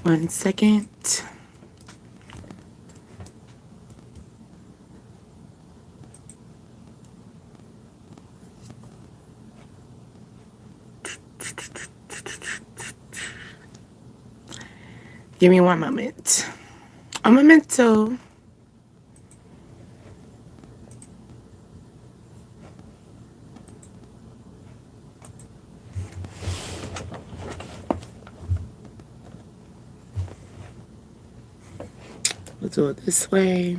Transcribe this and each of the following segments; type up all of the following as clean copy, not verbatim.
One second. Give me one moment. A memento. We'll do it this way.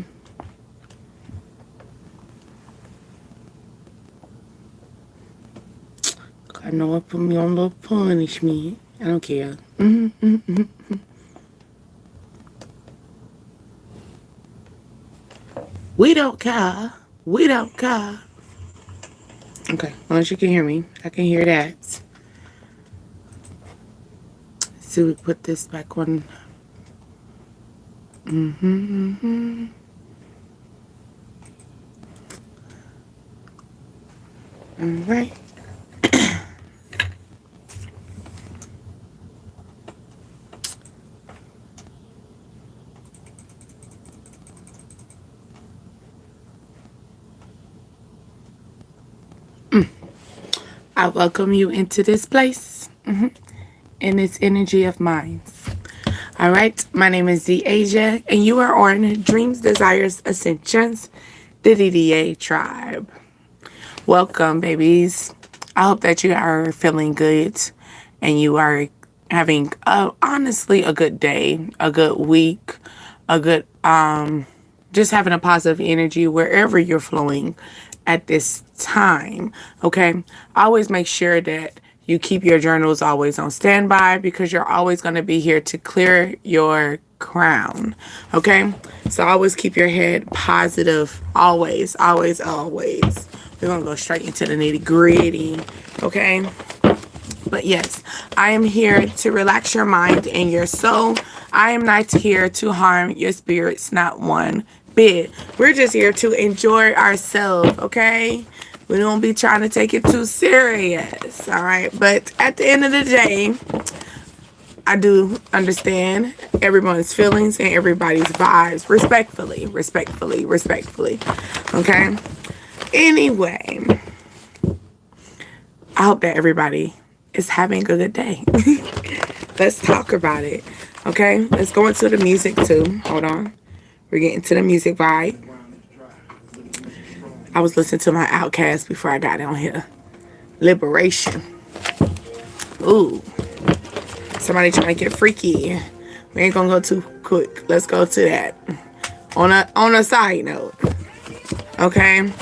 I know it put me on little punishment. I don't care. We don't care. We don't care. Okay, as long as you can hear me, I can hear that. So we put this back on. All right. I welcome you into this place in this energy of mine. All right, my name is Z Asia, and you are on Dreams, Desires, Ascensions, the DDA tribe. Welcome, babies. I hope that you are feeling good and you are having honestly a good day, a good week, a good just having a positive energy wherever you're flowing at this time. Okay, always make sure that you keep your journals always on standby because you're always going to be here to clear your crown. Okay, so always keep your head positive, always, always, always. We're gonna go straight into the nitty gritty. Okay, but yes, I am here to relax your mind and your soul. I am not here to harm your spirits, not one bit. We're just here to enjoy ourselves, okay? We don't be trying to take it too serious, all right? But at the end of the day, I do understand everyone's feelings and everybody's vibes respectfully, respectfully, respectfully, okay? Anyway, I hope that everybody is having a good day. Let's talk about it. Okay, let's go into the music too. Hold on. We're getting to the music vibe. I was listening to my Outcast before I got on here. Liberation. Ooh. Somebody trying to get freaky. We ain't gonna go too quick. Let's go to that. On a side note. Okay.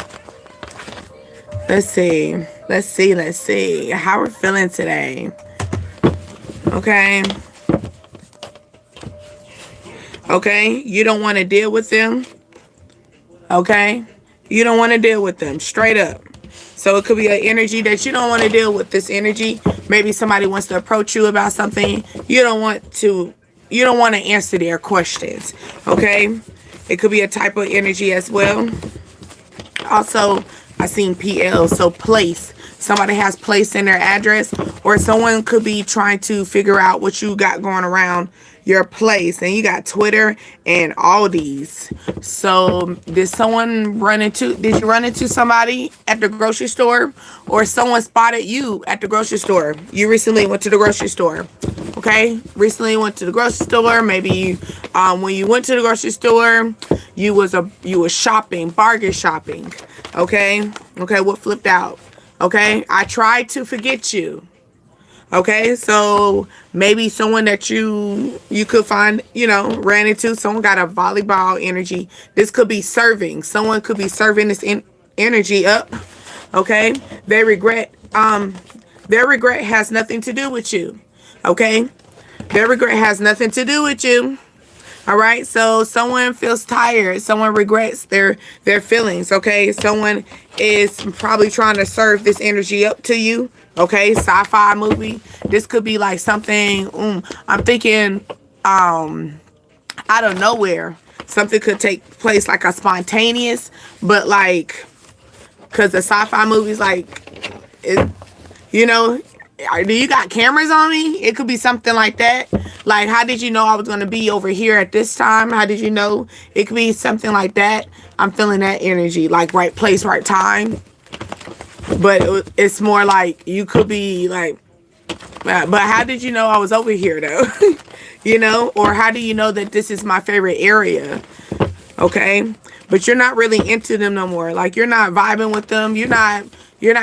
Let's see. Let's see. How we're feeling today. Okay. Okay. You don't want to deal with them. Okay. You don't want to deal with them. Straight up. So it could be an energy that you don't want to deal with this energy. Maybe somebody wants to approach you about something. You don't want to answer their questions. Okay. It could be a type of energy as well. Also, I seen PL, so place. Somebody has place in their address, or someone could be trying to figure out what you got going around your place. And you got Twitter and all these. So did you run into somebody at the grocery store, or someone spotted you at the grocery store? You recently went to the grocery store. Okay, recently went to the grocery store. Maybe when you went to the grocery store, you was shopping, bargain shopping. Okay, what flipped out? Okay, I tried to forget you. Okay, so maybe someone that you could find, ran into, someone got a volleyball energy. This could be serving. Someone could be serving this energy up. Okay, their regret has nothing to do with you. Okay, their regret has nothing to do with you. All right, so someone feels tired. Someone regrets their feelings. Okay, someone is probably trying to serve this energy up to you. Okay, sci-fi movie. This could be like something. I'm thinking, out of nowhere, something could take place like a spontaneous, but like, cause the sci-fi movies like, it, do you got cameras on me? It could be something like that. Like, how did you know I was going to be over here at this time? How did you know? It could be something like that. I'm feeling that energy, like right place, right time. But it's more like you could be like, but how did you know I was over here though? You know, or how do you know that this is my favorite area? Okay, but you're not really into them no more. Like, you're not vibing with them. You're not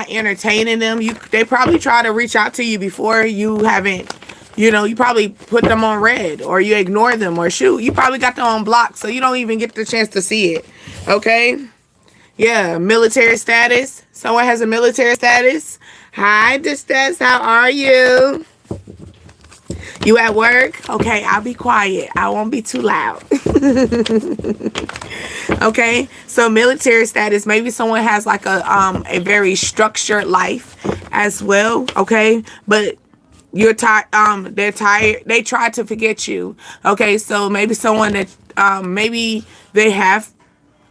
entertaining them. They probably try to reach out to you before. You haven't, you know, you probably put them on red, or you ignore them, or shoot, you probably got them on block, so you don't even get the chance to see it. Okay. Yeah, military status. Someone has a military status. Hi, Distas. How are you? You at work? Okay, I'll be quiet. I won't be too loud. Okay, so military status. Maybe someone has like a very structured life as well. Okay, but you're tired. They're tired. They try to forget you. Okay, so maybe someone that maybe they have.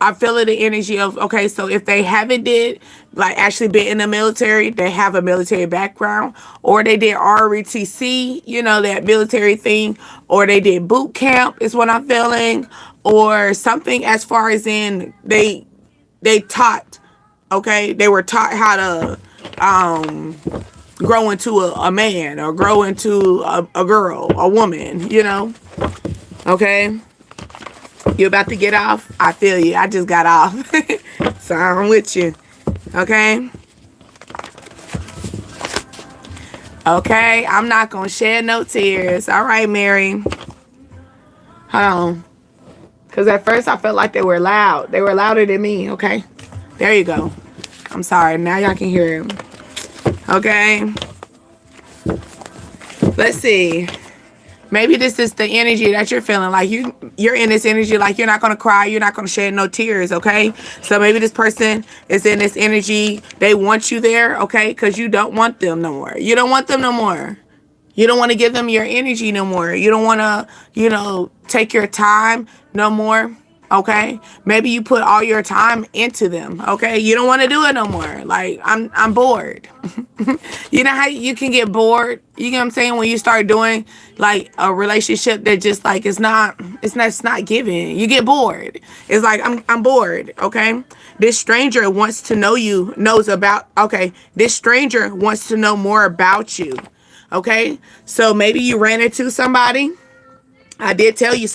I feel the energy of, okay, so if they haven't did, like, actually been in the military, they have a military background, or they did ROTC, you know, that military thing, or they did boot camp is what I'm feeling, or something as far as in they taught, okay, they were taught how to grow into a man, or grow into a girl, a woman, you know, okay. You about to get off? I feel you. I just got off. So I'm with you. Okay? Okay, I'm not going to shed no tears. All right, Mary. Hold on. Because at first I felt like they were loud. They were louder than me. Okay? There you go. I'm sorry. Now y'all can hear them. Okay? Let's see. Maybe this is the energy that you're feeling. Like you're in this energy, like you're not going to cry. You're not going to shed no tears, okay? So maybe this person is in this energy. They want you there, okay? Because you don't want them no more. You don't want them no more. You don't want to give them your energy no more. You don't want to, you know, take your time no more. Okay, maybe you put all your time into them. Okay, you don't want to do it no more. Like, I'm bored. You know how you can get bored? You know what I'm saying? When you start doing like a relationship that just like it's not giving. You get bored. It's like I'm bored. Okay, this stranger wants to know you. Knows about. Okay, this stranger wants to know more about you. Okay, so maybe you ran into somebody. I did tell you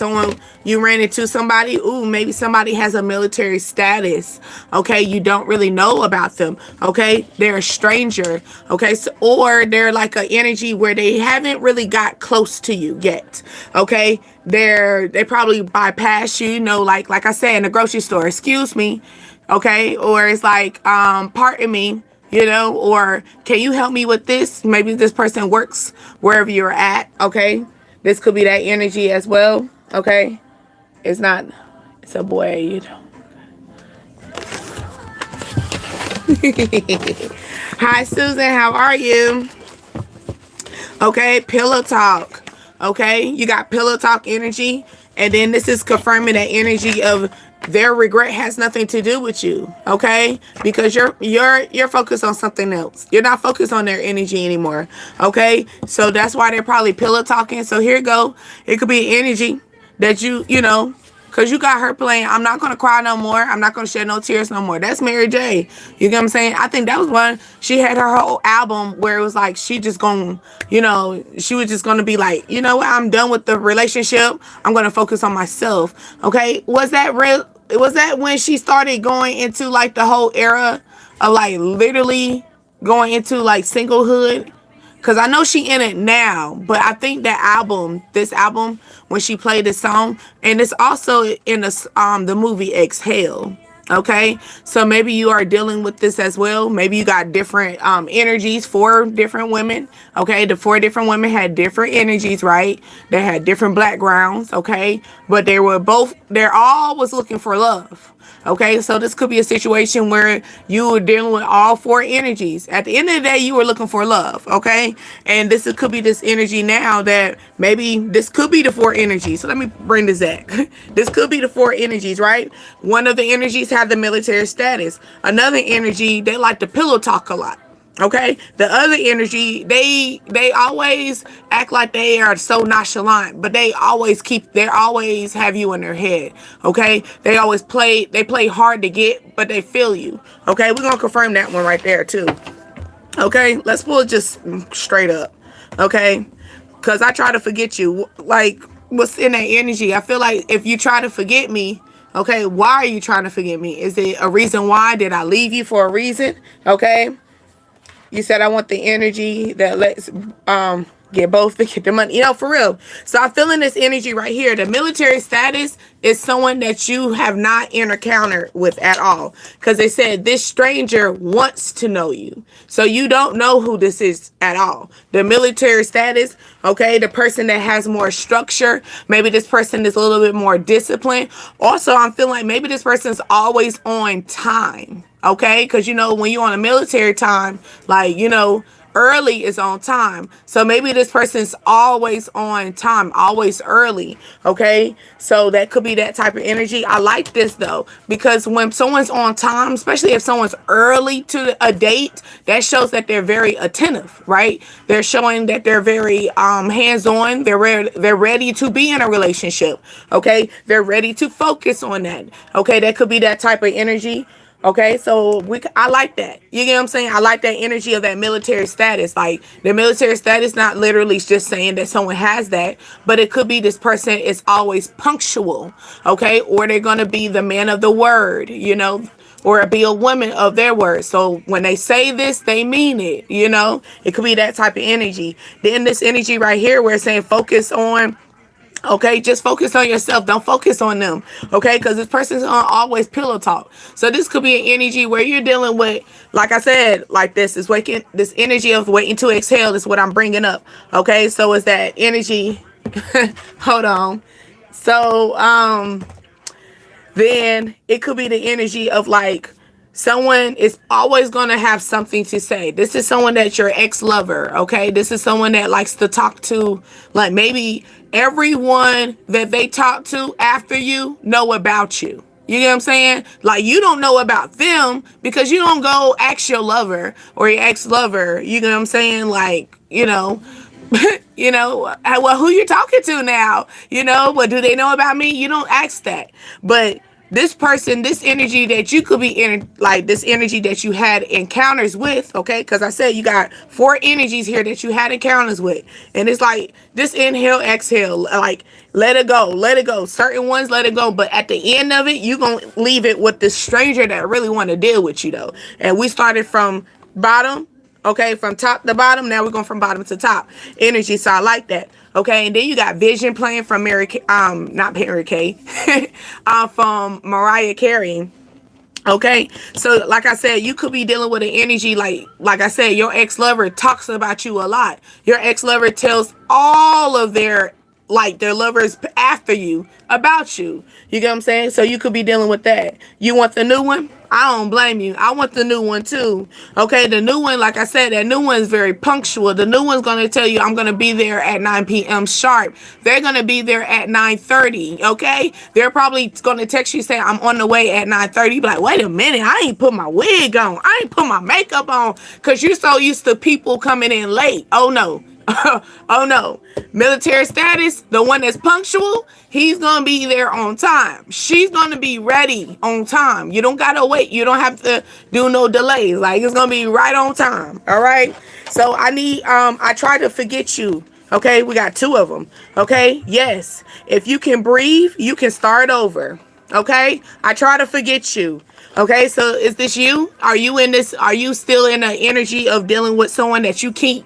you ran into somebody. Ooh, maybe somebody has a military status. Okay, you don't really know about them. Okay, they're a stranger. Okay, so, or they're like an energy where they haven't really got close to you yet. Okay, they probably bypass you. You know, like I said in the grocery store. Excuse me. Okay, or it's like pardon me. You know, or can you help me with this? Maybe this person works wherever you're at. Okay. This could be that energy as well, okay? It's a boy, you know. Hi, Susan, how are you? Okay, pillow talk, okay? You got pillow talk energy, and then this is confirming that energy of their regret has nothing to do with you, okay? Because you're focused on something else. You're not focused on their energy anymore, okay? So that's why they're probably pillow talking. So here you go. It could be energy that you know, because you got her playing, I'm not going to cry no more. I'm not going to shed no tears no more. That's Mary J. You get what I'm saying? I think that was one. She had her whole album where it was like she just going, you know, she was just going to be like, you know what? I'm done with the relationship. I'm going to focus on myself. Okay. Was that real? Was that when she started going into like the whole era of like literally going into like singlehood? Because I know she in it now, but I think this album, when she played this song, and it's also in the movie Exhale. Okay, so maybe you are dealing with this as well. Maybe you got different energies, 4 different women. Okay, the 4 different women had different energies, right? They had different backgrounds. Okay, but they all was looking for love. Okay, so this could be a situation where you were dealing with all 4 energies. At the end of the day, you were looking for love, okay? And could be this energy now that maybe this could be the 4 energies. So let me bring this back. This could be the 4 energies, right? One of the energies have the military status. Another energy, they like to pillow talk a lot. Okay, the other energy, they always act like they are so nonchalant, but they always have you in their head. Okay, they play hard to get, but they feel you. Okay, we're gonna confirm that one right there too. Okay, let's pull it just straight up. Okay, because I try to forget you. Like, what's in that energy? I feel like if you try to forget me, okay, why are you trying to forget me? Is it a reason why? Did I leave you for a reason? Okay, you said I want the energy that lets get both to get the money. You know, for real. So I'm feeling this energy right here. The military status is someone that you have not encountered with at all. Because they said this stranger wants to know you. So you don't know who this is at all. The military status, okay, the person that has more structure. Maybe this person is a little bit more disciplined. Also, I'm feeling like maybe this person's always on time. Okay, because you know, when you're on a military time, like, you know, early is on time. So maybe this person's always on time, always early. Okay, so that could be that type of energy. I like this though, because when someone's on time, especially if someone's early to a date, that shows that they're very attentive, right? They're showing that they're very hands-on. They're ready to be in a relationship. Okay, they're ready to focus on that. Okay, that could be that type of energy. Okay, so I like that. You get what I'm saying? I like that energy of that military status. Like, the military status not literally just saying that someone has that, but it could be this person is always punctual. Okay, or they're gonna be the man of the word, you know, or be a woman of their word. So when they say this, they mean it. You know, it could be that type of energy. Then this energy right here, where it's saying focus on. Okay, just focus on yourself. Don't focus on them. Okay, because this person's gonna always pillow talk. So this could be an energy where you're dealing with, like I said, like this energy of waiting to exhale is what I'm bringing up. Okay, so it's that energy. Hold on. So then it could be the energy of like, someone is always going to have something to say. This is someone that's your ex-lover, okay? This is someone that likes to talk to, like, maybe everyone that they talk to after you know about you. You get what I'm saying? Like, you don't know about them because you don't go ask your lover or your ex-lover. You get what I'm saying? Like, you know, you know, well, who you talking to now? You know, what do they know about me? You don't ask that. But this person, this energy that you could be in, like this energy that you had encounters with, okay? Because I said you got 4 energies here that you had encounters with. And it's like, just inhale, exhale, like, let it go, let it go. Certain ones, let it go. But at the end of it, you're going to leave it with the stranger that really want to deal with you, though. And we started from bottom, okay? From top to bottom. Now we're going from bottom to top energy. So I like that. Okay, and then you got Vision playing from not Mary Kay, from Mariah Carey. Okay, so like I said, you could be dealing with an energy like I said, your ex-lover talks about you a lot. Your ex-lover tells all of their lovers after you about you. You get what I'm saying? So you could be dealing with that. You want the new one? I don't blame you. I want the new one too. Okay, the new one, like I said, that new one is very punctual. The new one's going to tell you, I'm going to be there at 9 p.m. sharp. They're going to be there at 9:30. Okay, they're probably going to text you saying, I'm on the way at 9:30. Be like, wait a minute, I ain't put my wig on. I ain't put my makeup on, because you're so used to people coming in late. Oh no. Oh no. Military status, the one that's punctual, he's gonna be there on time. She's gonna be ready on time. You don't gotta wait. You don't have to do no delays. Like, it's gonna be right on time. All right. So I try to forget you. Okay, we got 2 of them. Okay, yes. If you can breathe, you can start over. Okay, I try to forget you. Okay, so is this you? Are you in this? Are you still in the energy of dealing with someone that you can't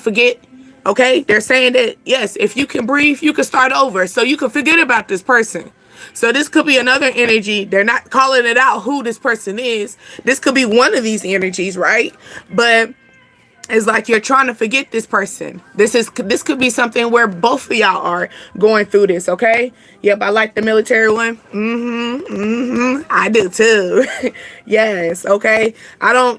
forget? Okay, they're saying that, yes, if you can breathe, you can start over. So you can forget about this person. So this could be another energy. They're not calling it out who this person is. This could be one of these energies, right? But it's like you're trying to forget this person. This could be something where both of y'all are going through this, okay? Yep, I like the military one. I do too. Yes, okay.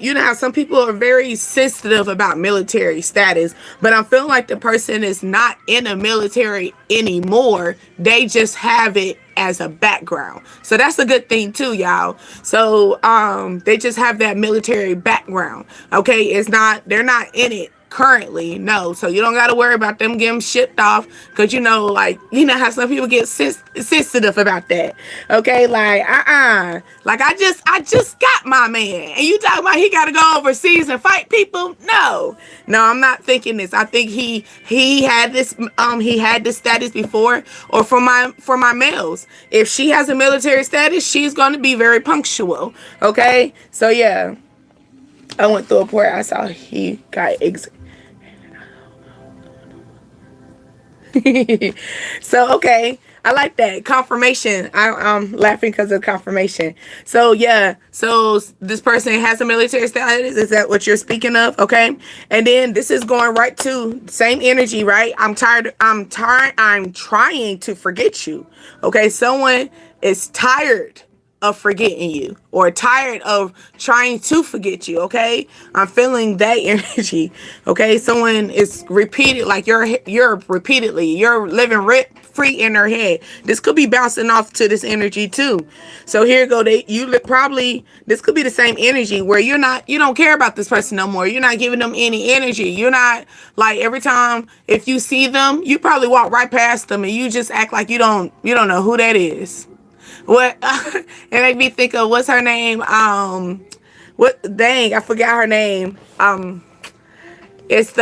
You know how some people are very sensitive about military status, but I'm feeling like the person is not in the military anymore. They just have it as a background. So that's a good thing too, y'all. So they just have that military background. Okay, they're not in it currently, no. So you don't got to worry about them getting shipped off, because like, how some people get sensitive about that. Okay, like like I just got my man, and you talking about he got to go overseas and fight people? No, I'm not thinking this. I think he had this status before. Or for my males, if she has a military status, she's going to be very punctual. Okay, so yeah, I went through a port. I saw he got so okay, I like that confirmation. I'm laughing because of confirmation. So yeah, so this person has a military status. Is that what you're speaking of? Okay, and then this is going right to same energy, right? I'm tired. I'm trying to forget you. Okay, someone is tired of forgetting you, or tired of trying to forget you. Okay, I'm feeling that energy. Okay, someone is repeated, like you're living rent free in their head. This could be bouncing off to this energy too. So here you go. This could be the same energy where you don't care about this person no more. You're not giving them any energy. You're not, like, every time if you see them, you probably walk right past them and you just act like you don't know who that is. What it made me think of, what's her name? I forgot her name. It's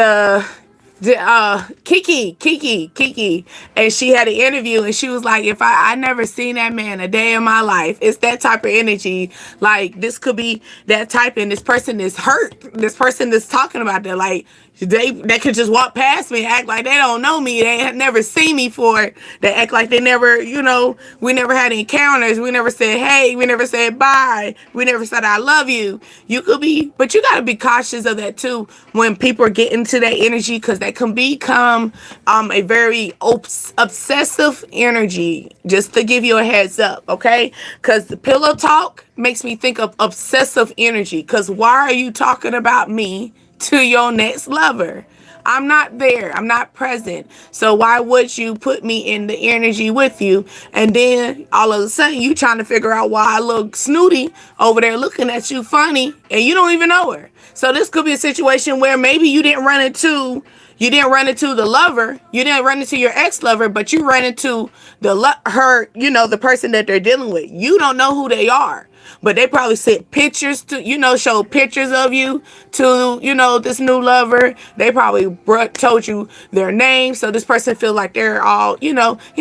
Kiki, and she had an interview and she was like, if I never seen that man a day in my life. It's that type of energy. Like, this could be that type, and this person is hurt. This person is talking about that, like, they could just walk past me, act like they don't know me. They have never seen me for. They act like they never, we never had encounters. We never said hey. We never said bye. We never said I love you. You could be, but you got to be cautious of that too when people get into that energy, because that can become a very obsessive energy. Just to give you a heads up, okay? Because the pillow talk makes me think of obsessive energy. Because why are you talking about me to your next lover? I'm not there. I'm not present. So why would you put me in the energy with you? And then all of a sudden you trying to figure out why I look snooty over there looking at you funny, and you don't even know her. So this could be a situation where maybe you didn't run into the lover, you didn't run into your ex-lover, but you ran into the person that they're dealing with. You don't know who they are. But they probably sent pictures to, show pictures of you to, this new lover. They probably told you their name. So this person feel like they're all,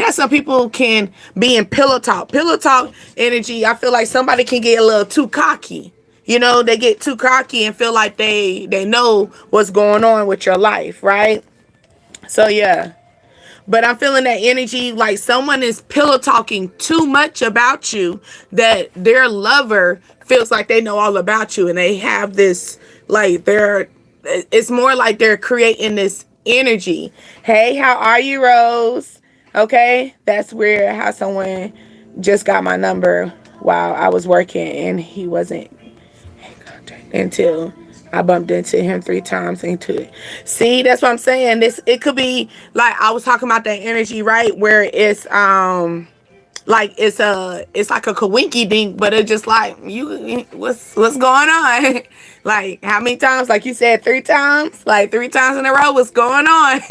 some people can be in pillow talk. Pillow talk energy, I feel like somebody can get a little too cocky. They get too cocky and feel like they know what's going on with your life, right? So yeah. But I'm feeling that energy, like someone is pillow talking too much about you, that their lover feels like they know all about you, and they have this, like, it's more like they're creating this energy. Hey, how are you, Rose? Okay, that's weird how someone just got my number while I was working and he wasn't in contact until I bumped into him 3 times into it. See, that's what I'm saying. It could be like I was talking about that energy, right? Where it's like it's like a kawinky dink, but it's just like, what's going on? Like, how many times? Like you said, 3 times, like 3 times in a row. What's going on?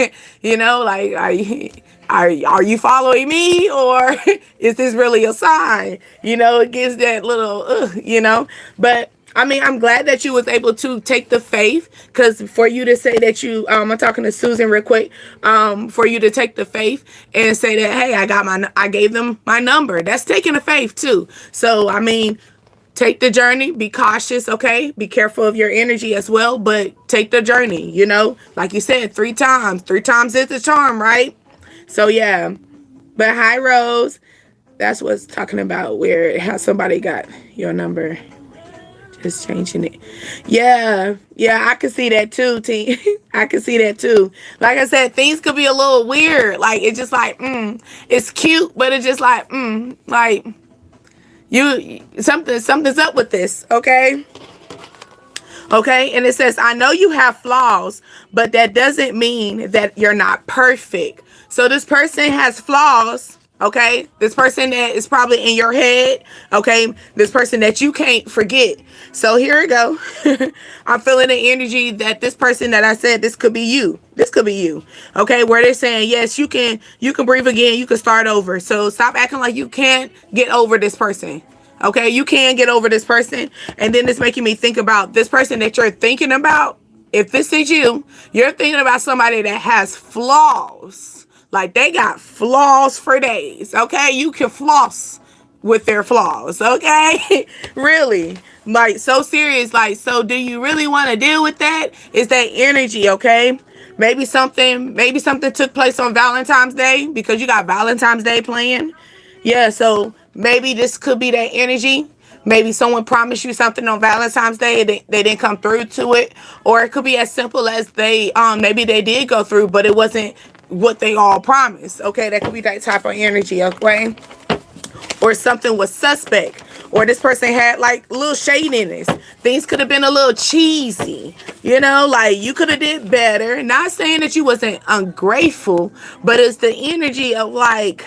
Like, are you following me, or is this really a sign? It gives that little, but I mean, I'm glad that you was able to take the faith, because for you to say that I'm talking to Susan real quick, for you to take the faith and say that, hey, I gave them my number. That's taking the faith too. So, I mean, take the journey, be cautious, okay? Be careful of your energy as well, but take the journey, like you said, 3 times. 3 times is the charm, right? So, yeah. But hi, Rose. That's what's talking about, how somebody got your number. Just changing it. Yeah, I can see that too, T. I can see that too. Like I said, things could be a little weird. Like, it's just like, it's cute, but it's just like, like, something's up with this, okay? Okay, and it says, I know you have flaws, but that doesn't mean that you're not perfect. So this person has flaws, Okay, this person that is probably in your head. Okay, this person that you can't forget. So here we go. I'm feeling the energy that this person that I said, this could be you. This could be you. Okay, where they're saying yes, you can breathe again, you can start over. So stop acting like you can't get over this person. Okay, you can get over this person. And then it's making me think about this person that you're thinking about. If this is you, you're thinking about somebody that has flaws. Like they got flaws for days. Okay, you can floss with their flaws. Okay, really, like so serious. Like, so do you really want to deal with that? Is that energy? Okay, maybe something took place on Valentine's Day because you got Valentine's Day playing. Yeah, so maybe this could be that energy. Maybe someone promised you something on Valentine's Day and they didn't come through to it. Or it could be as simple as maybe they did go through, but it wasn't what they all promised. Okay, that could be that type of energy, okay? Or something was suspect. Or this person had like a little shadiness. Things could have been a little cheesy. You know, like you could have did better. Not saying that you wasn't ungrateful, but it's the energy of like,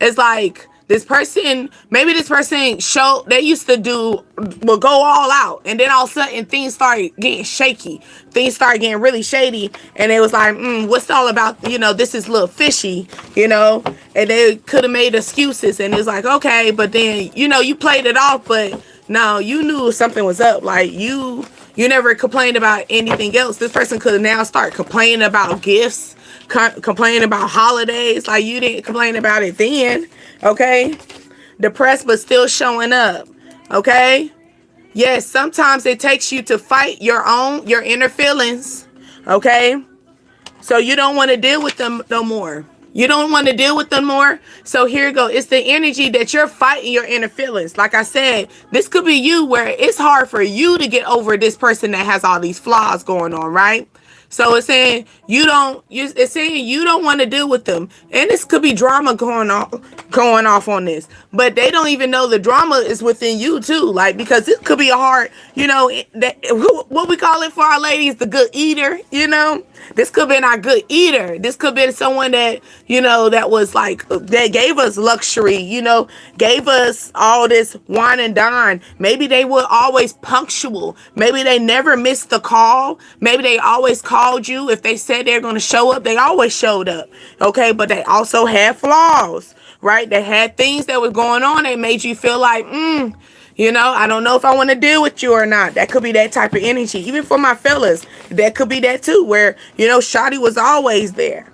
it's like maybe this person they used to will go all out, and then all of a sudden things started getting shaky, things started getting really shady, and it was like, what's all about, this is a little fishy, and they could have made excuses, and it's like, okay, but then, you played it off, but no, you knew something was up, like you never complained about anything else. This person could now start complaining about gifts, complaining about holidays, like you didn't complain about it then. Okay, depressed but still showing up. Okay, yes, sometimes it takes you to fight your inner feelings. Okay, so you don't want to deal with them no more. You don't want to deal with them more. So here you go. It's the energy that you're fighting your inner feelings. Like I said, this could be you where it's hard for you to get over this person that has all these flaws going on, right? So it's saying you don't want to deal with them. And this could be drama going off on this. But they don't even know the drama is within you too. Like, because it could be a hard, what we call it for our ladies, the good eater, This could have been our good eater. This could have been someone that, that was like, that gave us luxury, gave us all this wine and dine. Maybe they were always punctual. Maybe they never missed the call. Maybe they always called you. If they said they're going to show up, they always showed up. Okay, but they also had flaws, right? They had things that were going on that made you feel like, I don't know if I want to deal with you or not. That could be that type of energy. Even for my fellas, that could be that too, where, Shawty was always there.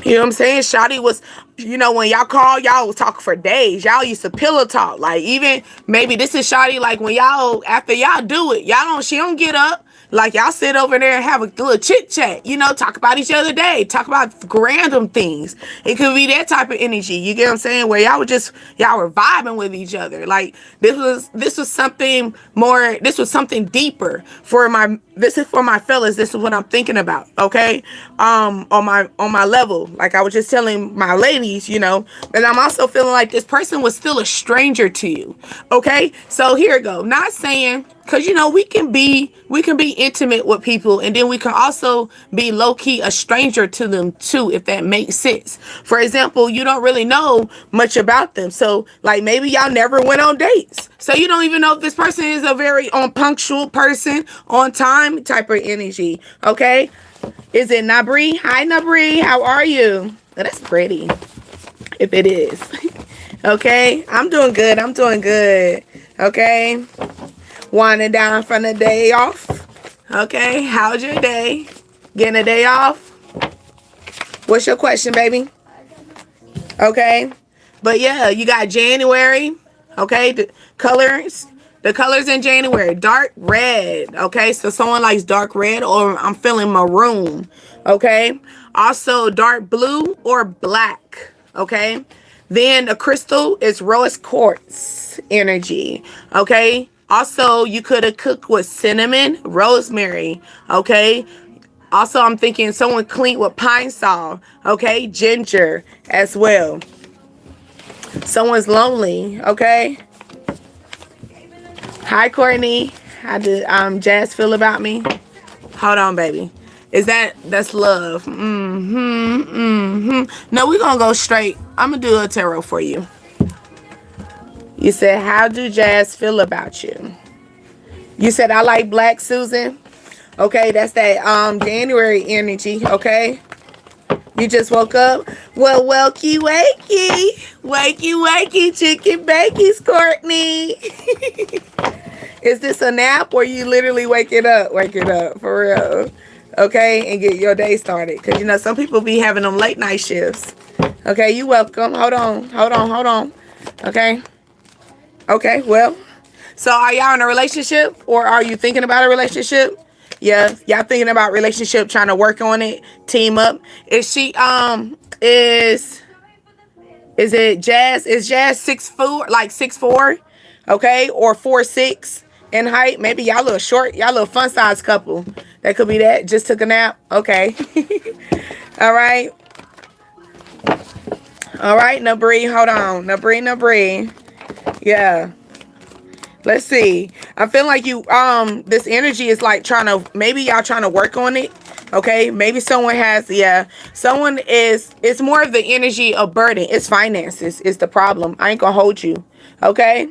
You know what I'm saying? Shawty was, when y'all call, y'all was talking for days. Y'all used to pillow talk. Like, even maybe this is Shawty, like when after y'all do it, she don't get up. Like, y'all sit over there and have a little chit chat, talk about each other day, talk about random things. It could be that type of energy. You get what I'm saying? Where y'all were vibing with each other. Like, this was something more, this was something deeper this is for my fellas. This is what I'm thinking about. Okay. On my level, like I was just telling my ladies, and I'm also feeling like this person was still a stranger to you. Okay. So here we go. Not saying, because we can be intimate with people, and then we can also be low-key a stranger to them too, if that makes sense. For example, you don't really know much about them, so like maybe y'all never went on dates, so you don't even know if this person is a very punctual person, on time type of energy. Okay, is it Nabri? Hi Nabri, how are you? Oh, that's pretty if it is. Okay, I'm doing good. Okay, winding down from the day off. Okay, how's your day? Getting a day off? What's your question, baby? Okay, but yeah, you got January. Okay, the colors in January, dark red. Okay, so someone likes dark red, or I'm feeling maroon. Okay, also dark blue or black. Okay, then the crystal is rose quartz energy. Okay. Also, you could have cooked with cinnamon, rosemary, okay? Also, I'm thinking someone cleaned with pine sol, okay? Ginger as well. Someone's lonely, okay? Hi, Courtney. How did Jazz feel about me? Hold on, baby. That's love? No, we're going to go straight. I'm gonna do a tarot for you. You said, how do Jazz feel about you? You said, I like black, Susan. Okay, that's that January energy, okay? You just woke up? Well, wakey, wakey. Wakey, wakey, chicken bakies, Courtney. Is this a nap or you literally wake it up? Wake it up, for real. Okay, and get your day started. Because, you know, some people be having them late night shifts. Okay, you welcome. Hold on. Okay. Okay, well. So are y'all in a relationship or are you thinking about a relationship? Yeah, y'all thinking about relationship, trying to work on it, team up. Is she, is it Jazz? Is Jazz 6'4", like 6'4", okay, or 4'6" in height? Maybe y'all little short, y'all little fun size couple. That could be that. Just took a nap. Okay. All right. All right, Nabri, hold on. Nabri. Yeah. Let's see. I feel like you, this energy is like trying to, maybe y'all trying to work on it. Okay. Maybe someone has, someone is, it's more of the energy of burden. It's finances is the problem. I ain't gonna hold you. Okay.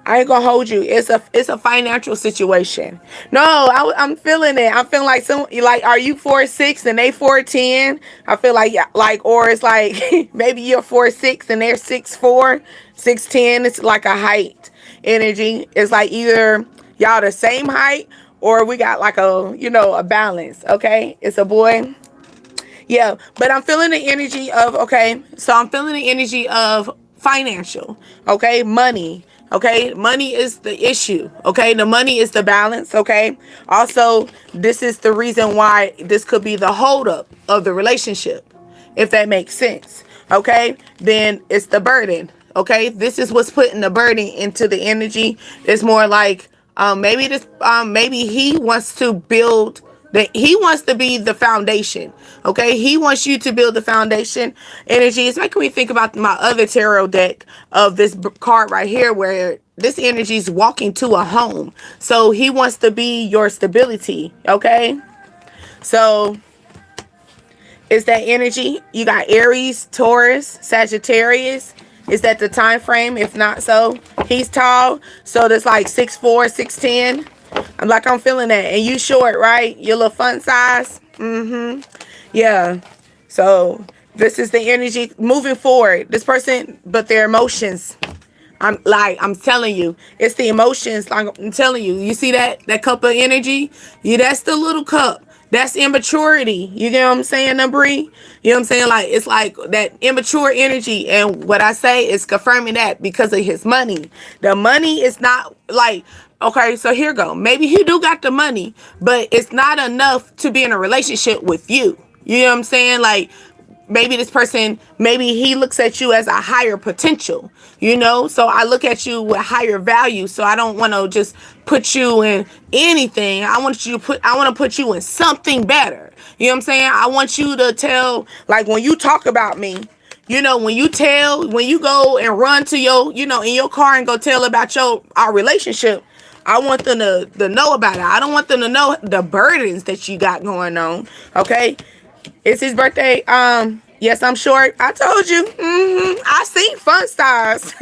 I ain't gonna hold you. It's a financial situation. No, I'm feeling it. I'm feeling like are you 4'6" and they 4'10"? I feel like, or it's like maybe you're 4'6" and they're 6'4", 6'10". It's like a height energy. It's like either y'all the same height or we got like a balance. Okay, it's a boy. Yeah, but I'm feeling the energy of, okay, so I'm feeling the energy of financial, okay, money. Okay, money is the issue. Okay, the money is the balance. Okay, also, this is the reason why this could be the holdup of the relationship, if that makes sense. Okay, then it's the burden. Okay, this is what's putting the burden into the energy. It's more like maybe he wants to build. He wants to be the foundation. Okay, he wants you to build the foundation. Energy. It's making me think about my other tarot deck of this card right here, where this energy is walking to a home. So he wants to be your stability. Okay, so it's that energy. You got Aries, Taurus, Sagittarius. Is that the time frame? If not, so he's tall. So that's like 6'4", 6'10". I'm feeling that. And you short, right? Your little fun size. Yeah. So this is the energy moving forward. This person, but their emotions. I'm telling you, it's the emotions. Like I'm telling you, you see that cup of energy? Yeah, that's the little cup. That's immaturity. You get what I'm saying, Nabri? You know what I'm saying? Like, it's like that immature energy. And what I say is confirming that because of his money. The money is not like, okay, so here go. Maybe he do got the money, but it's not enough to be in a relationship with you. You know what I'm saying? Like, maybe this person, maybe he looks at you as a higher potential, so I look at you with higher value. So I don't want to just put you in anything. I want to put you in something better. You know what I'm saying? I want you to tell, like when you talk about me, when you go and run to your, in your car and go tell about our relationship, I want them to know about it. I don't want them to know the burdens that you got going on. Okay. It's his birthday. Yes, I'm short. I told you. I seen fun size.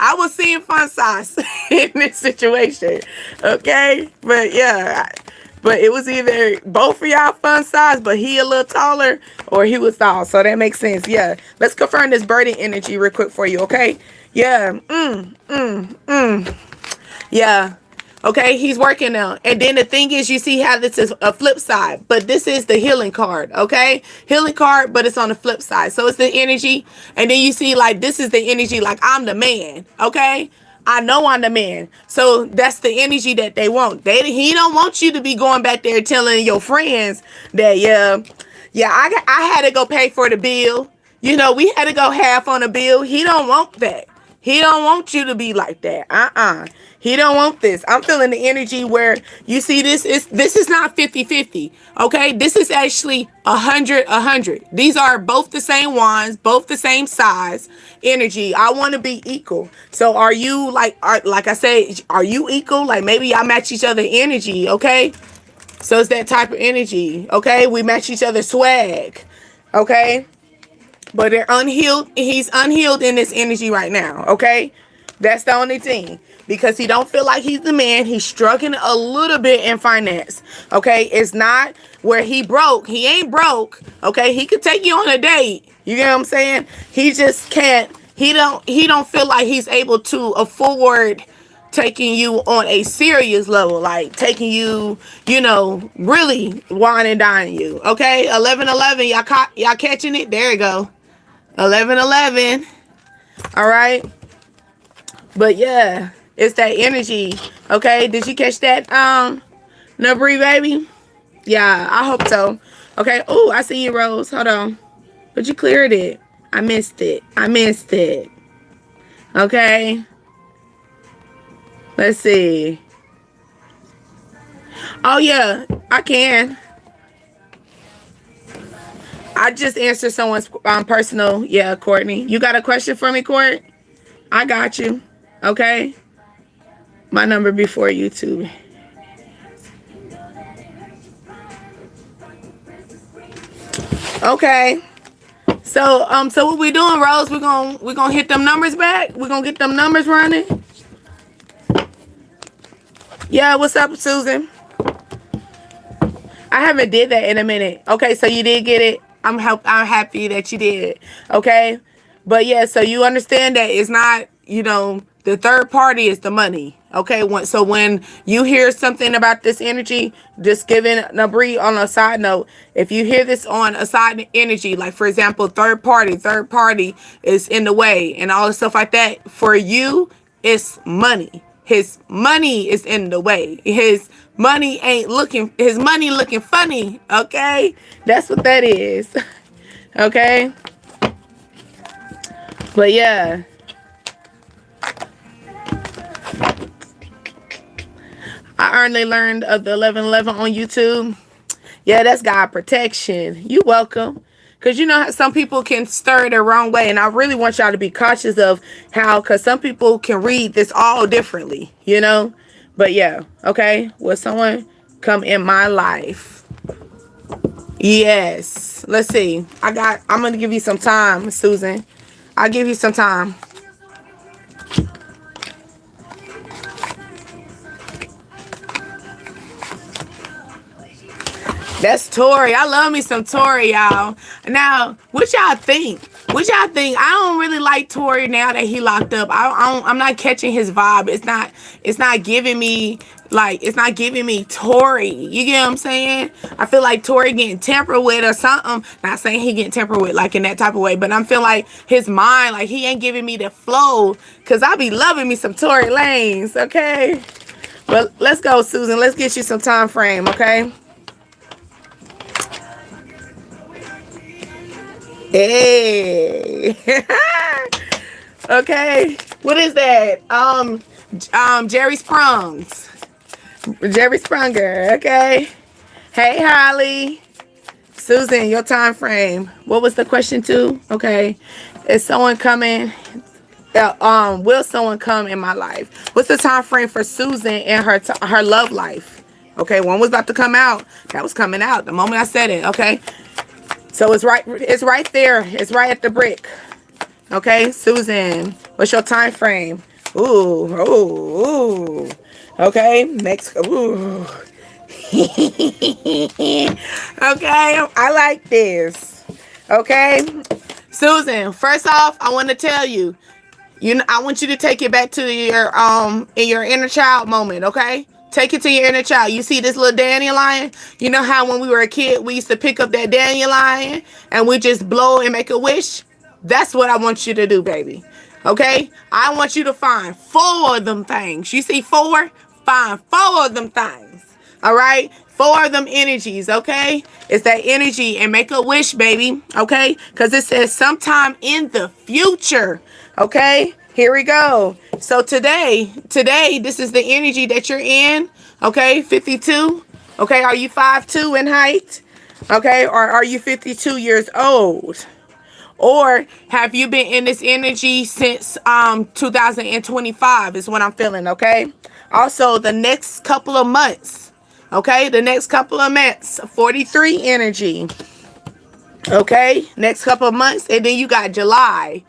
I was seeing fun size in this situation. Okay, but yeah, but it was either both of y'all fun size, but he a little taller, or he was tall. So that makes sense. Yeah, let's confirm this burden energy real quick for you. Okay. Yeah. Yeah. Okay, he's working now. And then the thing is, you see how this is a flip side, but this is the healing card, okay? Healing card, but it's on the flip side. So it's the energy. And then you see, like, this is the energy, like, I'm the man, okay? I know I'm the man. So that's the energy that they want. He don't want you to be going back there telling your friends that, I had to go pay for the bill. We had to go half on the bill. He don't want that. He don't want you to be like that. He don't want this. I'm feeling the energy where you see this is not 50-50. Okay, this is actually 100-100. These are both the same wands, both the same size energy. I want to be equal. So are you like I say, are you equal? Like maybe y'all match each other energy. Okay, so it's that type of energy. Okay, we match each other swag. Okay. But they're unhealed. He's unhealed in this energy right now, okay? That's the only thing. Because he don't feel like he's the man. He's struggling a little bit in finance, okay? It's not where he broke. He ain't broke, okay? He could take you on a date. You get what I'm saying? He just can't. He don't feel like he's able to afford taking you on a serious level, like taking you, really wine and dine you. Okay, 11:11. Y'all catching it? There you go. 11:11. All right. But yeah, it's that energy. Okay, did you catch that, Nabri baby? Yeah, I hope so. Okay. Oh, I see you, Rose. Hold on. But you cleared it. I missed it. Okay. Let's see. Oh yeah, I can. I just answered someone's personal. Yeah, Courtney. You got a question for me, Court? I got you. Okay. My number before YouTube. Okay. So what we doing, Rose? We're gonna hit them numbers back. We're gonna get them numbers running. Yeah, what's up, Susan? I haven't did that in a minute. Okay, so you did get it. I'm happy that you did. Okay, but yeah, so you understand that it's not, the third party is the money. Okay, so when you hear something about this energy, just giving Nabri on a side note, if you hear this on a side energy, like for example, third party is in the way and all the stuff like that, for you, it's money. His money is in the way. His money looking funny. Okay, that's what that is. Okay, but yeah. I learned of the 11:11 on YouTube. Yeah, that's God protection. You welcome. Because you know how some people can stir it the wrong way. And I really want y'all to be cautious of how, because some people can read this all differently, But yeah, okay. Will someone come in my life? Yes. Let's see. I'm going to give you some time, Susan. I'll give you some time. That's Tori. I love me some Tori, y'all. Now, what y'all think? I don't really like Tori now that he locked up. I'm not catching his vibe. It's not giving me Tori. You get what I'm saying? I feel like Tori getting tampered with or something. Not saying he getting tampered with like in that type of way, but I'm feeling like his mind, like he ain't giving me the flow. Cause I be loving me some Tory Lanez, okay? But let's go, Susan. Let's get you some time frame, okay? Hey. Okay. What is that? Jerry Sprungs. Jerry Sprunger. Okay. Hey, Holly. Susan, your time frame. What was the question too? Okay. Is someone coming? Will someone come in my life? What's the time frame for Susan and her love life? Okay. One was about to come out. That was coming out the moment I said it. Okay. So it's right there. It's right at the brick. Okay, Susan, what's your time frame? Ooh. Okay, next. Ooh. Okay, I like this. Okay, Susan, first off, I want to tell you, I want you to take it back to your in your inner child moment, okay? Take it to your inner child. You see this little dandelion? You know how when we were a kid, we used to pick up that dandelion and we just blow and make a wish? That's what I want you to do, baby. Okay? I want you to find 4 of them things. You see 4? Find 4 of them things. All right? 4 of them energies, okay? It's that energy and make a wish, baby. Okay? Because it says sometime in the future. Okay? Here we go. So today, this is the energy that you're in. Okay, 52. Okay, are you 5'2" in height? Okay, or are you 52 years old? Or have you been in this energy since 2025 is what I'm feeling, okay? Also, the next couple of months. Okay, the next couple of months, 43 energy. Okay, next couple of months. And then you got July.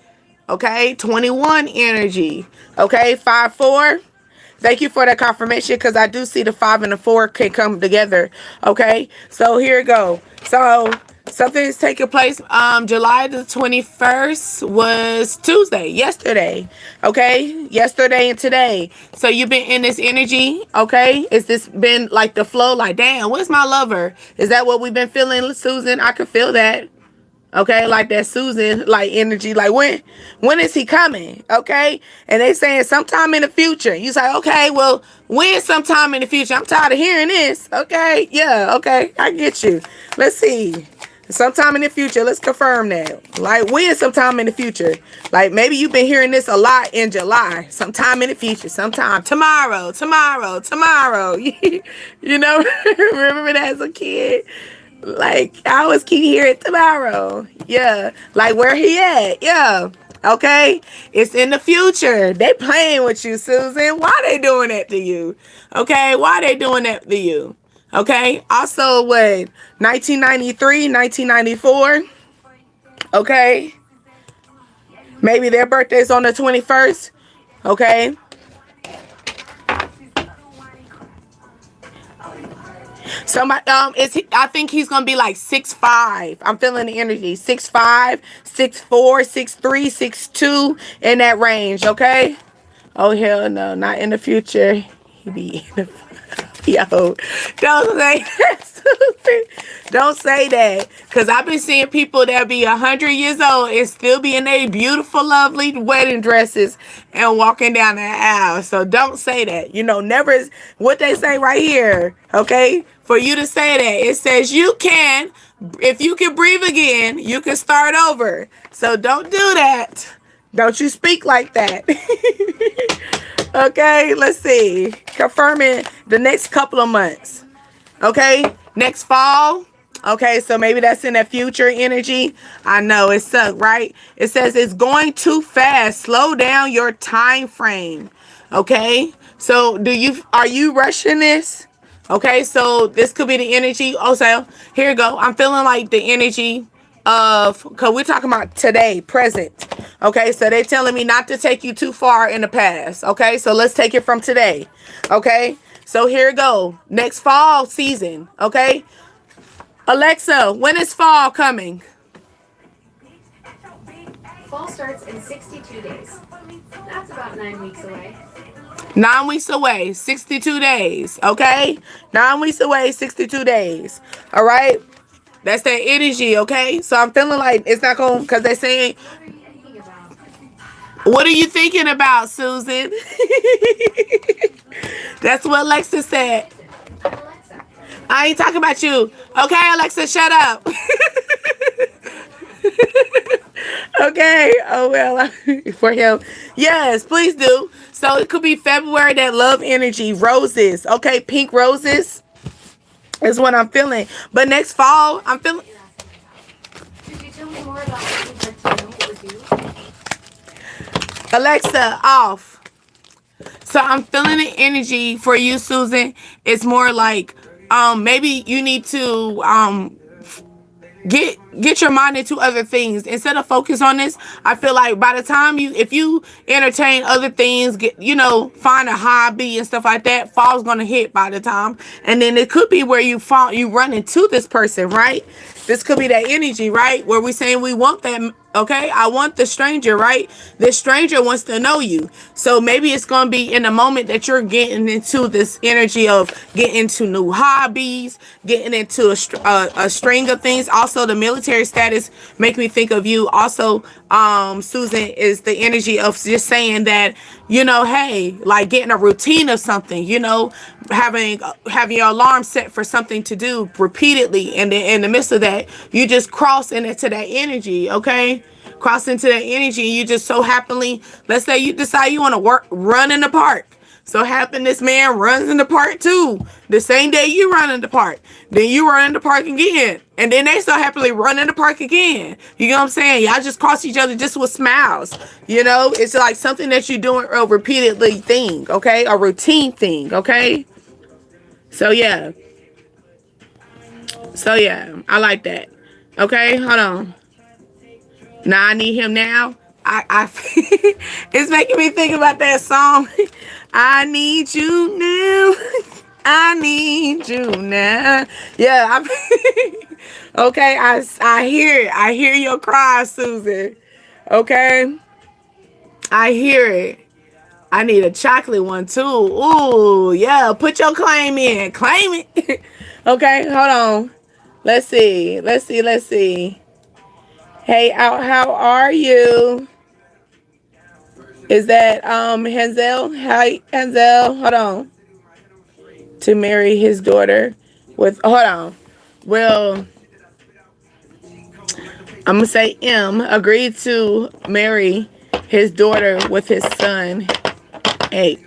Okay, 21 energy. Okay, 5-4. Thank you for that confirmation, because I do see the 5 and the 4 can come together. Okay, so here we go. So something is taking place. July the 21st was Tuesday, yesterday. Okay, yesterday and today. So you've been in this energy. Okay, is this been like the flow? Like, damn, where's my lover? Is that what we've been feeling, Susan? I could feel that. Okay, like that Susan, like energy, like when is he coming? Okay, and they saying sometime in the future. You say, okay, well, when sometime in the future? I'm tired of hearing this. Okay, yeah, okay, I get you. Let's see, sometime in the future. Let's confirm that. Like, when sometime in the future? Like, maybe you've been hearing this a lot in July. Sometime in the future. Sometime tomorrow. You know, remember that as a kid. Like, I always keep hearing tomorrow. Yeah. Like, where he at? Yeah. Okay. It's in the future. They playing with you, Susan. Why they doing that to you? Okay. Why they doing that to you? Okay. Also, what? 1993, 1994. Okay. Maybe their birthday's on the 21st. Okay. Somebody, I think he's gonna be like 6'5". I'm feeling the energy. 6'5", 6'4", 6'3", 6'2", in that range. Okay. Oh hell no, not in the future. He be in the yo. Don't say that. Don't say that, cause I've been seeing people that be 100 years old and still be in their beautiful, lovely wedding dresses and walking down the aisle. So don't say that. You know, never is what they say right here. Okay. For you to say that, it says you can, if you can breathe again, you can start over. So don't do that. Don't you speak like that. Okay, let's see. Confirming the next couple of months. Okay, next fall. Okay, so maybe that's in that future energy. I know it sucks, right? It says it's going too fast. Slow down your time frame. Okay, so are you rushing this? Okay, so this could be the energy. Also, here you go. I'm feeling like the energy of, because we're talking about today, present. Okay, so they're telling me not to take you too far in the past. Okay, so let's take it from today. Okay, so here you go. Next fall season. Okay, Alexa, when is fall coming? Fall starts in 62 days. That's about 9 weeks away. 9 weeks away, 62 days. Okay, 9 weeks away, 62 days. All right, that's that energy. Okay, so I'm feeling like it's not going, because they're saying, what are you thinking about, Susan? That's what Alexa said. I ain't talking about you. Okay, Alexa, shut up. Okay. Oh, well, for him. Yes, please do. So it could be February, that love energy. Roses. Okay, pink roses is what I'm feeling. But next fall, I'm feeling. Could you tell me more about what you'd like to know or do? Alexa, off. So I'm feeling the energy for you, Susan. It's more like maybe you need to get your mind into other things instead of focus on this. I feel like by the time if you entertain other things, find a hobby and stuff like that, fall's gonna hit by the time. And then it could be where you run into this person, right? This could be that energy, right? Where we saying we want that. Okay, I want the stranger, right? This stranger wants to know you. So maybe it's going to be in a moment that you're getting into this energy of getting into new hobbies, getting into a string of things. Also, the military status make me think of you. Also, Susan, is the energy of just saying that, hey, like getting a routine of something, having your alarm set for something to do repeatedly. And then in the midst of that, you just cross into that energy, okay? Cross into that energy, and you just so happily, let's say you decide you want to run in the park. So happen this man runs in the park too. The same day you run in the park. Then you run in the park again. And then they so happily run in the park again. You know what I'm saying? Y'all just cross each other just with smiles. It's like something that you're doing a repeatedly thing, okay? A routine thing, okay? So yeah, I like that. Okay, hold on. Now I need him now. I it's making me think about that song. I need you now. I need you now. Yeah, okay. I hear it. I hear your cry, Susan. Okay, I hear it. I need a chocolate one too. Ooh, yeah. Put your claim in. Claim it. Okay, hold on. Let's see. Let's see. Let's see. Hey, how are you? Is that Hansel? Hi, Hansel. Hold on. To marry his daughter with. Hold on. Well, I'm gonna say M agreed to marry his daughter with his son. Hey.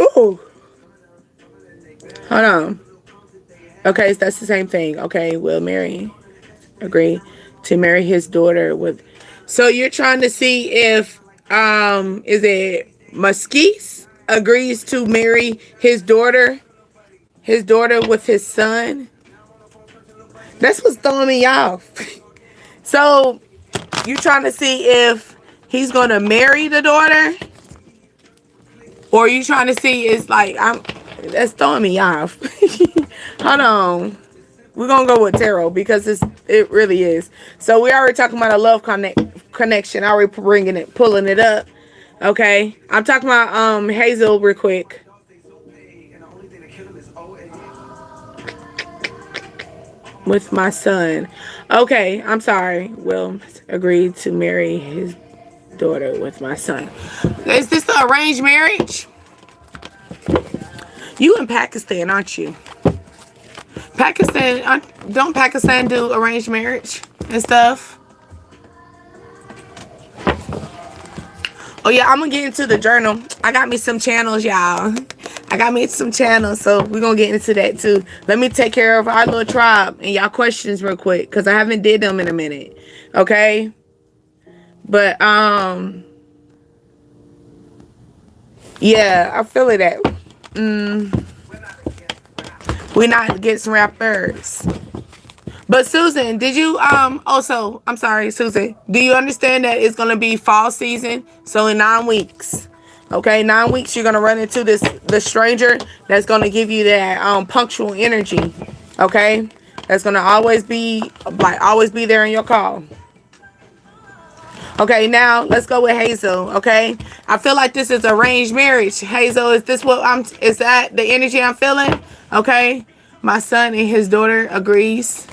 Ooh. Hold on. Okay, so that's the same thing. Okay, will marry. Agree to marry his daughter with. So you're trying to see if is it Musquise agrees to marry his daughter with his son. That's what's throwing me off. So you're trying to see if he's gonna marry the daughter, or you trying to see is like that's throwing me off. Hold on. We're gonna go with tarot because it really is. So we already talking about a love connection. I already pulling it up. Okay, I'm talking about Hazel real quick. With my son. Okay, I'm sorry. Will agreed to marry his daughter with my son. Is this an arranged marriage? You in Pakistan, aren't you? Pakistan, don't Pakistan do arranged marriage and stuff? Oh yeah, I'm gonna get into the journal. I got me some channels, y'all. I got me some channels, so we're gonna get into that too. Let me take care of our little tribe and y'all questions real quick, because I haven't did them in a minute. Okay? But yeah, I feel it that. We not get some rappers. But Susan, did you also, I'm sorry, Susan, do you understand that it's gonna be fall season? So in 9 weeks. Okay, 9 weeks you're gonna run into the stranger that's gonna give you that punctual energy. Okay? That's gonna always be there in your call. Okay, now let's go with Hazel. Okay, I feel like this is arranged marriage. Hazel, is that the energy I'm feeling? Okay, my son and his daughter agrees.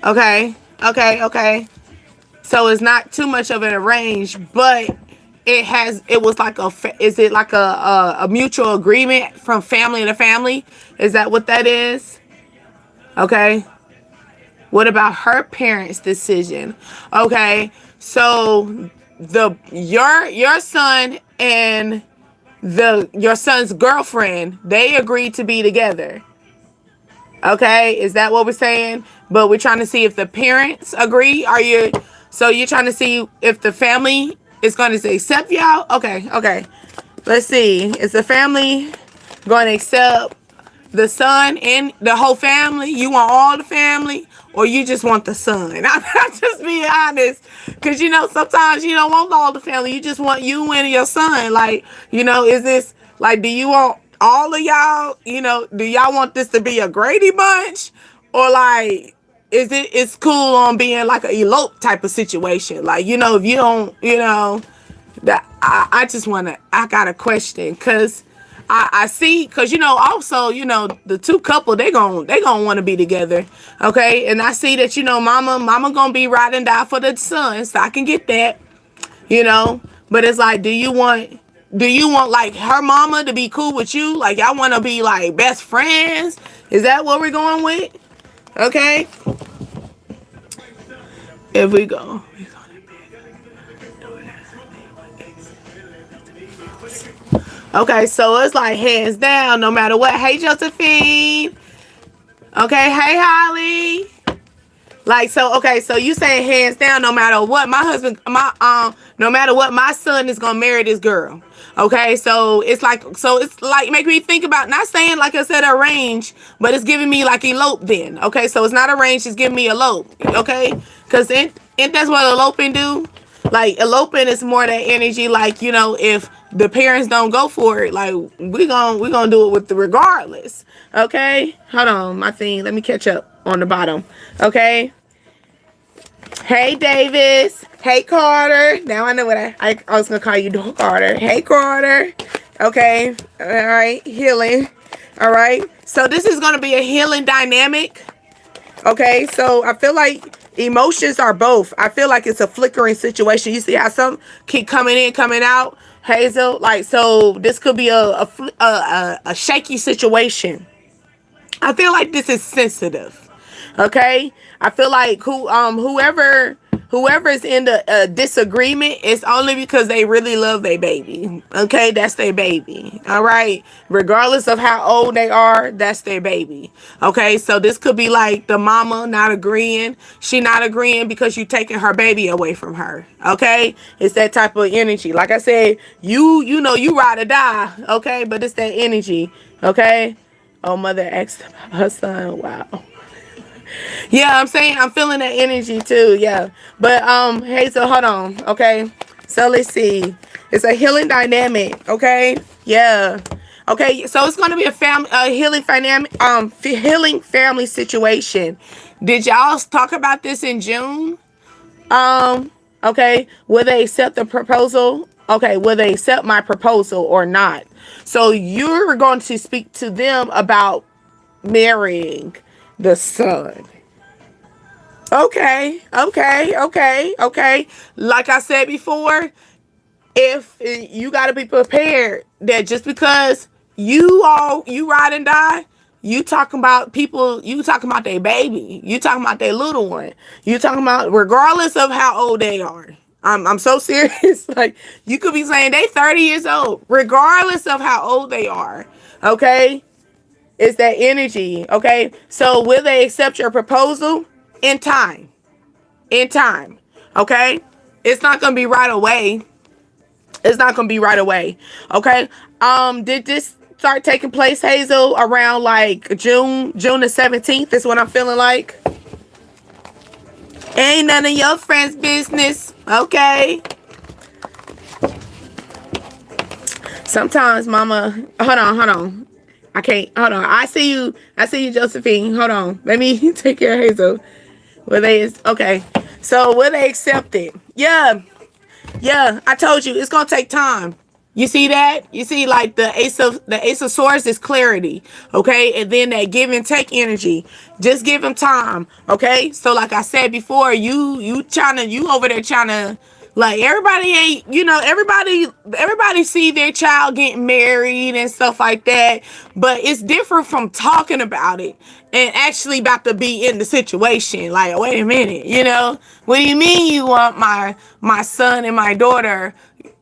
Okay. So it's not too much of an arranged, but it was like is it like a mutual agreement from family to family? Is that what that is? Okay. What about her parents' decision? Okay. So your son and your son's girlfriend, they agreed to be together. Okay, is that what we're saying? But we're trying to see if the parents agree. So you're trying to see if the family is going to accept y'all? Okay. Let's see. Is the family going to accept the son and the whole family? You want all the family, or you just want the son? I'm just being honest, because sometimes you don't want all the family. You just want you and your son. Like, is this like, do you want all of y'all? Do y'all want this to be a Grady Bunch, or like, it's cool on being like an elope type of situation? Like, if you don't, that I got a question, because I see, because also the two couple, they gon' want to be together. Okay, and I see that mama gonna be ride and die for the son, so I can get that. But it's like, do you want like her mama to be cool with you? Like, y'all want to be like best friends? Is that what we're going with? Okay, if we go. Okay, so it's like hands down, no matter what. Hey, Josephine. Okay, hey, Holly. Like, so, okay, so you saying hands down, no matter what, my husband, no matter what, my son is gonna marry this girl. Okay, so it's like make me think about, not saying like I said arrange, but it's giving me like elope then. Okay, so it's not arranged, it's giving me elope. Okay, because ain't that's what eloping do? Like eloping is more that energy, like, you know, if the parents don't go for it, like we gonna do it with the regardless. Okay, hold on, my thing, let me catch up on the bottom. Okay, hey Davis, hey Carter. Now I know what I was gonna call you Carter. Hey Carter. Okay, all right, healing. All right, so this is gonna be a healing dynamic. Okay, so I feel like emotions are both. I feel like it's a flickering situation. You see how some keep coming in, coming out, Hazel. Like, so this could be a shaky situation. I feel like this is sensitive. Okay, I feel like whoever is in the disagreement is only because they really love their baby. Okay, that's their baby. All right, regardless of how old they are, that's their baby. Okay, so this could be like the mama not agreeing. She not agreeing because you taking her baby away from her. Okay, it's that type of energy. Like I said, you know you ride or die. Okay, but it's that energy. Okay. Oh, mother asked about her son. Wow. Yeah, I'm saying I'm feeling that energy too. Yeah. But Hazel, hold on. Okay. So let's see. It's a healing dynamic. Okay. Yeah. Okay. So it's gonna be a healing family situation. Did y'all talk about this in June? Okay. Will they accept the proposal? Okay. Will they accept my proposal or not? So you're going to speak to them about marrying the son. Okay, okay. Like I said before, if you got to be prepared that just because you ride and die, you talking about people, you talking about their baby, you talking about their little one, you talking about regardless of how old they are. I'm so serious. Like, you could be saying they 30 years old, regardless of how old they are. Okay, it's that energy. Okay, so will they accept your proposal? In time. In time. Okay? It's not gonna be right away. It's not gonna be right away. Okay? Did this start taking place, Hazel, around like June the 17th? Is what I'm feeling like. Ain't none of your friends' business. Okay? Sometimes mama, hold on. I can't, hold on. I see you, Josephine. Hold on. Let me take care of Hazel. Okay. So will they accept it? Yeah. I told you it's gonna take time. You see that? You see, like the Ace of Swords is clarity. Okay, and then that give and take energy. Just give them time. Okay. So like I said before, you over there trying to, like, everybody ain't, everybody see their child getting married and stuff like that, but it's different from talking about it and actually about to be in the situation. Like, wait a minute, what do you mean you want my son and my daughter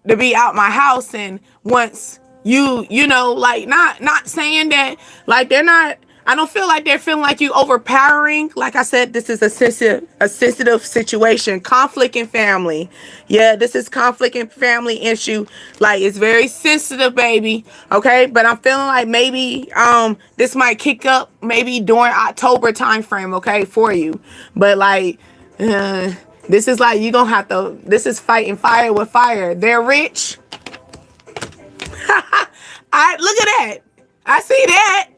to be out my house? And once like, not saying that, like, they're not, I don't feel like they're feeling like you overpowering. Like I said, this is a sensitive situation. Conflict in family. Yeah, this is conflict in family issue. Like, it's very sensitive, baby. Okay, but I'm feeling like maybe this might kick up maybe during October time frame. Okay, for you. But like, this is like, you gonna have to. This is fighting fire with fire. They're rich. I look at that. I see that.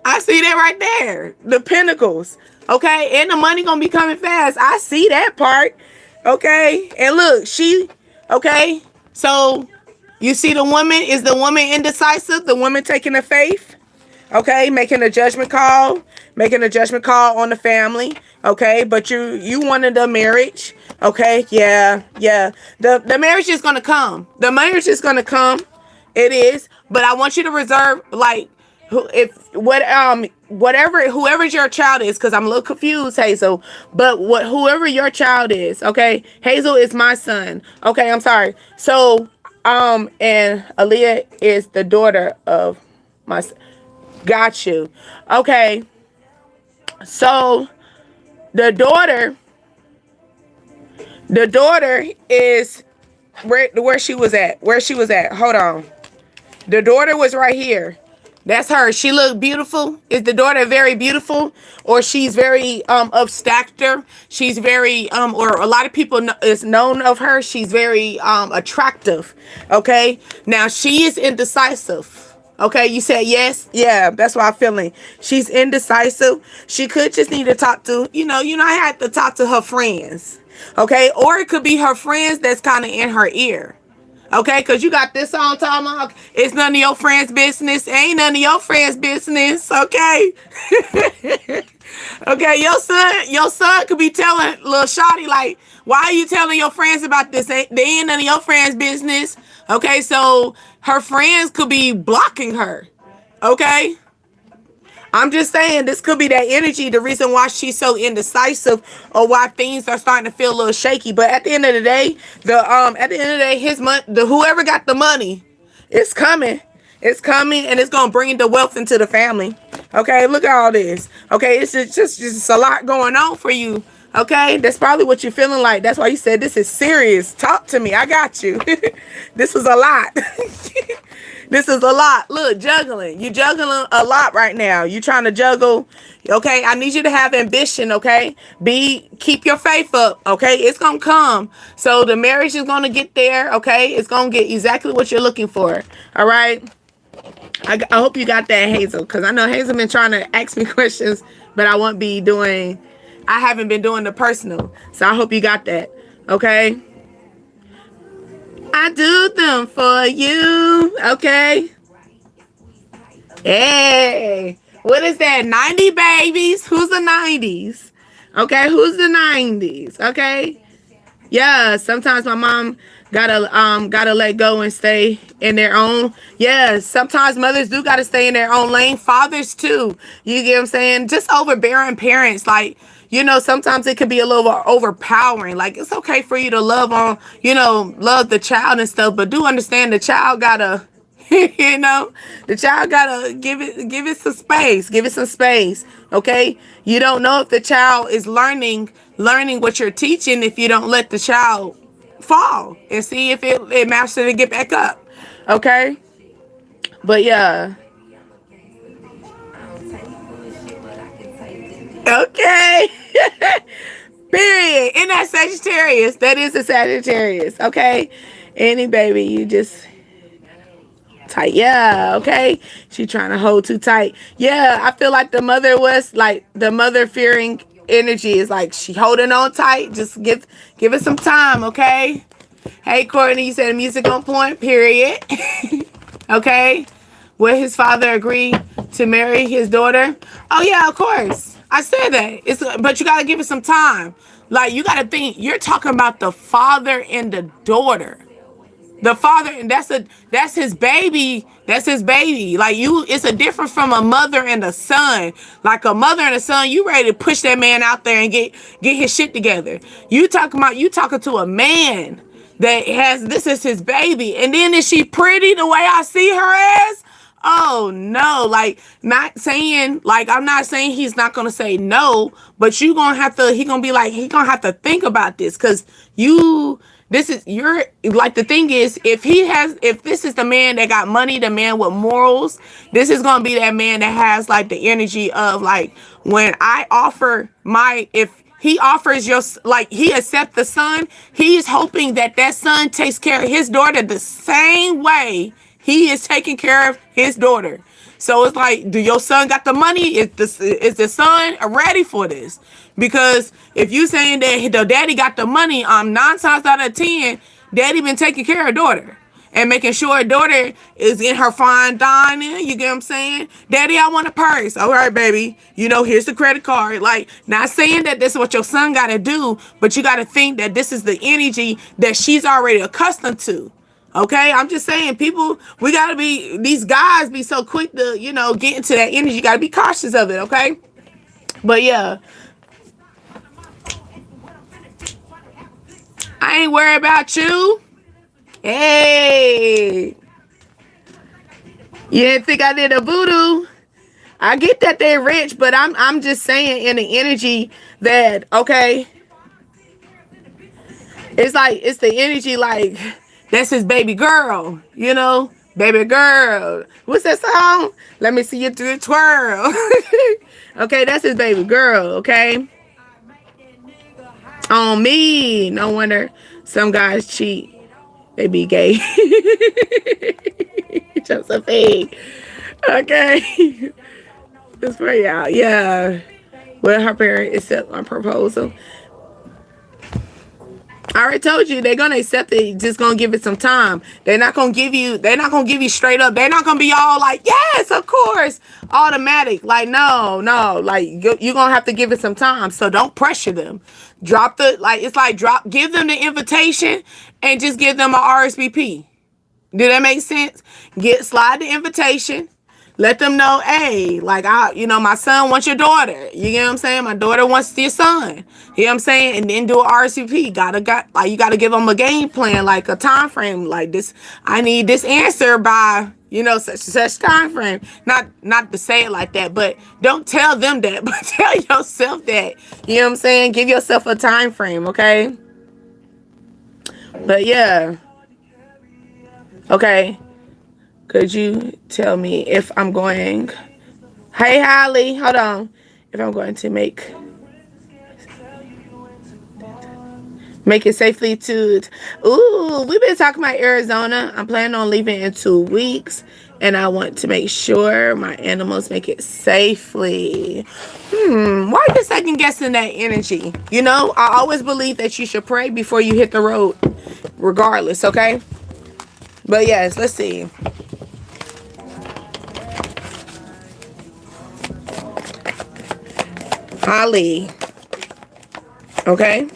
I see that right there. The pentacles. Okay. And the money gonna be coming fast. I see that part. Okay. And look, okay. So you see the woman, is the woman indecisive? The woman taking the faith. Okay. Making a judgment call on the family. Okay. But you wanted the marriage. Okay. Yeah. The marriage is gonna come. It is. But I want you to reserve, like, whoever your child is, because I'm a little confused, Hazel, but whoever your child is, okay, Hazel is my son, okay, I'm sorry. So and Aaliyah is the daughter of my son. Got you. Okay, so The daughter, is where she was at. Where she was at. Hold on. The daughter was right here. That's her. She looked beautiful. Is the daughter very beautiful, or she's very of stature? She's very or a lot of people is known of her. She's very attractive. Okay. Now she is indecisive. Okay, you said yes. Yeah, that's what I'm feeling. She's indecisive. She could just need to talk to, I had to talk to her friends. Okay, or it could be her friends that's kind of in her ear. Okay, because you got this song talking about it's none of your friends' business. Ain't none of your friends' business. Okay. Okay, your son could be telling little Shotty, like, why are you telling your friends about this? They ain't none of your friends' business. Okay, so her friends could be blocking her. Okay. I'm just saying this could be that energy, the reason why she's so indecisive or why things are starting to feel a little shaky. But at the end of the day, his money, whoever got the money, it's coming. It's coming and it's gonna bring the wealth into the family. Okay, look at all this. Okay, it's just a lot going on for you. Okay, that's probably what you're feeling like. That's why you said this is serious. Talk to me. I got you. This is a lot. This is a lot. Look, juggling. You juggling a lot right now. You trying to juggle. Okay, I need you to have ambition. Okay, keep your faith up. Okay, it's gonna come. So the marriage is gonna get there. Okay, it's gonna get exactly what you're looking for. All right. I hope you got that, Hazel, because I know Hazel been trying to ask me questions, but I haven't been doing the personal. So I hope you got that. Okay. I do them for you. Okay. Hey. What is that? 90 babies? Who's the 90s? Okay. Who's the 90s? Okay. Yeah. Sometimes my mom gotta let go and stay in their own. Yeah. Sometimes mothers do gotta stay in their own lane. Fathers too. You get what I'm saying? Just overbearing parents. Like, sometimes it could be a little overpowering. Like, it's okay for you to love the child and stuff, but do understand the child gotta, the child gotta give it some space. Give it some space. Okay. You don't know if the child is learning what you're teaching if you don't let the child fall and see if it masters to get back up. Okay. But yeah. Okay. Period. In that Sagittarius. That is a Sagittarius. Okay. Any baby, you just tight. Yeah. Okay. She trying to hold too tight. Yeah. I feel like the mother fearing energy is like she holding on tight. Just give it some time. Okay. Hey, Courtney, you said music on point. Period. Okay. Will his father agree to marry his daughter? Oh yeah, of course. I said that. But you gotta give it some time. Like, you gotta think. You're talking about the father and the daughter. The father, and that's his baby. That's his baby. Like, it's a difference from a mother and a son. Like, a mother and a son, you ready to push that man out there and get his shit together. You talking to a man that this is his baby. And then, is she pretty the way I see her as? Oh no, like, I'm not saying he's not gonna say no, but he gonna have to think about this, because the thing is, if this is the man that got money, the man with morals, this is gonna be that man that has like the energy of, like, when if he offers he accepts the son, he's hoping that son takes care of his daughter the same way he is taking care of his daughter. So it's like, do your son got the money? Is the son ready for this? Because if you saying that the daddy got the money, 9 times out of 10, daddy been taking care of daughter and making sure daughter is in her fine dining. You get what I'm saying? Daddy, I want a purse. All right, baby. Here's the credit card. Like, not saying that this is what your son got to do, but you got to think that this is the energy that she's already accustomed to. Okay, I'm just saying, people, these guys be so quick to, get into that energy. You got to be cautious of it, okay? But yeah, I ain't worried about you. Hey, you didn't think I did a voodoo? I get that they're rich, but I'm just saying in the energy that, okay, it's like, it's the energy like that's his baby girl, you know? Baby girl. What's that song? Let me see you do the twirl. Okay, that's his baby girl, okay? On me. No wonder some guys cheat. They be gay. Josephine. Okay. It's for y'all. Yeah. Well, her parents accept my proposal. I already told you they're gonna accept it, just gonna give it some time. They're not gonna give you straight up. They're not gonna be all like, yes, of course, automatic. Like, no, like you're gonna have to give it some time. So don't pressure them. Give them the invitation and just give them a RSVP. Did that make sense? Slide the invitation. Let them know, hey, like, my son wants your daughter. You get what I'm saying? My daughter wants your son. You know what I'm saying? And then do a RSVP. You gotta give them a game plan, like a time frame, like this. I need this answer by, such time frame. Not to say it like that, but don't tell them that, but tell yourself that. You know what I'm saying? Give yourself a time frame, okay? But yeah. Okay. Could you tell me if I'm going... Hey, Holly, hold on. If I'm going to make it safely to... Ooh, we've been talking about Arizona. I'm planning on leaving in 2 weeks. And I want to make sure my animals make it safely. Why are you second guessing that energy? I always believe that you should pray before you hit the road. Regardless, okay? But yes, let's see. Holly. Okay.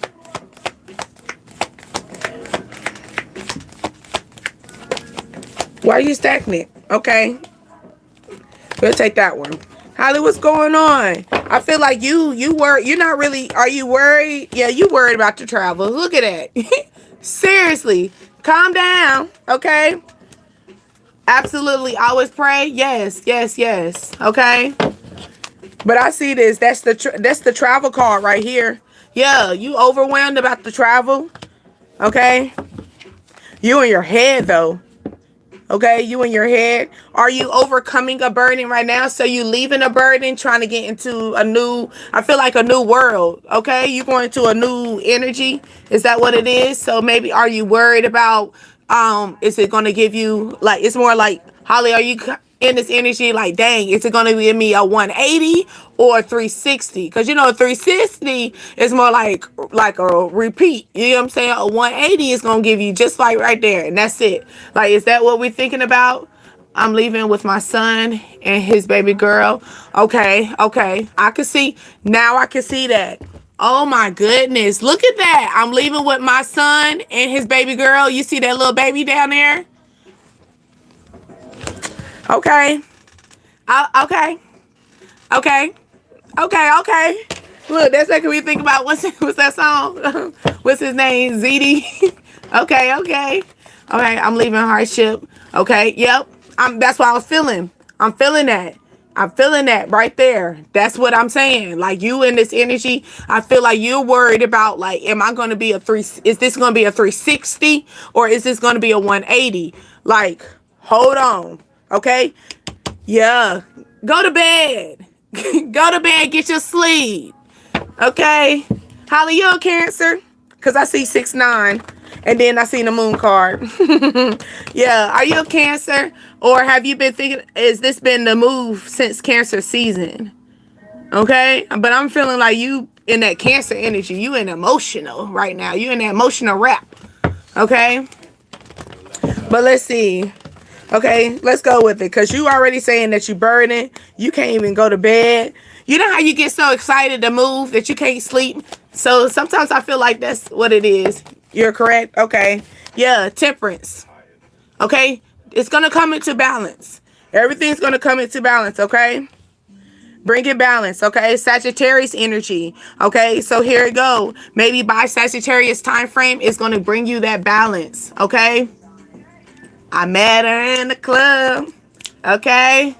Why are you stagnant? Okay. We'll take that one. Holly, what's going on? I feel like you worry. You're not really. Are you worried? Yeah, you worried about the travel. Look at that. Seriously. Calm down. Okay. Absolutely. Always pray. Yes. Okay. But I see this. That's the travel card right here. Yeah, you overwhelmed about the travel. Okay. You in your head though. Okay, you in your head. Are you overcoming a burden right now? So you leaving a burden, trying to get into I feel like a new world. Okay, you going to a new energy. Is that what it is? So maybe are you worried about, is it going to give you, like, it's more like, Holly, are you in this energy like, dang, is it going to give me a 180 or a 360? Because, 360 is more like a repeat. You know what I'm saying? A 180 is going to give you just like right there. And that's it. Like, is that what we're thinking about? I'm leaving with my son and his baby girl. Okay. I can see that. Oh my goodness. Look at that. I'm leaving with my son and his baby girl. You see that little baby down there? Okay. Okay. Look, that's making me think about what's that song? What's his name? ZD. Okay. I'm leaving hardship. Okay. Yep. That's what I was feeling. I'm feeling that right there. That's what I'm saying. Like, you in this energy, I feel like you're worried about, like, am I going to be is this going to be a 360 or is this going to be a 180? Like, hold on. Okay. Yeah. Go to bed. Go to bed. Get your sleep. Okay. Holly, you a Cancer? Because I see 6-9. And then I seen the moon card. Yeah. Are you a Cancer? Or have you been thinking, has this been the move since Cancer season? Okay. But I'm feeling like you in that Cancer energy. You in emotional right now. You in that emotional rap. Okay. But let's see. Okay, let's go with it. Because you already saying that you burning. You can't even go to bed. You know how you get so excited to move that you can't sleep? So sometimes I feel like that's what it is. You're correct? Okay. Yeah, Temperance. Okay? It's going to come into balance. Everything's going to come into balance, okay? Bring it balance, okay? Sagittarius energy, okay? So here we go. Maybe by Sagittarius time frame, it's going to bring you that balance, okay? I met her in the club. Okay.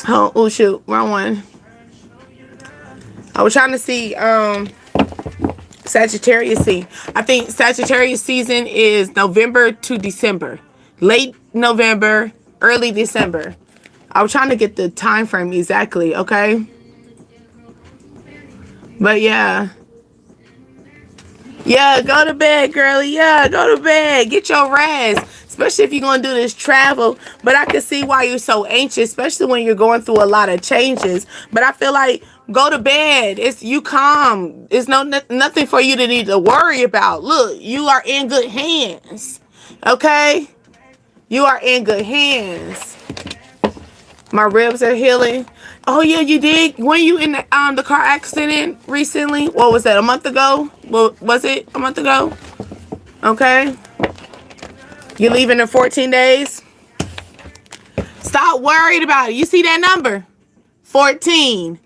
Oh shoot, wrong one. I was trying to see Sagittarius season. I think Sagittarius season is November to December. Late November, early December. I was trying to get the time frame exactly, okay? But yeah. Yeah, go to bed, girlie. Yeah, go to bed. Get your rest. Especially if you're going to do this travel. But I can see why you're so anxious, especially when you're going through a lot of changes. But I feel like go to bed. It's you calm. It's nothing for you to need to worry about. Look, you are in good hands. Okay? You are in good hands. My ribs are healing. Oh yeah, you did. When you in the car accident recently? What was that? A month ago? Well, was it a month ago? Okay. You leaving in 14 days? Stop worried about it. You see that number? 14.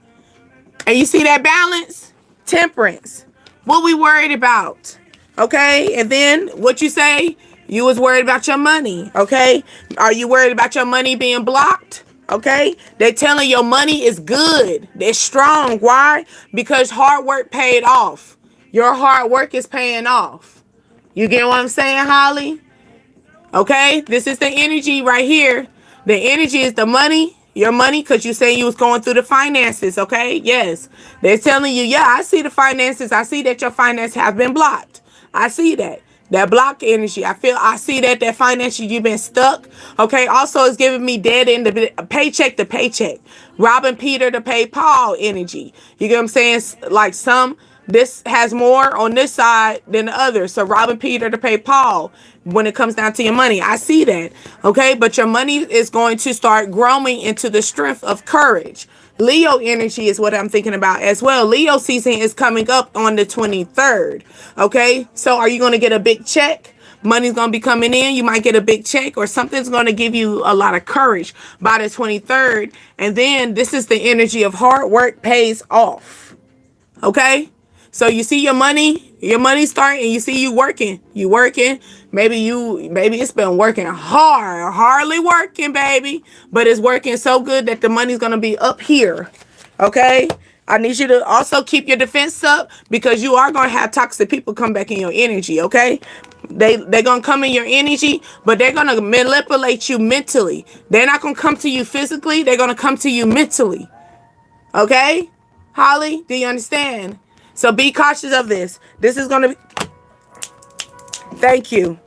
And you see that balance? Temperance. What we worried about? Okay. And then what you say? You was worried about your money. Okay. Are you worried about your money being blocked? Okay, they're telling your money is good. They're strong. Why? Because hard work paid off. Your hard work is paying off. You get what I'm saying, Holly? Okay, this is the energy right here. The energy is the money, your money, because you say you was going through the finances. Okay, yes, they're telling you, yeah, I see the finances. I see that your finances have been blocked. I see that. That block energy. I see that financial, you've been stuck. Okay. Also, it's giving me dead end paycheck to paycheck. Robbing Peter to pay Paul energy. You get what I'm saying? Like this has more on this side than the other. So robbing Peter to pay Paul when it comes down to your money. I see that. Okay. But your money is going to start growing into the strength of courage. Leo energy is what I'm thinking about as well. Leo season is coming up on the 23rd. Okay. So are you going to get a big check? Money's going to be coming in. You might get a big check or something's going to give you a lot of courage by the 23rd. And then this is the energy of hard work pays off. Okay. So you see your money starting, and you see you working. Maybe it's been working hardly working, baby. But it's working so good that the money's gonna be up here. Okay? I need you to also keep your defense up because you are gonna have toxic people come back in your energy, okay? They're gonna come in your energy, but they're gonna manipulate you mentally. They're not gonna come to you physically, they're gonna come to you mentally. Okay? Holly, do you understand? So be cautious of this. This is going to be... Thank you.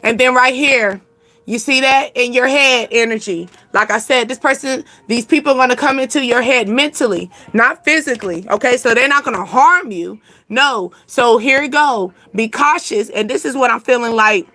And then right here, you see that in your head energy. Like I said, these people are going to come into your head mentally, not physically. Okay, so they're not going to harm you. No. So here you go. Be cautious. And this is what I'm feeling like.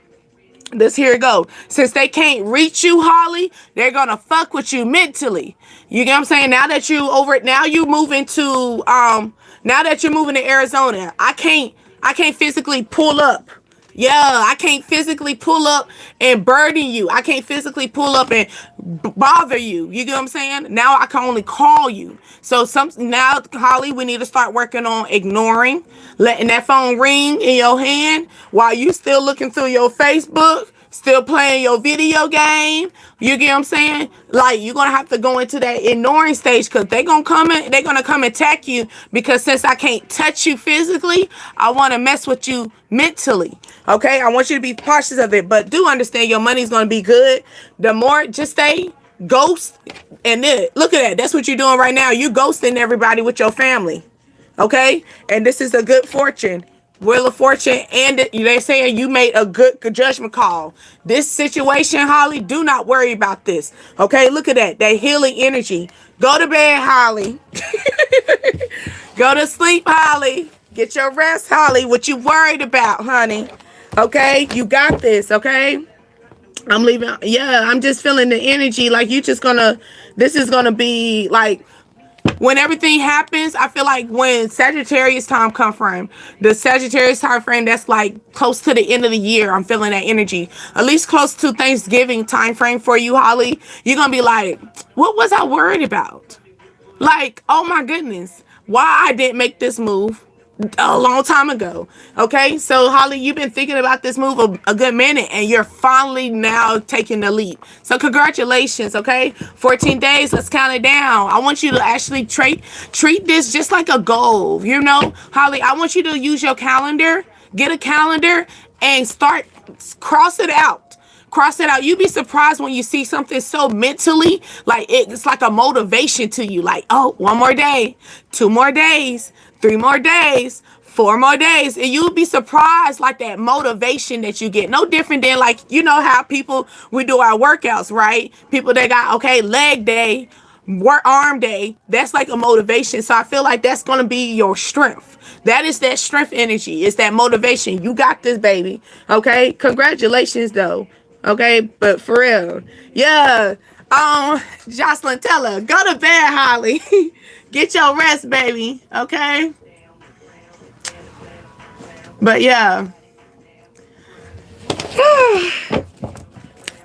Here it go. Since they can't reach you, Holly, they're gonna fuck with you mentally. You get what I'm saying? Now that you moving to now that you're moving to Arizona, I can't physically pull up. Yeah, I can't physically pull up and burden you. I can't physically pull up and bother you. You get what I'm saying? Now I can only call you. So now, Holly, we need to start working on ignoring, letting that phone ring in your hand while you still looking through your Facebook, still playing your video game. You get what I'm saying? Like, you're going to have to go into that ignoring stage because they're going to come attack you because since I can't touch you physically, I want to mess with you mentally. Okay? I want you to be cautious of it, but do understand your money's going to be good. The more, just stay ghost. And then, look at that. That's what you're doing right now. You ghosting everybody with your family. Okay? And this is a good fortune. Wheel of Fortune, and they're saying you made a good judgment call. This situation, Holly, do not worry about this. Okay, look at that. That healing energy. Go to bed, Holly. Go to sleep, Holly. Get your rest, Holly. What you worried about, honey? Okay, you got this, okay? I'm leaving. Yeah, I'm just feeling the energy. Like this is gonna be like, when everything happens, I feel like when Sagittarius time come from, the Sagittarius time frame, that's like close to the end of the year. I'm feeling that energy. At least close to Thanksgiving time frame for you, Holly. You're going to be like, what was I worried about? Like, oh my goodness, why I didn't make this move? a long time ago. Okay, so Holly, you've been thinking about this move a good minute, and you're finally now taking the leap. So congratulations. Okay, 14 days. Let's count it down. I want you to actually treat this just like a goal. You know, Holly, I want you to use your calendar, get a calendar, and start cross it out. Cross it out. You'd be surprised when you see something so mentally, like it's like a motivation to you. Like, oh, one more day, 2 more days, 3 more days, 4 more days. And you'll be surprised, like that motivation that you get. No different than, like, you know how people, we do our workouts, right? People that got, okay, leg day, work arm day. That's like a motivation. So I feel like that's going to be your strength. That is that strength energy. It's that motivation. You got this, baby. Okay. Congratulations though. Okay, but for real, yeah. Jocelyn, tell her, go to bed, Holly. Get your rest, baby. Okay. But yeah,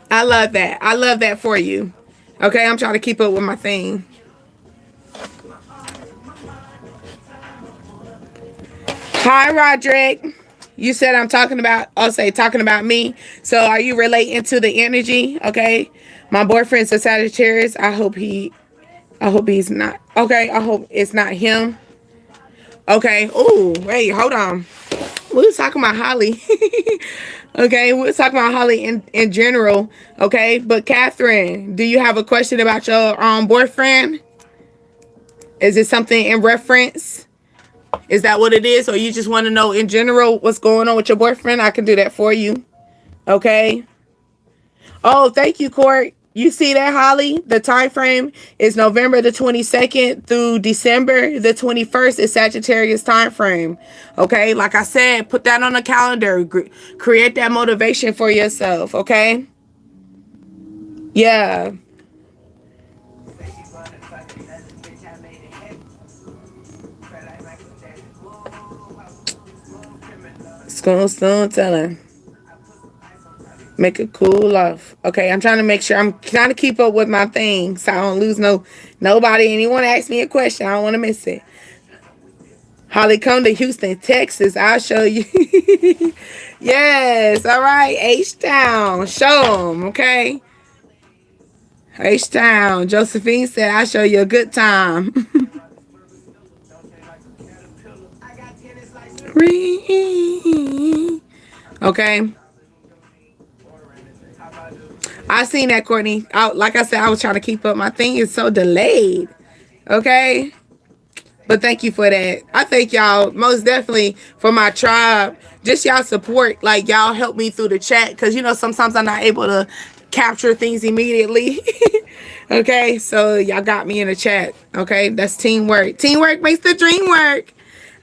I love that. I love that for you. Okay, I'm trying to keep up with my thing. Hi, Roderick. You said I'm talking about, I'll say talking about me. So are you relating to the energy? Okay. My boyfriend's a Sagittarius. I hope he's not. Okay. I hope it's not him. Okay. Oh, wait, hold on. We were talking about Holly. Okay. We were talking about Holly in general. Okay. But Catherine, do you have a question about your boyfriend? Is it something in reference? Is that what it is? Or you just want to know in general what's going on with your boyfriend? I can do that for you. Okay. Oh, thank you, Court. You see that, Holly? The time frame is November the 22nd through December the 21st is Sagittarius time frame. Okay. Like I said, put that on the calendar. Create that motivation for yourself. Okay. Yeah. Stone telling. Make it cool off. Okay, I'm trying to make sure. I'm trying to keep up with my thing so I don't lose nobody. Anyone ask me a question, I don't want to miss it. Holly, come to Houston, Texas. I'll show you. Yes, all right. H-Town. Show them, okay? H-Town. Josephine said, I'll show you a good time. Okay. I seen that, Courtney. Like I said, I was trying to keep up. My thing is so delayed. Okay. But thank you for that. I thank y'all most definitely for my tribe. Just y'all support. Like, y'all help me through the chat. Because, you know, sometimes I'm not able to capture things immediately. Okay. So y'all got me in the chat. Okay. That's teamwork. Teamwork makes the dream work.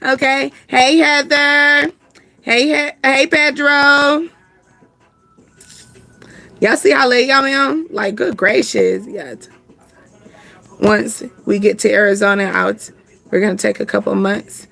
Okay. Hey, Heather. Hey, Pedro. Y'all see how late y'all am? Like, good gracious. Yeah. Once we get to Arizona, we're going to take a couple months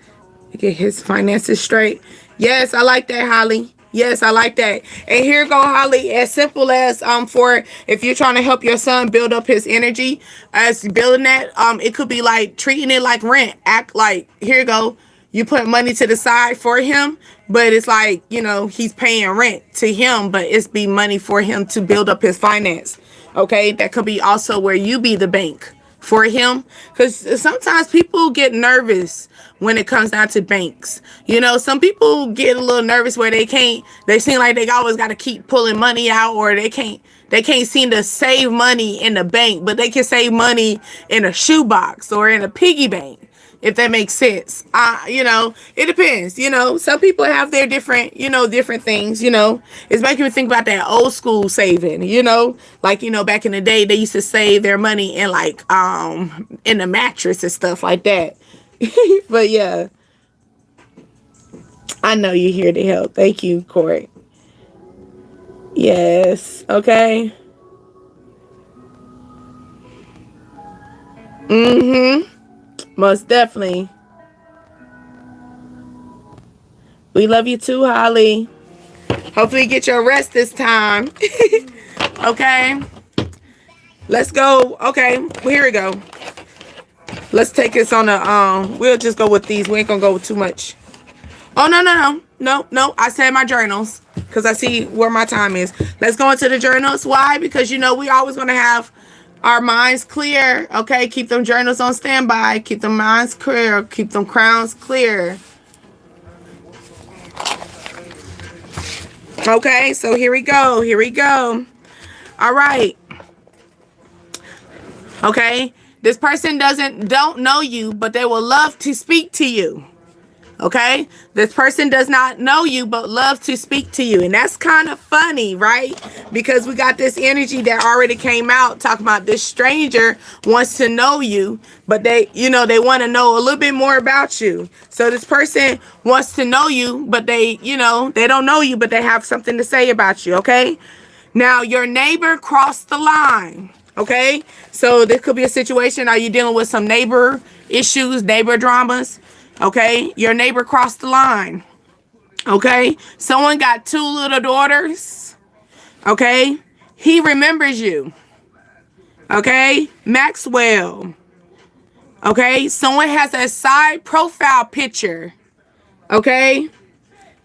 to get his finances straight. Yes, I like that, Holly. Yes, I like that. And here go, Holly. As simple as for if you're trying to help your son build up his energy, as building that, it could be like treating it like rent. Act like, here you go. You put money to the side for him, but it's like, you know, he's paying rent to him, but it's be money for him to build up his finance. Okay, that could be also where you be the bank for him, because sometimes people get nervous when it comes down to banks. You know, some people get a little nervous where they seem like they always got to keep pulling money out, or they can't seem to save money in the bank, but they can save money in a shoebox or in a piggy bank. If that makes sense. You know, it depends. You know, some people have their different things, you know. It's making me think about that old school saving, you know. Like, you know, back in the day, they used to save their money in like, in the mattress and stuff like that. But yeah. I know you're here to help. Thank you, Court. Yes. Okay. Mm-hmm. Most definitely. We love you too, Holly. Hopefully you get your rest this time. Okay. Let's go. Okay, well, here we go. Let's take this on a we'll just go with these. We ain't gonna go with too much. Oh, no. I said my journals because I see where my time is. Let's go into the journals. Why? Because, you know, we always want to have our minds clear. Okay. Keep them journals on standby. Keep them minds clear. Keep them crowns clear. Okay. So here we go. Here we go. All right. Okay. This person don't know you, but they will love to speak to you. Okay, this person does not know you but love to speak to you, and that's kind of funny, right? Because we got this energy that already came out talking about this stranger wants to know you, but they want to know a little bit more about you. So this person wants to know you, but they don't know you, but they have something to say about you. Okay, now your neighbor crossed the line. Okay, so this could be a situation. Are you dealing with some neighbor issues, neighbor dramas? Okay, your neighbor crossed the line. Okay, someone got 2 little daughters. Okay, he remembers you. Okay, Maxwell. Okay, someone has a side profile picture. Okay,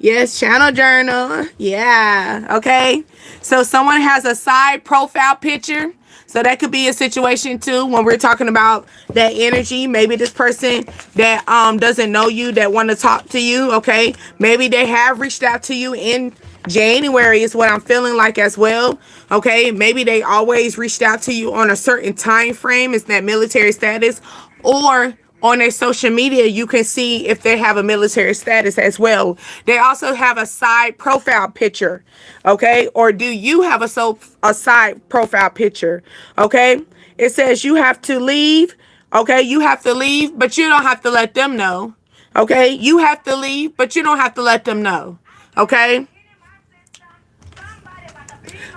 yes, channel journal. Yeah, okay, so someone has a side profile picture. So that could be a situation too when we're talking about that energy. Maybe this person that doesn't know you, that want to talk to you, okay? Maybe they have reached out to you in January is what I'm feeling like as well, okay? Maybe they always reached out to you on a certain time frame. It's that military status, or on their social media, you can see if they have a military status as well. They also have a side profile picture, okay? Or do you have a side profile picture, okay? It says you have to leave, okay? You have to leave, but you don't have to let them know, okay? You have to leave, but you don't have to let them know, okay?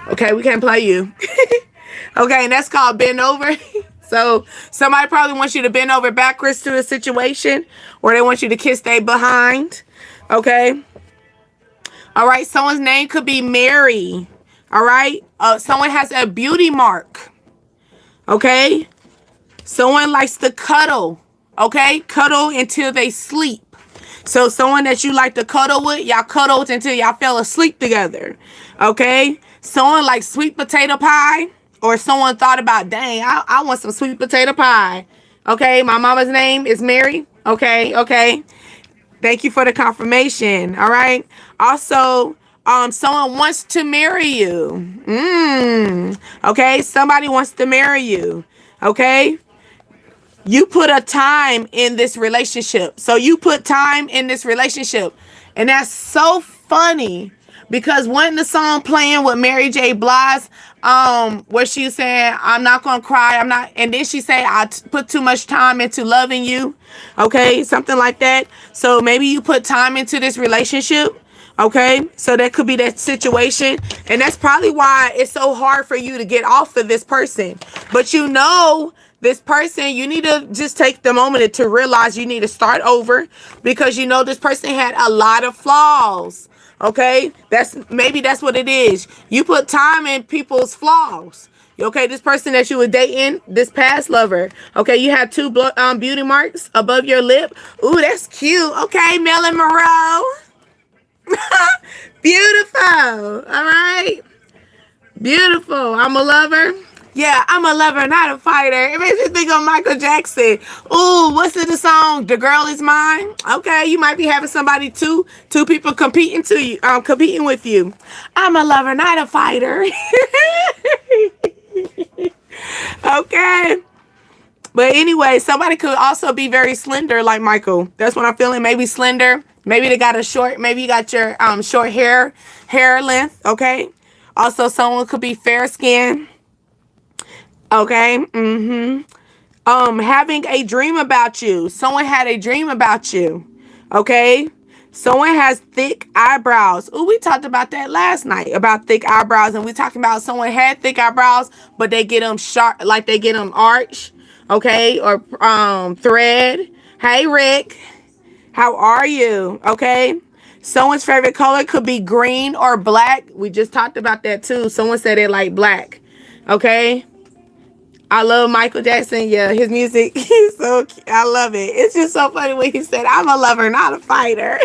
Okay, we can't play you. Okay, and that's called bend over. So somebody probably wants you to bend over backwards to a situation, or they want you to kiss their behind. Okay. All right. Someone's name could be Mary. All right. Someone has a beauty mark. Okay. Someone likes to cuddle. Okay. Cuddle until they sleep. So someone that you like to cuddle with, y'all cuddled until y'all fell asleep together. Okay. Someone like sweet potato pie. Or someone thought about, dang, I want some sweet potato pie. Okay, my mama's name is Mary. Okay. Thank you for the confirmation. All right. Also, someone wants to marry you. Okay, somebody wants to marry you. Okay. You put a time in this relationship. So you put time in this relationship. And that's so funny. Because when the song playing with Mary J. Blige, where she was saying, I'm not going to cry, and then she say, put too much time into loving you, okay, something like that. So maybe you put time into this relationship, okay, so that could be that situation, and that's probably why it's so hard for you to get off of this person. But this person, you need to just take the moment to realize you need to start over, because this person had a lot of flaws. Okay, that's what it is. You put time in people's flaws. Okay, this person that you were dating, this past lover. Okay, you have 2 beauty marks above your lip. Ooh, that's cute. Okay, Marilyn Monroe. Beautiful. All right. Beautiful. I'm a lover. Yeah, I'm a lover, not a fighter. It makes me think of Michael Jackson. Ooh, what's in the song? The Girl Is Mine. Okay, you might be having somebody two people competing with you. I'm a lover, not a fighter. Okay. But anyway, somebody could also be very slender like Michael. That's what I'm feeling. Maybe slender. Maybe they got maybe you got your short hair length. Okay. Also, someone could be fair skinned. Okay. Having a dream about you. Someone had a dream about you. Okay. Someone has thick eyebrows. Ooh, we talked about that last night, about thick eyebrows. And we talking about someone had thick eyebrows, but they get them sharp, like they get them arch. Okay. Or thread. Hey, Rick. How are you? Okay. Someone's favorite color could be green or black. We just talked about that too. Someone said they like black. Okay. I love Michael Jackson. Yeah, his music, I love it. It's just so funny when he said, I'm a lover, not a fighter.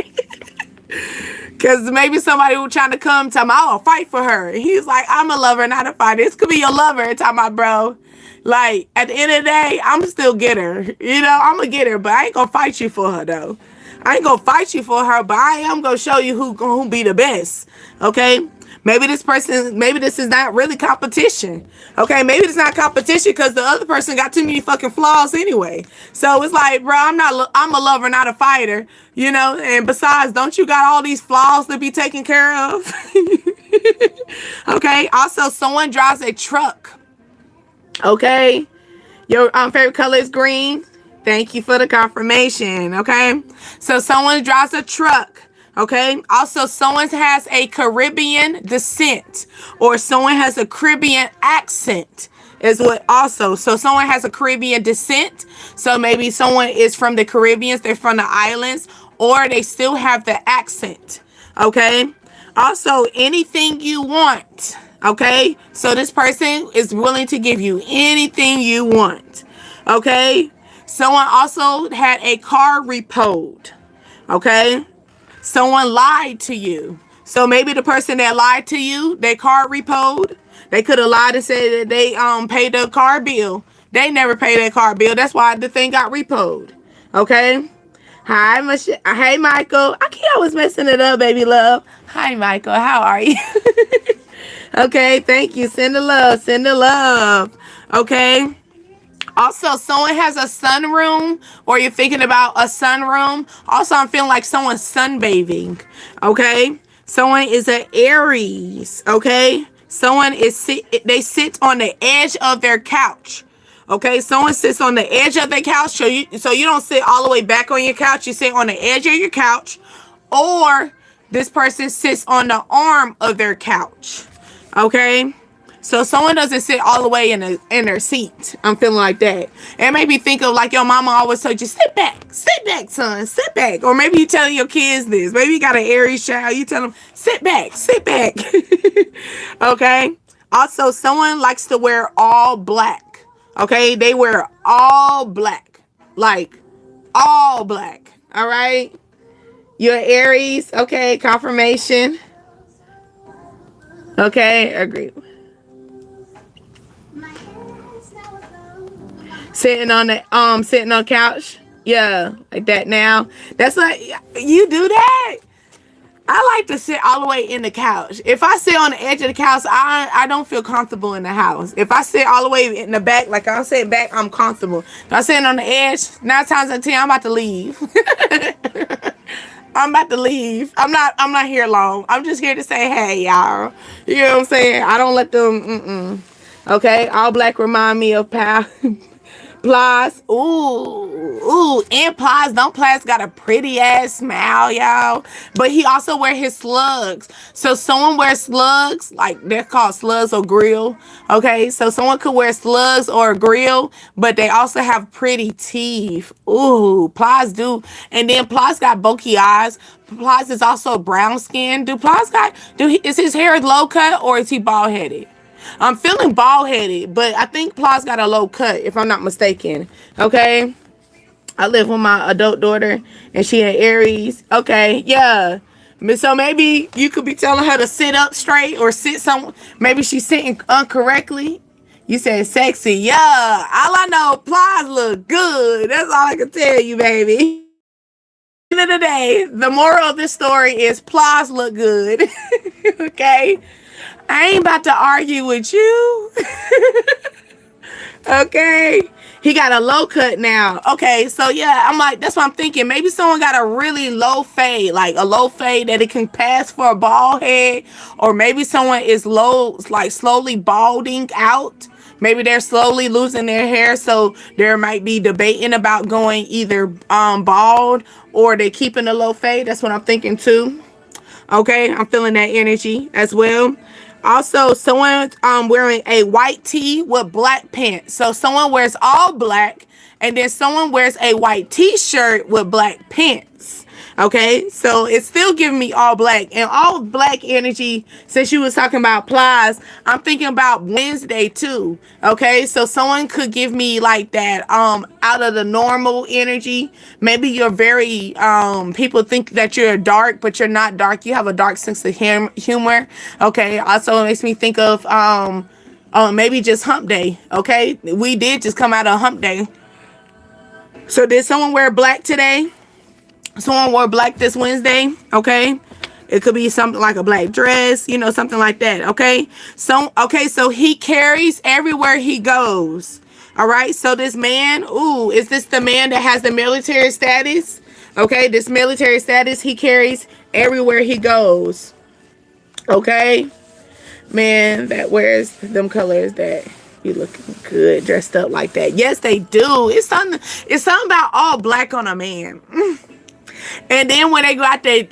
Because maybe somebody was trying to come tell me, I'll fight for her. And he's like, I'm a lover, not a fighter. This could be your lover. Talking about, bro. Like, at the end of the day, I'm still get her. You know, I'm going to get her, but I ain't going to fight you for her, though. I ain't going to fight you for her, but I am going to show you who be the best. Okay? Maybe this is not really competition. Okay, maybe it's not competition because the other person got too many fucking flaws anyway. So it's like, bro, I'm a lover, not a fighter. You know, and besides, don't you got all these flaws to be taken care of? Okay, also someone drives a truck. Okay, your favorite color is green. Thank you for the confirmation. Okay, so someone drives a truck. Okay. Also, someone has a Caribbean descent or someone has a Caribbean accent is what also. So someone has a Caribbean descent. So maybe someone is from the Caribbeans. They're from the islands or they still have the accent. Okay. Also, anything you want. Okay. So this person is willing to give you anything you want. Okay. Someone also had a car repoed. Okay. Someone lied to you. So maybe the person that lied to you, their car repoed. They could have lied and said that they paid the car bill. They never paid their car bill. That's why the thing got repoed. Okay. Hi, hey, Michael. I can't always messing it up, baby love. Hi, Michael. How are you? Okay. Thank you. Send the love. Send the love. Okay. Also, someone has a sunroom or you're thinking about a sunroom. Also, I'm feeling like someone's sunbathing. Okay. Someone is an Aries. Okay. Someone they sit on the edge of their couch. Okay. Someone sits on the edge of their couch. So you don't sit all the way back on your couch. You sit on the edge of your couch. Or this person sits on the arm of their couch. Okay. So someone doesn't sit all the way in their seat. I'm feeling like that. It made me think of like your mama always told you, sit back, son, sit back. Or maybe you telling your kids this. Maybe you got an Aries child. You tell them, sit back. Okay. Also, someone likes to wear all black. Okay. They wear all black. Like all black. All right. You're Aries. Okay. Confirmation. Okay. Agree. Sitting on couch. Yeah, like that now. That's like, you do that? I like to sit all the way in the couch. If I sit on the edge of the couch, I don't feel comfortable in the house. If I sit all the way in the back, like I'll sit back, I'm comfortable. If I sit on the edge, 9 times out of 10, I'm about to leave. I'm about to leave. I'm not here long. I'm just here to say, hey, y'all. You know what I'm saying? I don't let them, Okay, all black remind me of Plies. Ooh, and Plies. Don't Plies got a pretty ass smile, y'all. But he also wear his slugs. So someone wears slugs, like they're called slugs or grill. Okay, so someone could wear slugs or a grill, but they also have pretty teeth. Ooh, Plies do. And then Plies got bulky eyes. Plies is also brown skin. Is his hair low cut or is he bald headed? I'm feeling bald-headed, but I think Plies got a low cut, if I'm not mistaken. Okay? I live with my adult daughter, and she an Aries. Okay, yeah. So maybe you could be telling her to sit up straight or sit somewhere. Maybe she's sitting incorrectly. You said sexy. Yeah. All I know, Plies look good. That's all I can tell you, baby. At the end of the day, the moral of this story is Plies look good. Okay? I ain't about to argue with you. Okay. He got a low cut now. Okay. So yeah, I'm like, that's what I'm thinking. Maybe someone got a really low fade, like a low fade that it can pass for a bald head. Or maybe someone is low, like slowly balding out. Maybe they're slowly losing their hair. So there might be debating about going either bald or they keeping a low fade. That's what I'm thinking too. Okay. I'm feeling that energy as well. Also, someone wearing a white tee with black pants. So someone wears all black, and then someone wears a white t-shirt with black pants. Okay, so it's still giving me all black, and all black energy. Since you was talking about plies, I'm thinking about Wednesday too. Okay, so someone could give me like that out of the normal energy. Maybe you're very people think that you're dark, but you're not dark. You have a dark sense of humor. Okay, also it makes me think of maybe just hump day. Okay, we did just come out of hump day. So did someone wear black today? Someone wore black this Wednesday, okay? It could be something like a black dress, you know, something like that, okay? So he carries everywhere he goes, all right? So this man, ooh, is this the man that has the military status? Okay, this military status he carries everywhere he goes, okay? Man, that wears them colors that you looking good dressed up like that. Yes, they do. It's something about all black on a man. And then when they got they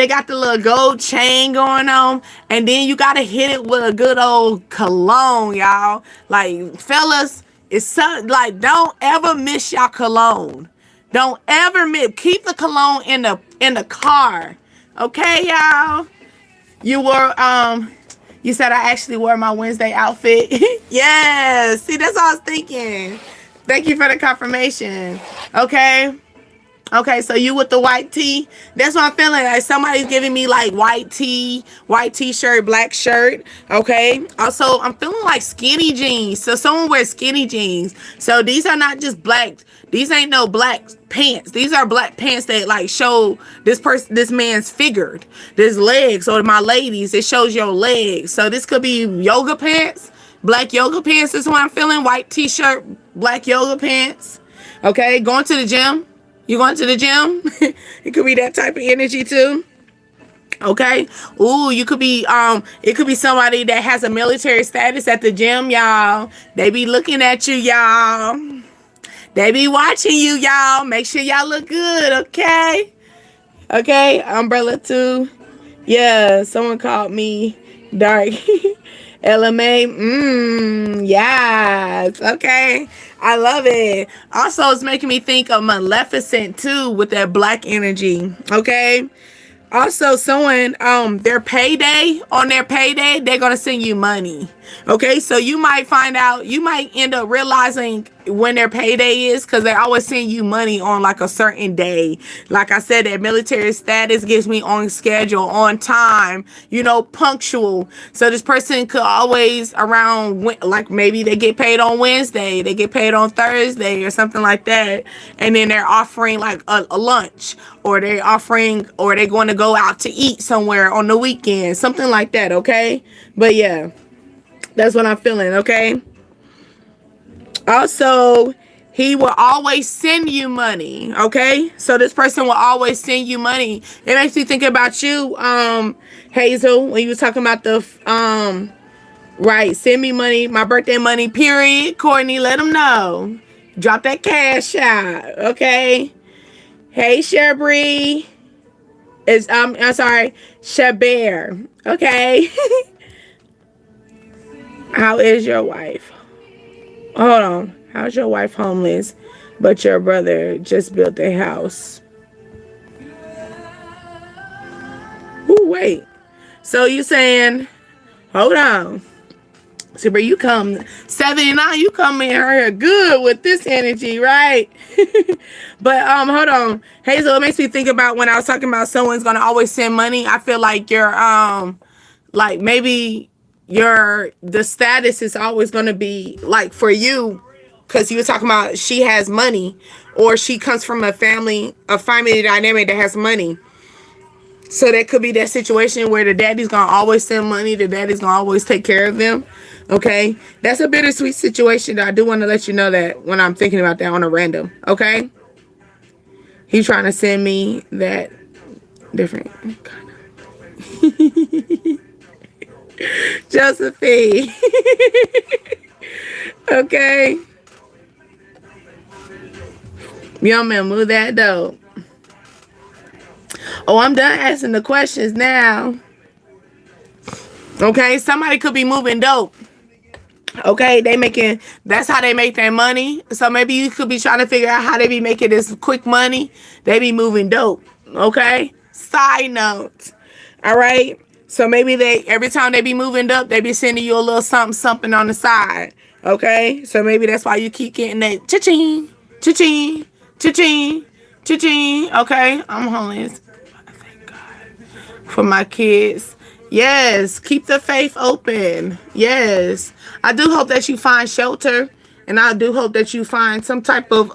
got the little gold chain going on, and then you gotta hit it with a good old cologne, y'all. Like, fellas, it's something like, don't ever miss your cologne. Don't ever miss. Keep the cologne in the car, okay, y'all. You said I actually wore my Wednesday outfit. Yes. See, that's what I was thinking. Thank you for the confirmation. Okay. Okay, so you with the white tee? That's what I'm feeling. Like somebody's giving me like white tee, white t-shirt, black shirt. Okay. Also, I'm feeling like skinny jeans. So someone wears skinny jeans. So these are not just black. These ain't no black pants. These are black pants that like show this man's figured. This legs, or my ladies, it shows your legs. So this could be yoga pants. Black yoga pants is what I'm feeling. White t-shirt, black yoga pants. Okay, going to the gym. You going to the gym? It could be that type of energy too. Okay. Ooh, you could be it could be somebody that has a military status at the gym, y'all. They be looking at you, y'all. They be watching you, y'all. Make sure y'all look good, okay? Okay, umbrella too. Yeah, someone called me dark. LMA, yes, okay, I love it. Also, it's making me think of Maleficent too with that black energy, okay? Also, someone, on their payday, they're gonna send you money. Okay, so you might end up realizing when their payday is, because they always send you money on like a certain day. Like I said, that military status gives me on schedule, on time, you know, punctual. So this person could always like maybe they get paid on Wednesday, they get paid on Thursday or something like that. And then they're offering like a lunch, or they're going to go out to eat somewhere on the weekend, something like that. Okay. But yeah, that's what I'm feeling. Okay. Also, he will always send you money. Okay. So this person will always send you money. It makes me think about you, Hazel, when you were talking about the, right. Send me money, my birthday money, period. Courtney, let them know. Drop that cash out. Okay. Hey, Sherbree. I'm sorry, Shaber. Okay. How is your wife? Hold on. How's your wife homeless, but your brother just built a house? Ooh, wait. So you saying, hold on. Super, you come 79, you come in here good with this energy, right? But hold on. Hazel, it makes me think about when I was talking about someone's gonna always send money. I feel like you're like maybe the status is always gonna be like for you, because you were talking about she has money, or she comes from a family dynamic that has money. So that could be that situation where the daddy's gonna always send money, the daddy's gonna always take care of them. Okay, that's a bittersweet situation. I do want to let you know that when I'm thinking about that on a random. Okay, he's trying to send me that different kind of Josephine. Okay, young man, move that dope. Oh, I'm done asking the questions now. Okay, somebody could be moving dope. Okay, that's how they make their money. So maybe you could be trying to figure out how they be making this quick money. They be moving dope. Okay? Side note. All right? So maybe they, every time they be moving up, they be sending you a little something, something on the side. Okay? So maybe that's why you keep getting that cha-ching, cha-ching, cha-ching, cha-ching. Okay? I'm homeless. Thank God for my kids. Yes, keep the faith open. Yes. I do hope that you find shelter, and I do hope that you find some type of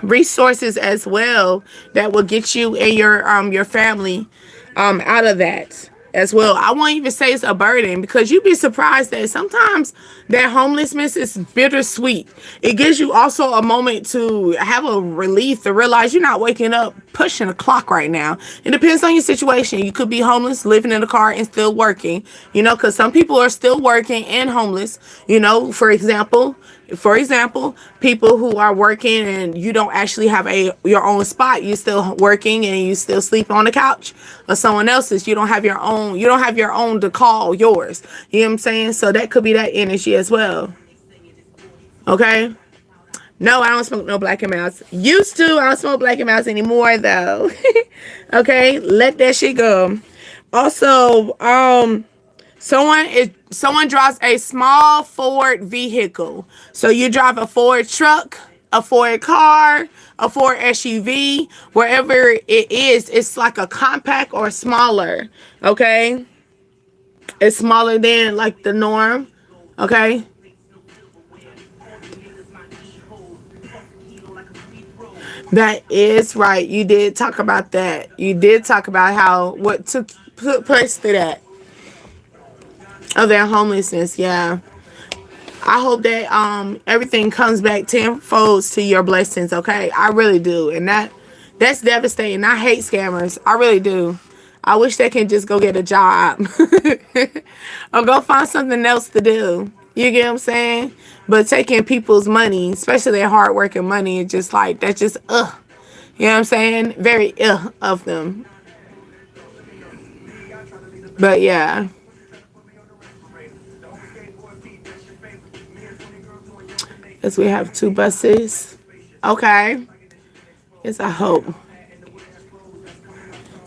resources as well that will get you and your family out of that as well. I won't even say it's a burden, because you'd be surprised that sometimes that homelessness is bittersweet. It gives you also a moment to have a relief, to realize you're not waking up pushing a clock right now. It depends on your situation. You could be homeless, living in a car, and still working, because some people are still working and homeless. For example, people who are working and you don't actually have your own spot. You're still working and you still sleep on the couch or someone else's. You don't have your own to call yours. You know what I'm saying? So that could be that energy as well. Okay? No, I don't smoke no Black and Mouse. Used to. I don't smoke Black and Mouse anymore though. Okay? Let that shit go. Also, someone drives a small Ford vehicle. So you drive a Ford truck, a Ford car, a Ford SUV, wherever it is, it's like a compact or smaller. Okay? It's smaller than like the norm. Okay? That is right. You did talk about that. You did talk about what took place to that. Of their homelessness, yeah. I hope that everything comes back tenfold to your blessings, okay? I really do. And that's devastating. I hate scammers. I really do. I wish they can just go get a job. Or go find something else to do. You get what I'm saying? But taking people's money, especially their hard working money, it's just like, that's just You know what I'm saying? Very of them. But yeah. Because we have 2 buses. Okay. Yes, I hope.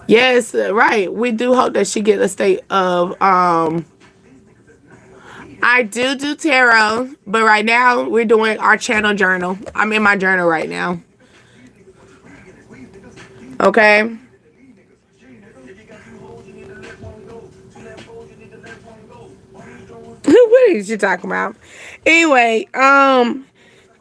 Yes, right. We do hope that she get a state of I do tarot, but right now we're doing our channel journal. I'm in my journal right now. Okay. What is you talking about? Anyway,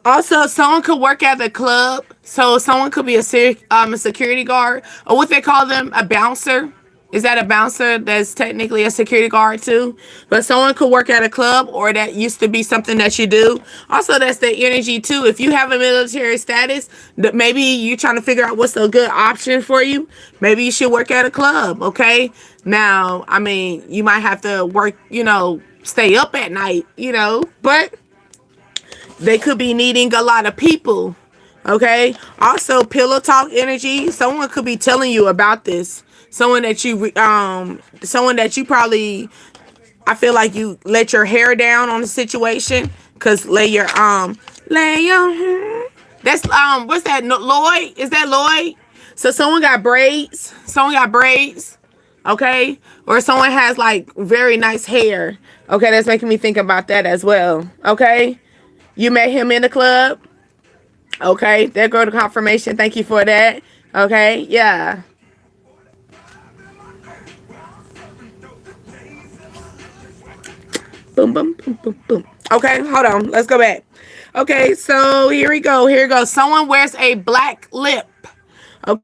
also someone could work at the club. So someone could be a security guard, or what they call them, a bouncer. Is that a bouncer? That's technically a security guard too. But someone could work at a club, or that used to be something that you do. Also, that's the energy too. If you have a military status, that maybe you're trying to figure out what's a good option for you. Maybe you should work at a club. Okay. Now, I mean, you might have to work, stay up at night, but they could be needing a lot of people. Okay. Also, pillow talk energy. Someone could be telling you about this. Someone that you probably, I feel like you let your hair down on the situation. Cause lay your hair. That's what's that? Lloyd? Is that Lloyd? So someone got braids. Okay. Or someone has like very nice hair. Okay. That's making me think about that as well. Okay. You met him in the club. Okay. There go the confirmation. Thank you for that. Okay. Yeah. Boom, boom, boom, boom, boom. Okay, hold on. Let's go back. Okay, so here we go. Here we go. Someone wears a black lip. Okay.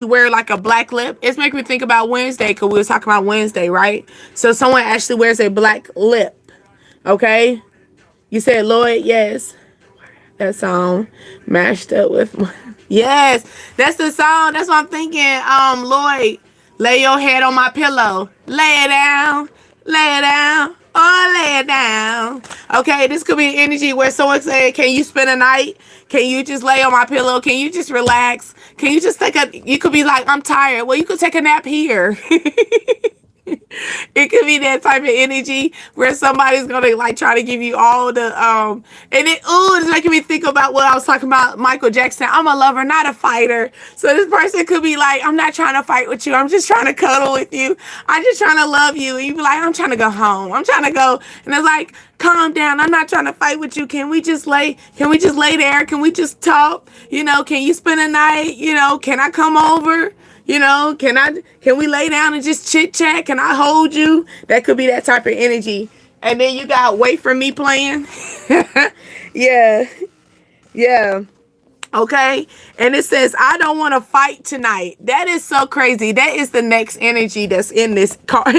Wear like a black lip. It's making me think about Wednesday, because we were talking about Wednesday, right? So someone actually wears a black lip. Okay. You said Lloyd, yes. That song mashed up with yes, that's the song. That's what I'm thinking. Lloyd, lay your head on my pillow. Lay it down. Lay it down. Oh, lay it down. Okay, this could be energy where someone said, can you spend a night? Can you just lay on my pillow? Can you just relax? Can you just you could be like, I'm tired. Well, you could take a nap here. It It could be that type of energy where somebody's gonna like try to give you all the and it it's making me think about what I was talking about Michael Jackson. I'm a lover, not a fighter. So this person could be like, I'm not trying to fight with you. I'm just trying to cuddle with you. I'm just trying to love you. And you be like, I'm trying to go home. I'm trying to go. And it's like, calm down. I'm not trying to fight with you. Can we just lay there? Can we just talk? You know, can you spend a night? You know, can I come over? You know, can we lay down and just chit chat? Can I hold you? That could be that type of energy. And then you got Wait For Me playing. Yeah. Yeah. Okay. And it says, I don't want to fight tonight. That is so crazy. That is the next energy that's in this card.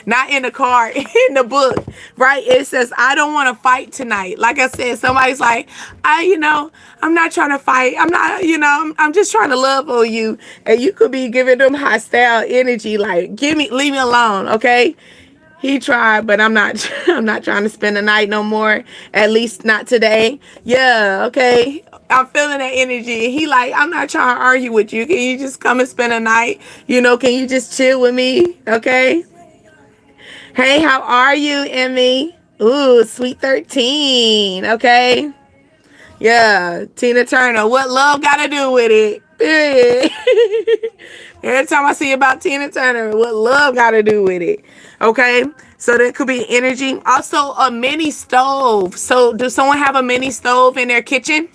Not in the card, in the book. Right? It says, I don't want to fight tonight. Like I said, somebody's like, I'm not trying to fight. I'm not, I'm just trying to love on you. And you could be giving them hostile energy. Like, leave me alone. Okay. He tried, but I'm not trying to spend the night no more. At least not today. Yeah, okay. I'm feeling that energy. He like, I'm not trying to argue with you. Can you just come and spend a night? Can you just chill with me? Okay. Hey, how are you, Emmy? Ooh, sweet 13. Okay. Yeah, Tina Turner. What love got to do with it? Period. Every time I see about Tina Turner, what love got to do with it? Okay, so there could be energy. Also, a mini stove. So, does someone have a mini stove in their kitchen?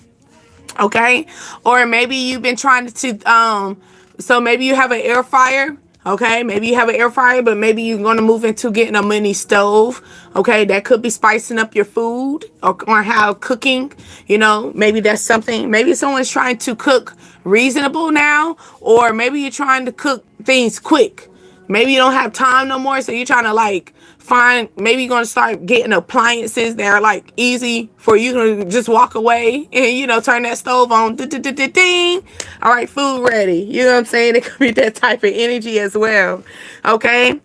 Okay, or maybe you've been trying to. So maybe you have an air fryer. Okay, maybe you have an air fryer, but maybe you're going to move into getting a mini stove. Okay, that could be spicing up your food or how cooking. Maybe that's something. Maybe someone's trying to cook reasonable now, or maybe you're trying to cook things quick. Maybe you don't have time no more, so you're trying to maybe you're going to start getting appliances that are like easy for you to just walk away and, turn that stove on. Ding. All right, food ready. You know what I'm saying? It could be that type of energy as well. Okay.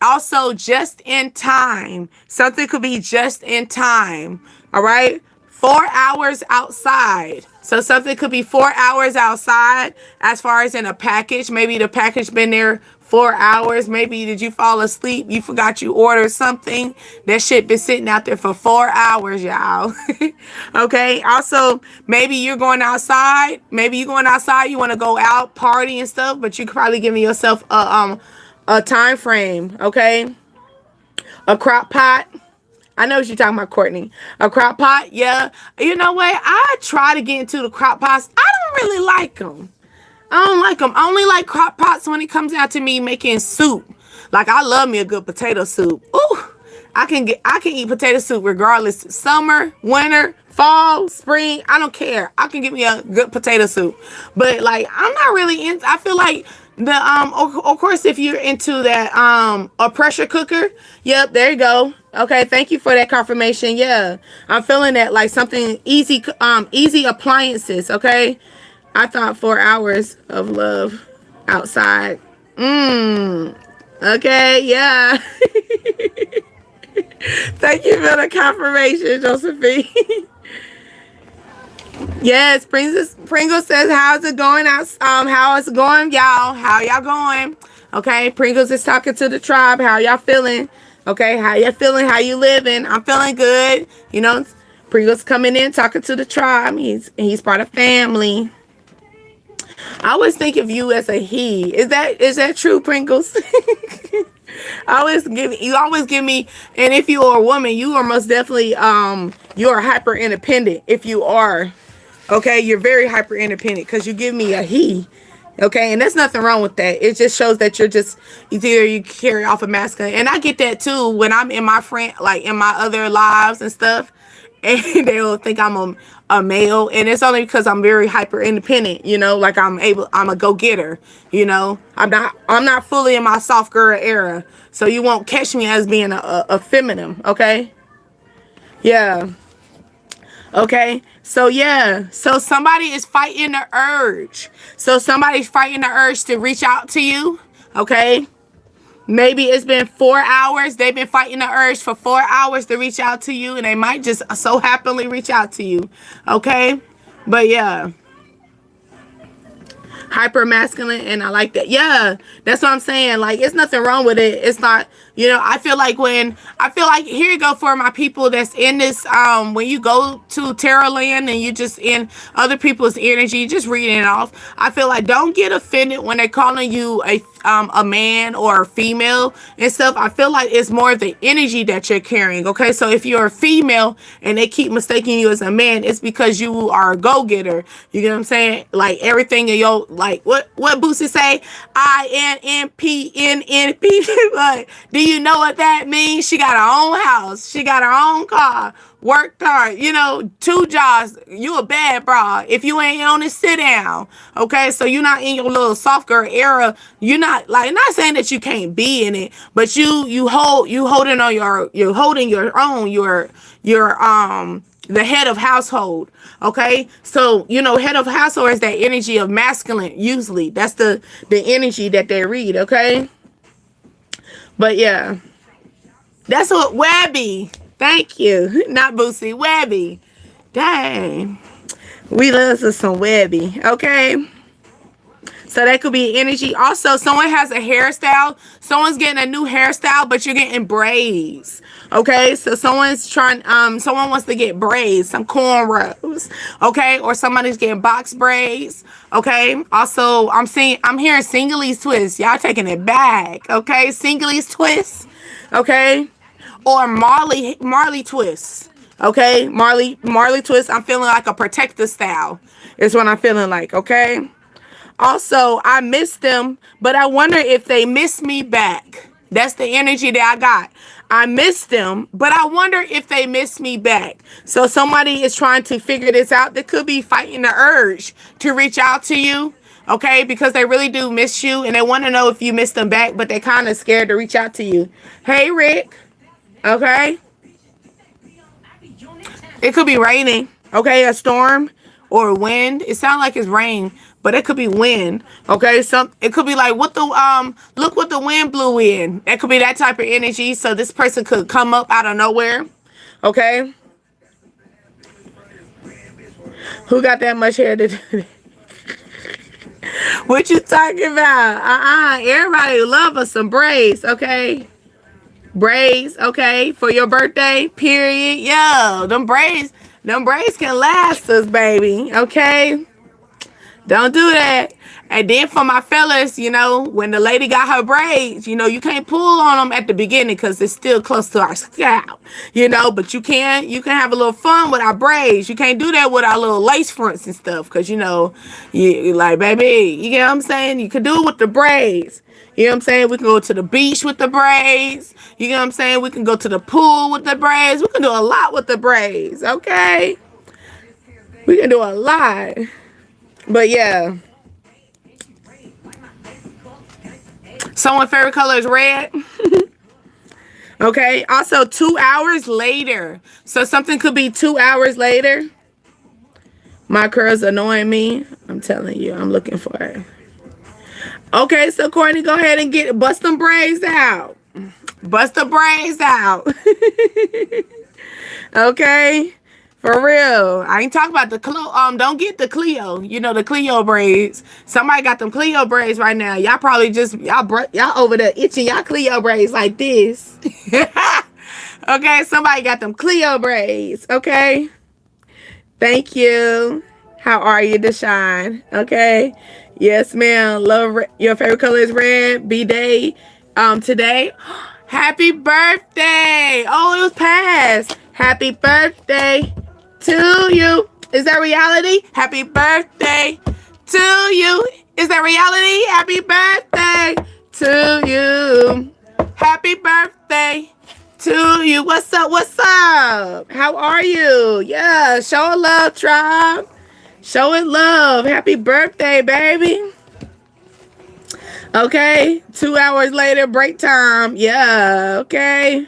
Also, just in time. Something could be just in time. All right. 4 hours outside. So something could be 4 hours outside as far as in a package. Maybe the package been there 4 hours. Maybe did you fall asleep? You forgot you ordered something. That shit been sitting out there for 4 hours, y'all. Okay. Also, maybe you're going outside. You want to go out, party and stuff, but you could probably give yourself a time frame. Okay. A crock pot. I know what you're talking about, Courtney. A crock pot, yeah. You know what? I try to get into the crock pots. I don't really like them. I don't like them. I only like crock pots when it comes down to me making soup. Like, I love me a good potato soup. Ooh, I can eat potato soup regardless. Summer, winter, fall, spring, I don't care. I can get me a good potato soup. But like, I'm not really into. I feel like of course, if you're into that a pressure cooker, yep, there you go. Okay, thank you for that confirmation. Yeah, I'm feeling that, like something easy appliances. Okay, I thought 4 hours of love outside. Okay, yeah. Thank you for the confirmation, Josephine. Yes, Pringle says, how's it going out? How is it going, y'all? How y'all going? Okay, Pringles is talking to the tribe. How y'all feeling? Okay, how y'all feeling? How you living? I'm feeling good. Pringles coming in, talking to the tribe. He's part of family. I always think of you as a he. Is that true, Pringles? You always give me, and if you are a woman, you are most definitely you are hyper independent. If you are, okay, you're very hyper independent because you give me a he. Okay, and there's nothing wrong with that. It just shows that you carry off a masculine, and I get that too when I'm in my in my other lives and stuff, and they'll think I'm a male, and it's only because I'm very hyper independent. Like I'm a go getter. I'm not fully in my soft girl era, so you won't catch me as being a feminine. Okay, yeah. Okay, so yeah, so somebody is fighting the urge. So somebody's fighting the urge to reach out to you. Okay, maybe it's been 4 hours. They've been fighting the urge for 4 hours to reach out to you, and they might just so happily reach out to you. Okay, but yeah. hyper masculine, and I like that. Yeah, that's what I'm saying. Like, it's nothing wrong with it. It's not, you know, I feel like here you go for my people that's in this, when you go to tarot land and you just in other people's energy, just reading it off. I feel like don't get offended when they're calling you a man or a female and stuff. I feel like it's more the energy that you're carrying. Okay, so if you're a female and they keep mistaking you as a man, it's because you are a go-getter. You get what I'm saying? Like, everything in your, like, what Boosie say? INNPNNP. Like, do you know what that means? She got her own house. She got her own car. Worked hard, you know, 2 jobs. You a bad bra. If you ain't on it, sit down. Okay, so you're not in your little soft girl era. You're not, like, not saying that you can't be in it, but you holding your own, the head of household. Okay, so you know, head of household is that energy of masculine. Usually, that's the energy that they read. Okay, but yeah, that's what Webby. Thank you. Not Boosie. Webby. Dang. We love some Webby. Okay. So that could be energy. Also, someone has a hairstyle. Someone's getting a new hairstyle, but you're getting braids. Okay. So someone wants to get braids, some cornrows. Okay. Or somebody's getting box braids. Okay. Also, I'm hearing Singley's twist. Y'all taking it back. Okay. Singley's twist. Okay. Or Marley twist. Okay, Marley twist. I'm feeling like a protector style is what I'm feeling like. Okay. Also, I miss them, but I wonder if they miss me back. That's the energy that I got. I miss them, but I wonder if they miss me back. So somebody is trying to figure this out. They could be fighting the urge to reach out to you. Okay, because they really do miss you and they want to know if you miss them back, but they're kind of scared to reach out to you. Hey, Rick. Okay. It could be raining. Okay, a storm or wind. It sounds like it's rain, but it could be wind. Okay, it could be like look what the wind blew in. It could be that type of energy. So this person could come up out of nowhere. Okay. Who got that much hair to do that? What you talking about? Everybody love us some braids. Okay. Braids, okay, for your birthday, period. Yo, them braids can last us, baby, okay? Don't do that. And then for my fellas, you know, when the lady got her braids, you know, you can't pull on them at the beginning because it's still close to our scalp, you know, but you can have a little fun with our braids. You can't do that with our little lace fronts and stuff because, you know, you like, baby, you get what I'm saying? You can do it with the braids. You know what I'm saying? We can go to the beach with the braids. You know what I'm saying? We can go to the pool with the braids. We can do a lot with the braids, okay? We can do a lot. But yeah. Someone's favorite color is red. Okay. Also, 2 hours later. So something could be 2 hours later. My curls annoying me. I'm telling you, I'm looking for it. Okay, so Courtney, go ahead and bust them braids out. Bust the braids out. Okay, for real. I ain't talking about the don't get the Cleo. You know, the Cleo braids. Somebody got them Cleo braids right now. Y'all probably just y'all over there itching y'all Cleo braids like this. Okay, somebody got them Cleo braids. Okay, thank you. How are you, Deshawn? Okay. Yes, ma'am. Love your favorite color is red. B-Day. Today. Happy birthday. Oh, it was past. Happy birthday to you. Is that reality? Happy birthday to you. Is that reality? Happy birthday to you. Happy birthday to you. What's up? What's up? How are you? Yeah. Show love, tribe. Show it love. Happy birthday, baby. Okay. 2 hours later, break time. Yeah. Okay.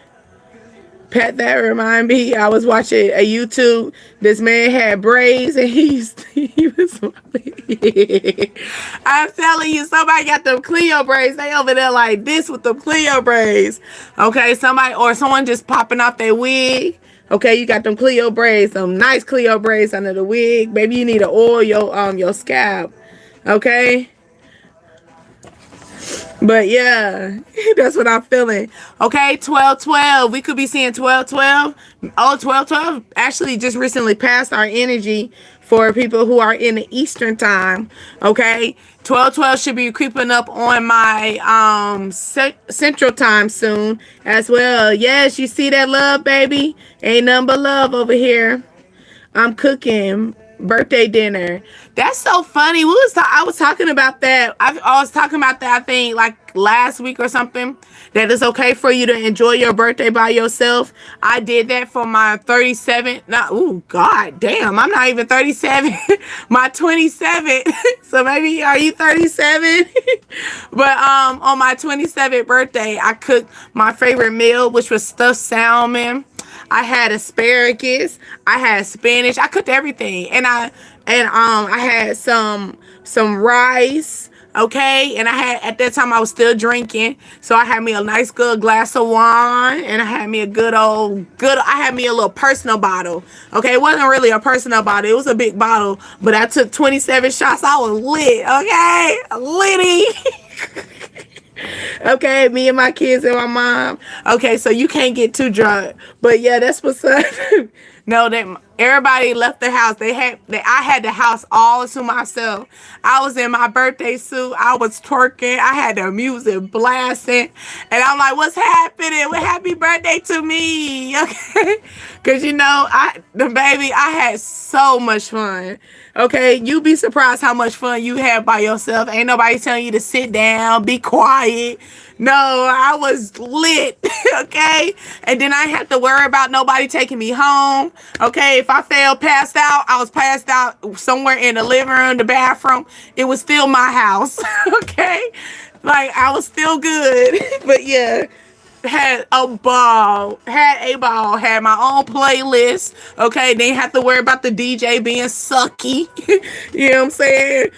Pat, that remind me. I was watching a YouTube. This man had braids and he was I'm telling you, somebody got them Cleo braids. They over there like this with them Cleo braids. Okay. Someone just popping off their wig. Okay, you got them Cleo braids, some nice Cleo braids under the wig. Maybe you need to oil your scalp. Okay, But yeah, that's what I'm feeling. Okay, 1212. We could be seeing 1212. Oh, 1212 actually just recently passed our energy for people who are in the Eastern time. Okay, 1212 should be creeping up on my Central time soon as well. Yes, you see that love, baby? Ain't nothing but love over here. I'm cooking birthday dinner. That's so funny. I was talking about that. I was talking about that, I think, like last week or something. That it's okay for you to enjoy your birthday by yourself. I did that for my 37. Not, ooh, God damn. I'm not even 37. My 27. So maybe are you 37? But on my 27th birthday, I cooked my favorite meal, which was stuffed salmon. I had asparagus. I had spinach. I cooked everything, and I had some rice. Okay, and I had at that time I was still drinking, so I had me a nice good glass of wine, and I had me a I had me a little personal bottle. Okay, it wasn't really a personal bottle; it was a big bottle, but I took 27 shots. I was lit. Okay, litty. Okay, me and my kids and my mom. Okay, so you can't get too drunk. But yeah, that's what's up. No, that everybody left the house. I had the house all to myself. I was in my birthday suit. I was twerking. I had the music blasting. And I'm like, what's happening? Well, happy birthday to me. Okay. Cause I had so much fun. Okay, you be surprised how much fun you have by yourself. Ain't nobody telling you to sit down, be quiet. No, I was lit. Okay, and then I had to worry about nobody taking me home. Okay, if I fell passed out, I was passed out somewhere in the living room, the bathroom. It was still my house. Okay, like I was still good. But yeah. Had a ball, had my own playlist. Okay, didn't have to worry about the DJ being sucky. You know what I'm saying?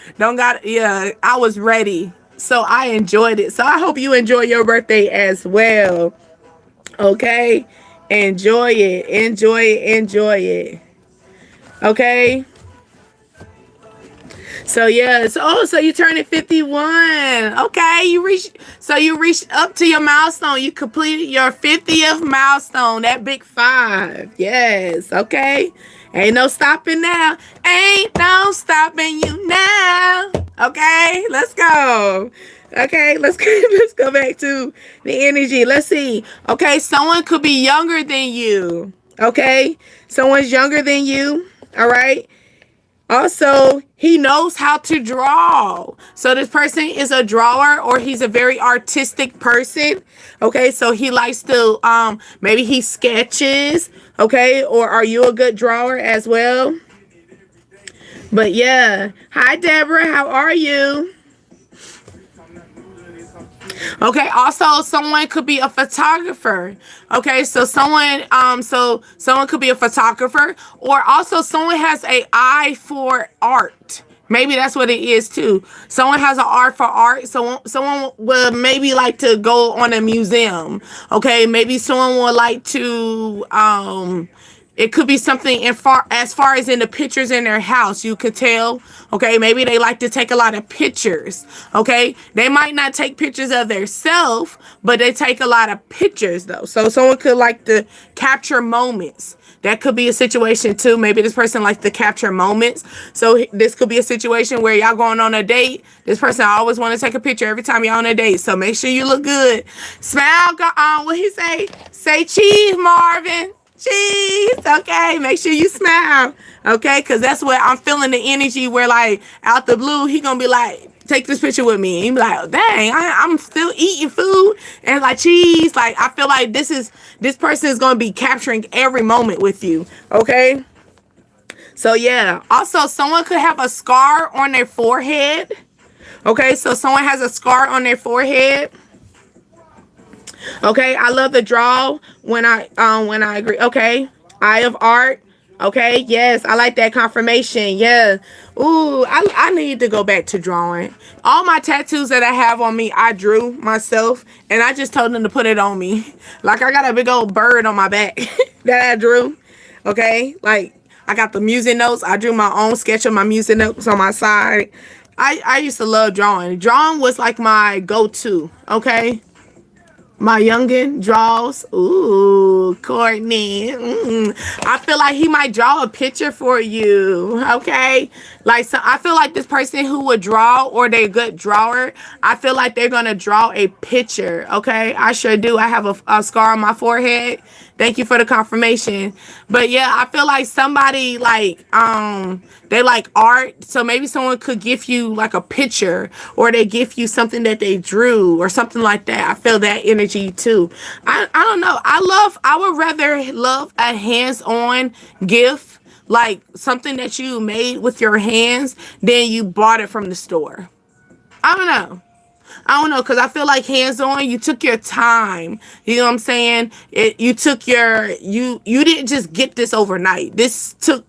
I was ready. So I enjoyed it. So I hope you enjoy your birthday as well. Okay? Enjoy it. Enjoy it. Enjoy it. Okay? So yeah, so you turning 51. Okay, you reached up to your milestone. You completed your 50th milestone, that big 5. Yes, okay. Ain't no stopping now. Ain't no stopping you now. Okay, let's go. Okay, let's go back to the energy. Let's see. Okay, someone could be younger than you. Okay, someone's younger than you. All right. Also, he knows how to draw. So this person is a drawer, or he's a very artistic person. Okay, so he likes to maybe he sketches. Okay, or are you a good drawer as well? But yeah. Hi Deborah, how are you? Okay, also someone could be a photographer. Okay, so someone could be a photographer, or also someone has an eye for art. Maybe that's what it is too. Someone has an art for art. So someone will maybe like to go on a museum. Okay, maybe someone would like to it could be something as far as in the pictures in their house. You could tell. Okay, maybe they like to take a lot of pictures. Okay, they might not take pictures of themselves, but they take a lot of pictures though. So someone could like to capture moments. That could be a situation too. Maybe this person likes to capture moments. So this could be a situation where y'all going on a date. This person always want to take a picture every time y'all on a date. So make sure you look good. Smile. Go on. What he say? Say cheese, Marvin. Cheese. Okay, make sure you smile. Okay, because that's what I'm feeling, the energy where like out the blue he gonna be like, take this picture with me. He be like, dang, I'm still eating food and like cheese. Like I feel like this person is gonna be capturing every moment with you. Okay, so yeah. Also, someone could have a scar on their forehead. Okay, so someone has a scar on their forehead. Okay, I love the draw when I agree. Okay, Eye of Art. Okay, yes, I like that confirmation. Yeah. Ooh, I need to go back to drawing. All my tattoos that I have on me, I drew myself, and I just told them to put it on me. Like I got a big old bird on my back that I drew. Okay, like I got the music notes. I drew my own sketch of my music notes on my side. I used to love drawing. Drawing was like my go-to, okay? My youngin draws. Ooh, Courtney. I feel like he might draw a picture for you. Okay. Like, so I feel like this person who would draw or they're a good drawer, I feel like they're going to draw a picture. Okay. I sure do. I have a scar on my forehead. Thank you for the confirmation. But yeah, I feel like somebody like, they like art. So maybe someone could give you like a picture or they give you something that they drew or something like that. I feel that energy too. I don't know. I would rather love a hands-on gift, like something that you made with your hands than you bought it from the store. I don't know. I don't know, because I feel like hands-on, you took your time. You know what I'm saying? You took you didn't just get this overnight. This took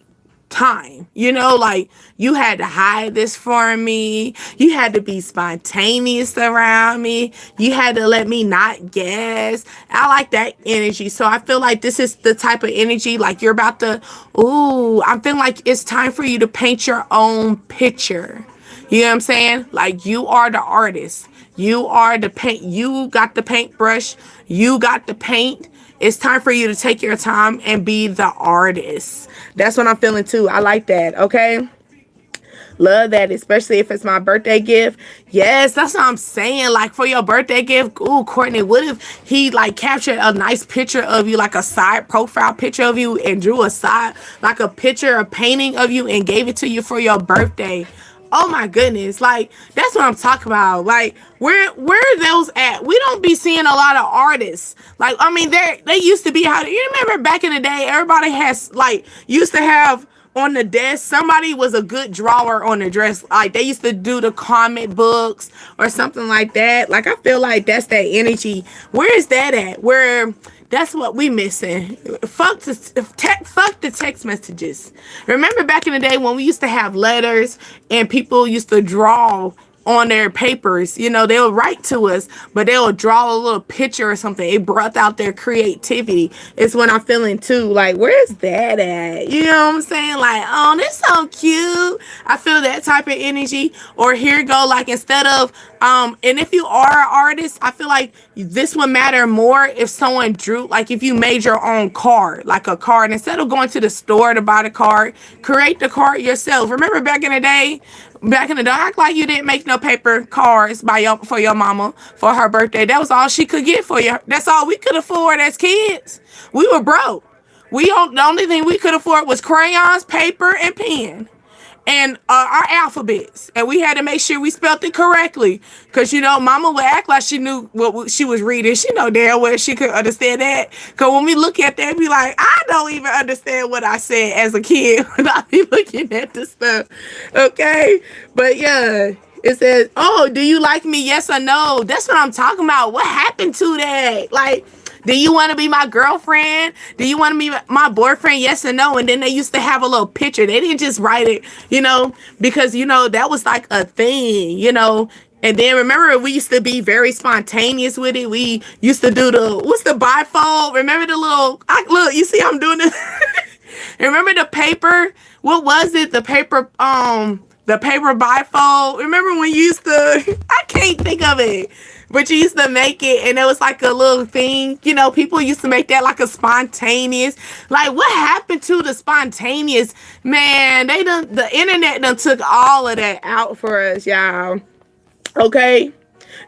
time. You know, like you had to hide this for me. You had to be spontaneous around me. You had to let me not guess. I like that energy. So I feel like this is the type of energy like you're about to, ooh, I'm feeling like it's time for you to paint your own picture. You know what I'm saying? Like you are the artist. You are the paint. You got the paintbrush. You got the paint. It's time for you to take your time and be the artist. That's what I'm feeling too. I like that. Okay. Love that, especially if it's my birthday gift. Yes, that's what I'm saying. Like for your birthday gift, ooh, Courtney, what if he like captured a nice picture of you, like a side profile picture of you, and drew a side, like a picture, a painting of you, and gave it to you for your birthday? Oh my goodness, like that's what I'm talking about. Like where are those at? We don't be seeing a lot of artists. Like I mean, they used to be how you remember back in the day, everybody has like used to have on the desk somebody was a good drawer on the dress. Like they used to do the comic books or something like that. Like I feel like that's that energy. Where is that at? Where that's what we missing. Fuck the text messages. Remember back in the day when we used to have letters and people used to draw on their papers, you know, they'll write to us, but they'll draw a little picture or something. It brought out their creativity. It's when I'm feeling too, like, where's that at? You know what I'm saying? Like, oh, that's so cute. I feel that type of energy. Or here go, like, instead of, and if you are an artist, I feel like this would matter more if someone drew, like if you made your own card, like a card, instead of going to the store to buy the card, create the card yourself. Remember back in the day, act like you didn't make no paper cards for your mama for her birthday. That was all she could get for you. That's all we could afford as kids. The only thing we could afford was crayons, paper, and pen, and our alphabets, and we had to make sure we spelled it correctly, because you know mama would act like she knew what she was reading. She know damn well she could understand that, because when we look at that, be like, I don't even understand what I said as a kid when I be looking at the stuff. Okay, but yeah, it says, oh, do you like me, yes or no? That's what I'm talking about. What happened to that? Like, do you want to be my girlfriend? Do you want to be my boyfriend? Yes or no? And then they used to have a little picture. They didn't just write it, you know, because, you know, that was like a thing, you know. And then remember, we used to be very spontaneous with it. We used to do what's the bifold? Remember the look, you see I'm doing this? Remember the paper? What was it? The paper bifold. Remember when you used to, I can't think of it. But you used to make it, and it was like a little thing. You know, people used to make that like a spontaneous. Like, what happened to the spontaneous? Man, the internet done took all of that out for us, y'all. Okay?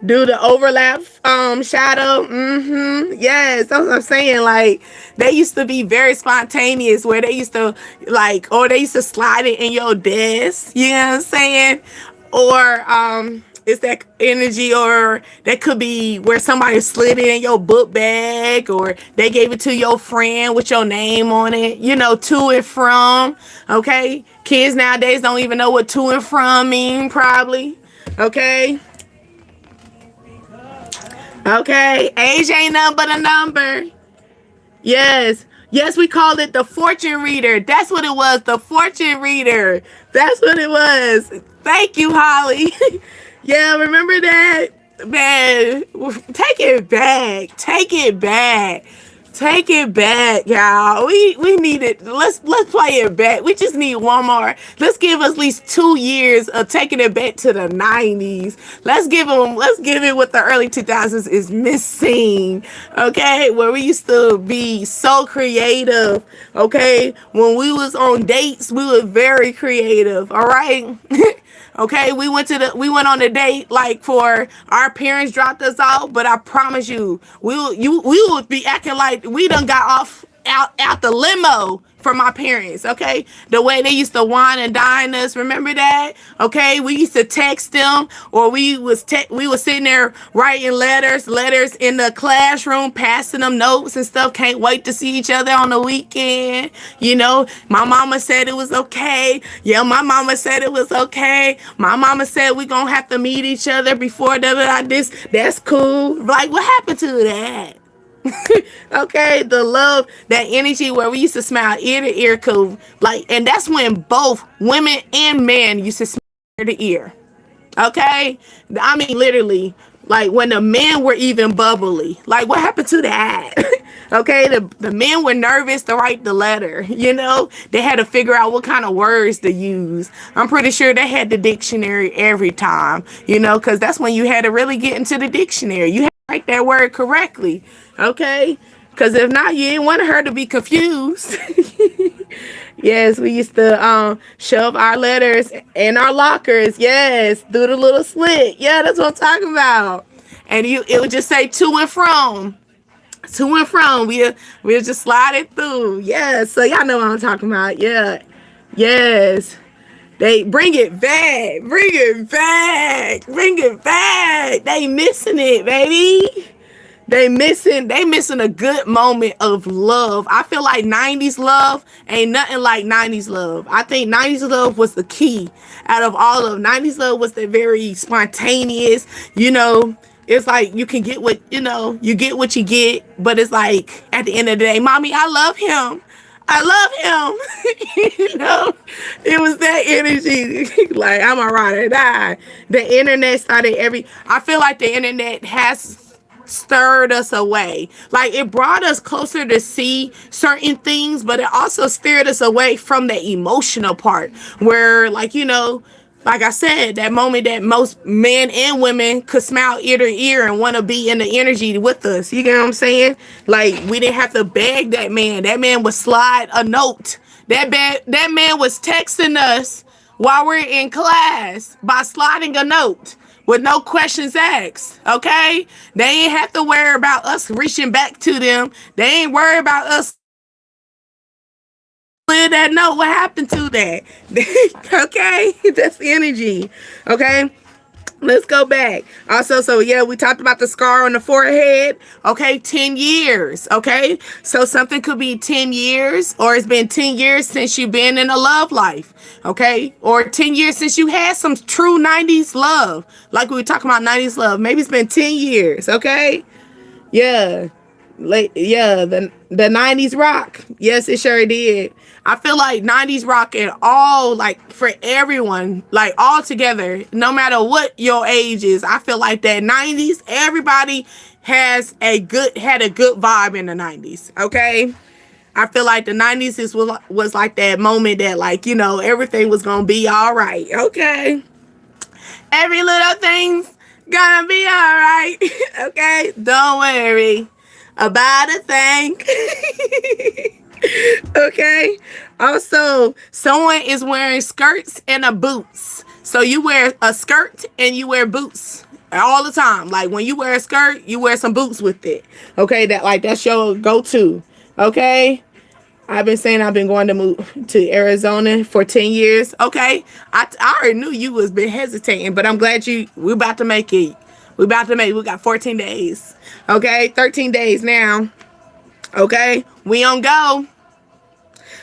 Do the overlap shadow. Yes, that's what I'm saying. Like, they used to be very spontaneous, where they used to, like, or they used to slide it in your desk. You know what I'm saying? Or, it's that energy, or that could be where somebody slid it in your book bag, or they gave it to your friend with your name on it, you know, to and from. Okay, kids nowadays don't even know what to and from mean, probably. Okay, age ain't nothing but a number. Yes, we called it the fortune reader. That's what it was, the fortune reader. That's what it was. Thank you, Holly. Yeah, remember that? Man, take it back. Take it back, y'all. We need it. Let's play it back. We just need one more. Let's give us at least 2 years of taking it back to the 90s. Let's give it what the early 2000s is missing. Okay, where we used to be so creative. Okay, when we was on dates, we were very creative. All right. Okay, we went on a date like for our parents dropped us off, but I promise you, we would be acting like we done got off out the limo for my parents. Okay, the way they used to wine and dine us, remember that? Okay, we used to text them, or we was sitting there writing letters in the classroom, passing them notes and stuff. Can't wait to see each other on the weekend. You know, my mama said it was okay. Yeah, my mama said it was okay. My mama said we gonna have to meet each other before this. That's cool. Like, what happened to that? Okay, the love, that energy where we used to smile ear to ear, cool. Like, and that's when both women and men used to smile ear to ear. Okay, I mean literally, like when the men were even bubbly. Like, what happened to that? Okay, the men were nervous to write the letter. You know, they had to figure out what kind of words to use. I'm pretty sure they had the dictionary every time. You know, because that's when you had to really get into the dictionary. You had to write that word correctly. Okay, because if not, you didn't want her to be confused. Yes, we used to shove our letters in our lockers. Yes, through the little slit. Yeah, that's what I'm talking about. And it would just say to and from. To and from. We'll just slide it through. Yeah, so y'all know what I'm talking about. Yeah. Yes. They bring it back. Bring it back. Bring it back. They missing it, baby. They missing a good moment of love. I feel like 90s love ain't nothing like 90s love. I think 90s love was the key out of all of 90s love. Was the very spontaneous, you know. It's like you can get what, you know, you get what you get, but it's like at the end of the day, mommy, I love him. I love him. You know, it was that energy. Like, I'm a ride or die. The internet I feel like the internet has stirred us away. Like, it brought us closer to see certain things, but it also steered us away from the emotional part where, like, you know, like I said, that moment that most men and women could smile ear to ear and want to be in the energy with us. You get what I'm saying? Like, we didn't have to beg that man. That man would slide a note. That man was texting us while we're in class by sliding a note with no questions asked. Okay? They ain't have to worry about us reaching back to them. They ain't worry about us. That note, what happened to that? Okay? That's the energy. Okay? Let's go back. Also, so yeah, we talked about the scar on the forehead. Okay, 10 years. Okay, so something could be 10 years, or it's been 10 years since you've been in a love life. Okay, or 10 years since you had some true 90s love. Like we were talking about 90s love. Maybe it's been 10 years. Okay, yeah. The 90s rock. Yes, it sure did. I feel like 90s rock and all, like, for everyone, like, all together, no matter what your age is. I feel like that 90s, everybody had a good vibe in the 90s. Okay, I feel like the 90s was like that moment that, like, you know, everything was gonna be all right. Okay, every little thing's gonna be all right. Okay, don't worry about a thing. Okay. Also, someone is wearing skirts and a boots. So you wear a skirt and you wear boots all the time. Like, when you wear a skirt, you wear some boots with it. Okay, that's your go-to. Okay. I've been going to move to Arizona for 10 years. Okay. I already knew you was been hesitating, but I'm glad we're about to make it. We got 14 days. Okay, 13 days now. Okay, we on go.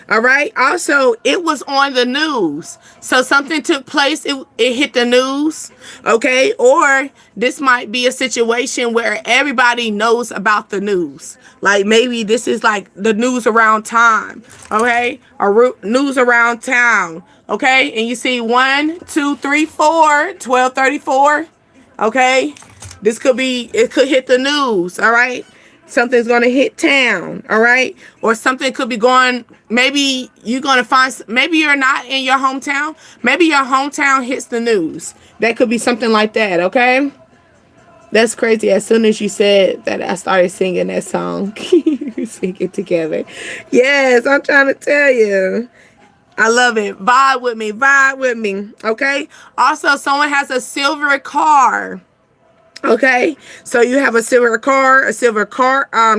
All right. Also, it was on the news. So something took place. It hit the news. Okay. Or this might be a situation where everybody knows about the news. Like, maybe this is like the news around time. Okay. Or news around town. Okay. And you see 1, 2, 3, 4, 12:34. Okay. It could hit the news. All right. Something's going to hit town, all right? Or something could be going, maybe you're going to find, maybe you're not in your hometown. Maybe your hometown hits the news. That could be something like that, okay? That's crazy. As soon as you said that, I started singing that song. Sing it together. Yes, I'm trying to tell you. I love it. Vibe with me. Vibe with me. Okay? Also, someone has a silver car. Okay, so you have a silver car,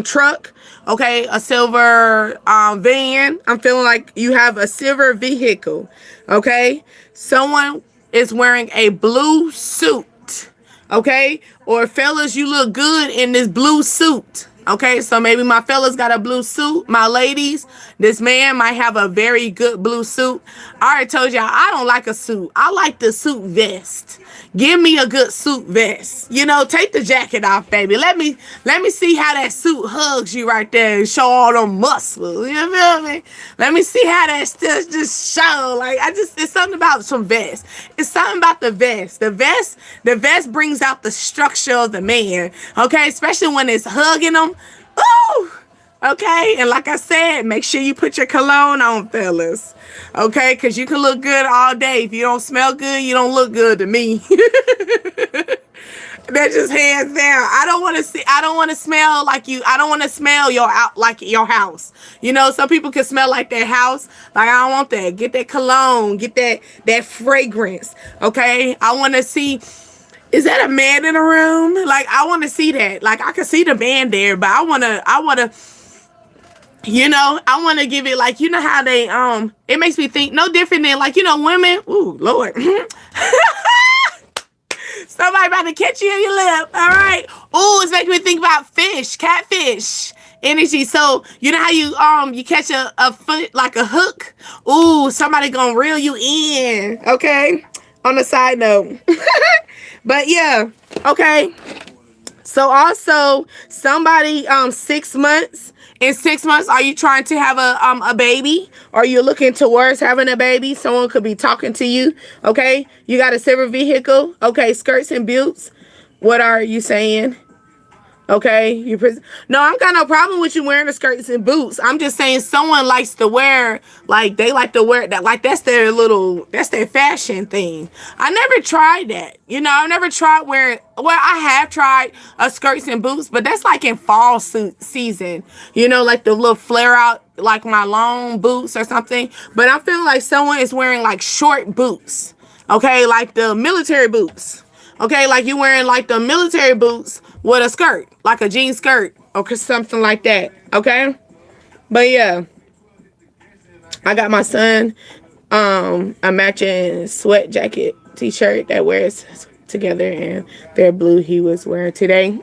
truck, okay, a silver van. I'm feeling like you have a silver vehicle, okay. Someone is wearing a blue suit, okay, or fellas, you look good in this blue suit. Okay, so maybe my fellas got a blue suit. My ladies, this man might have a very good blue suit. I already told y'all I don't like a suit. I like the suit vest. Give me a good suit vest. You know, take the jacket off, baby. Let me see how that suit hugs you right there and show all them muscles. You feel me? Let me see how that still just show. Like it's something about some vest. It's something about the vest. The vest brings out the structure of the man. Okay, especially when it's hugging them. Ooh! Okay, and like I said, make sure you put your cologne on, fellas. Okay, because you can look good all day. If you don't smell good, you don't look good to me. That's just hands down. I don't want to smell like you. I don't want to smell your house. You know, some people can smell like their house. Like, I don't want that. Get that cologne. Get that fragrance. Okay, I want to see. Is that a man in the room? Like, I want to see that. Like, I can see the man there, but I want to, you know, I want to give it, like, you know how they, it makes me think no different than, like, you know, women. Ooh, Lord. Somebody about to catch you in your lip. All right. Ooh, it's making me think about fish, catfish energy. So, you know how you catch a foot, like a hook? Ooh, somebody gonna reel you in. Okay. On a side note. But yeah, okay. So also somebody 6 months. In 6 months, are you trying to have a baby? Are you looking towards having a baby? Someone could be talking to you. Okay, you got a silver vehicle. Okay, skirts and boots. What are you saying? Okay, no, I got no problem with you wearing the skirts and boots. I'm just saying someone likes to wear, like, they like to wear that, like, that's their fashion thing. I never tried that. You know, I never tried wearing, well, I have tried skirts and boots, but that's like in fall season. You know, like the little flare out, like my long boots or something. But I'm feeling like someone is wearing like short boots. Okay, like the military boots. Okay, like you wearing like the military boots with a skirt, like a jean skirt or something like that. Okay, but yeah, I got my son a matching sweat jacket t-shirt that wears together, and they're blue. He was wearing today.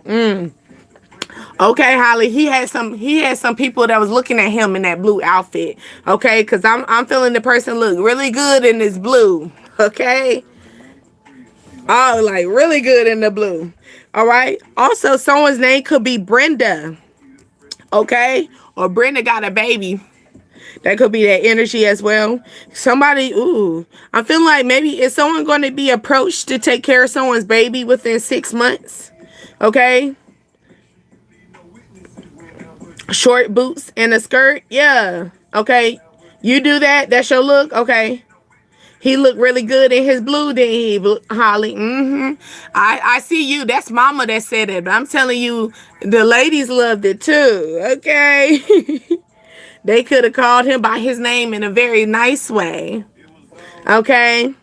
Okay, Holly, he had some people that was looking at him in that blue outfit. Okay, because I'm feeling the person look really good in this blue. Okay. Oh, like really good in the blue. All right. Also, someone's name could be Brenda. Okay. Or Brenda got a baby. That could be that energy as well. Somebody, ooh. I'm feeling like maybe is someone going to be approached to take care of someone's baby within 6 months? Okay. Short boots and a skirt. Yeah. Okay. You do that. That's your look. Okay. He looked really good in his blue, didn't he, Holly? I see you. That's Mama that said it. But I'm telling you, the ladies loved it too. Okay. They could have called him by his name in a very nice way. Okay.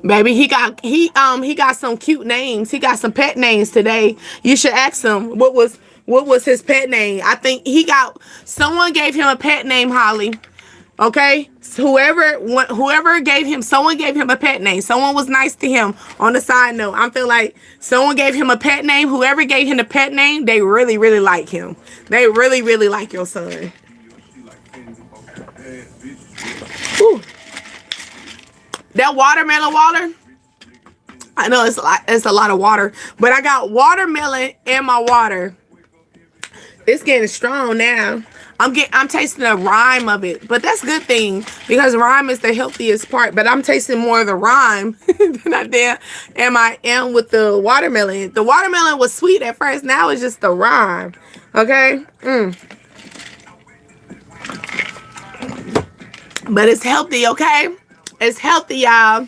Baby, he got some cute names. He got some pet names today. You should ask him what was his pet name. I think someone gave him a pet name, Holly. Okay, so whoever gave him, someone gave him a pet name. Someone was nice to him. On the side note, I feel like someone gave him a pet name. Whoever gave him the pet name, they really, really like him. They really, really like your son. Ooh. That watermelon water. I know it's a lot of water, but I got watermelon in my water. It's getting strong now. I'm tasting the rime of it, but that's a good thing because rime is the healthiest part. But I'm tasting more of the rime than I am with the watermelon. The watermelon was sweet at first. Now it's just the rime. Okay. But it's healthy. Okay. It's healthy, y'all.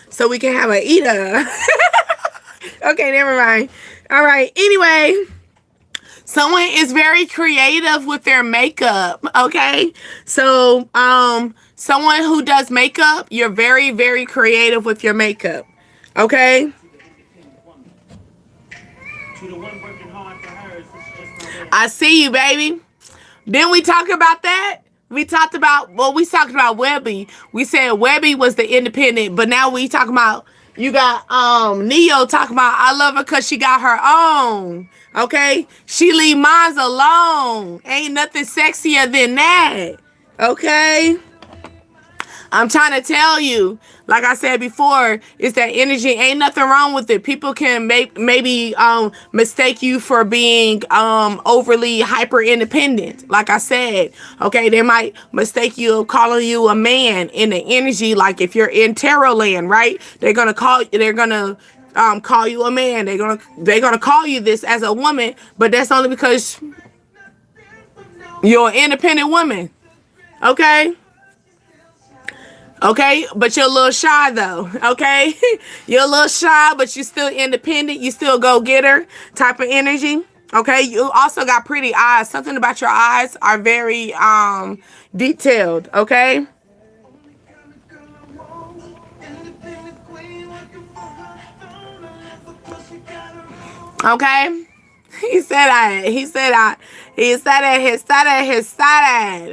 So we can have a eater. Okay, never mind. All right. Anyway. Someone is very creative with their makeup, okay? So, someone who does makeup, you're very, very creative with your makeup, okay? I see you, baby. Didn't we talk about that? We talked about Webby. We said Webby was the independent, but now we talking about, you got Neo talking about I love her because she got her own. Okay? She leave mine alone. Ain't nothing sexier than that. Okay? I'm trying to tell you, like I said before, it's that energy. Ain't nothing wrong with it. People can maybe mistake you for being overly hyper independent. Like I said, okay, they might mistake you calling you a man in the energy. Like if you're in tarot land, right? They're gonna call you a man. They're gonna call you this as a woman, but that's only because you're an independent woman. Okay? Okay, but you're a little shy though, okay? You're a little shy, but you're still independent. You still go-getter type of energy, okay? You also got pretty eyes. Something about your eyes are very detailed, okay? Okay? He said it,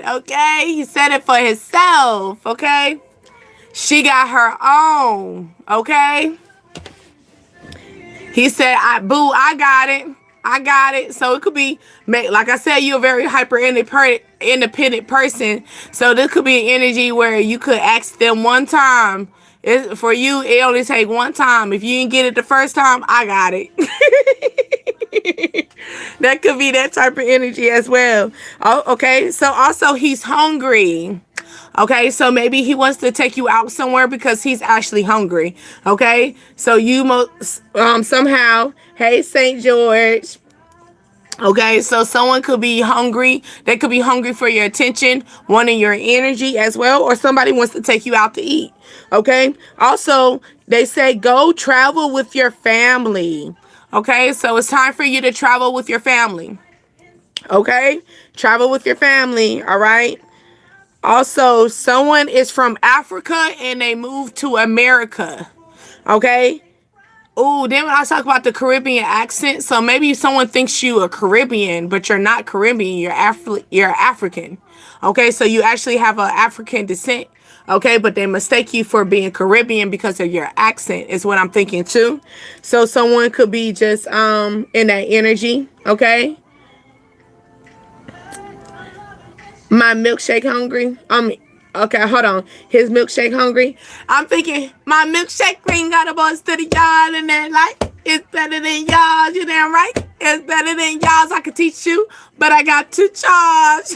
okay? He said it for himself, okay? She got her own, okay? He said, I got it. So it could be, like I said, you're a very hyper independent person. So this could be an energy where you could ask them one time. For you, it only take one time. If you didn't get it the first time, I got it. That could be that type of energy as well. Oh, okay. So also he's hungry. Okay, so maybe he wants to take you out somewhere because he's actually hungry. Okay, so you somehow, hey, St. George. Okay, so someone could be hungry. They could be hungry for your attention, wanting your energy as well, or somebody wants to take you out to eat. Okay, also, they say go travel with your family. Okay, so it's time for you to travel with your family. Okay, travel with your family. All right. Also, someone is from Africa and they moved to America. Okay. Oh, then when I talk about the Caribbean accent, so maybe someone thinks you are Caribbean, but you're not Caribbean. You're African. Okay, so you actually have an African descent. Okay, but they mistake you for being Caribbean because of your accent is what I'm thinking too. So someone could be just in that energy. Okay. My milkshake hungry. Okay, hold on. His milkshake hungry. I'm thinking my milkshake queen got a buzz to the yard and then like it's better than y'all. You damn right. It's better than y'all's. I could teach you, but I got to charge.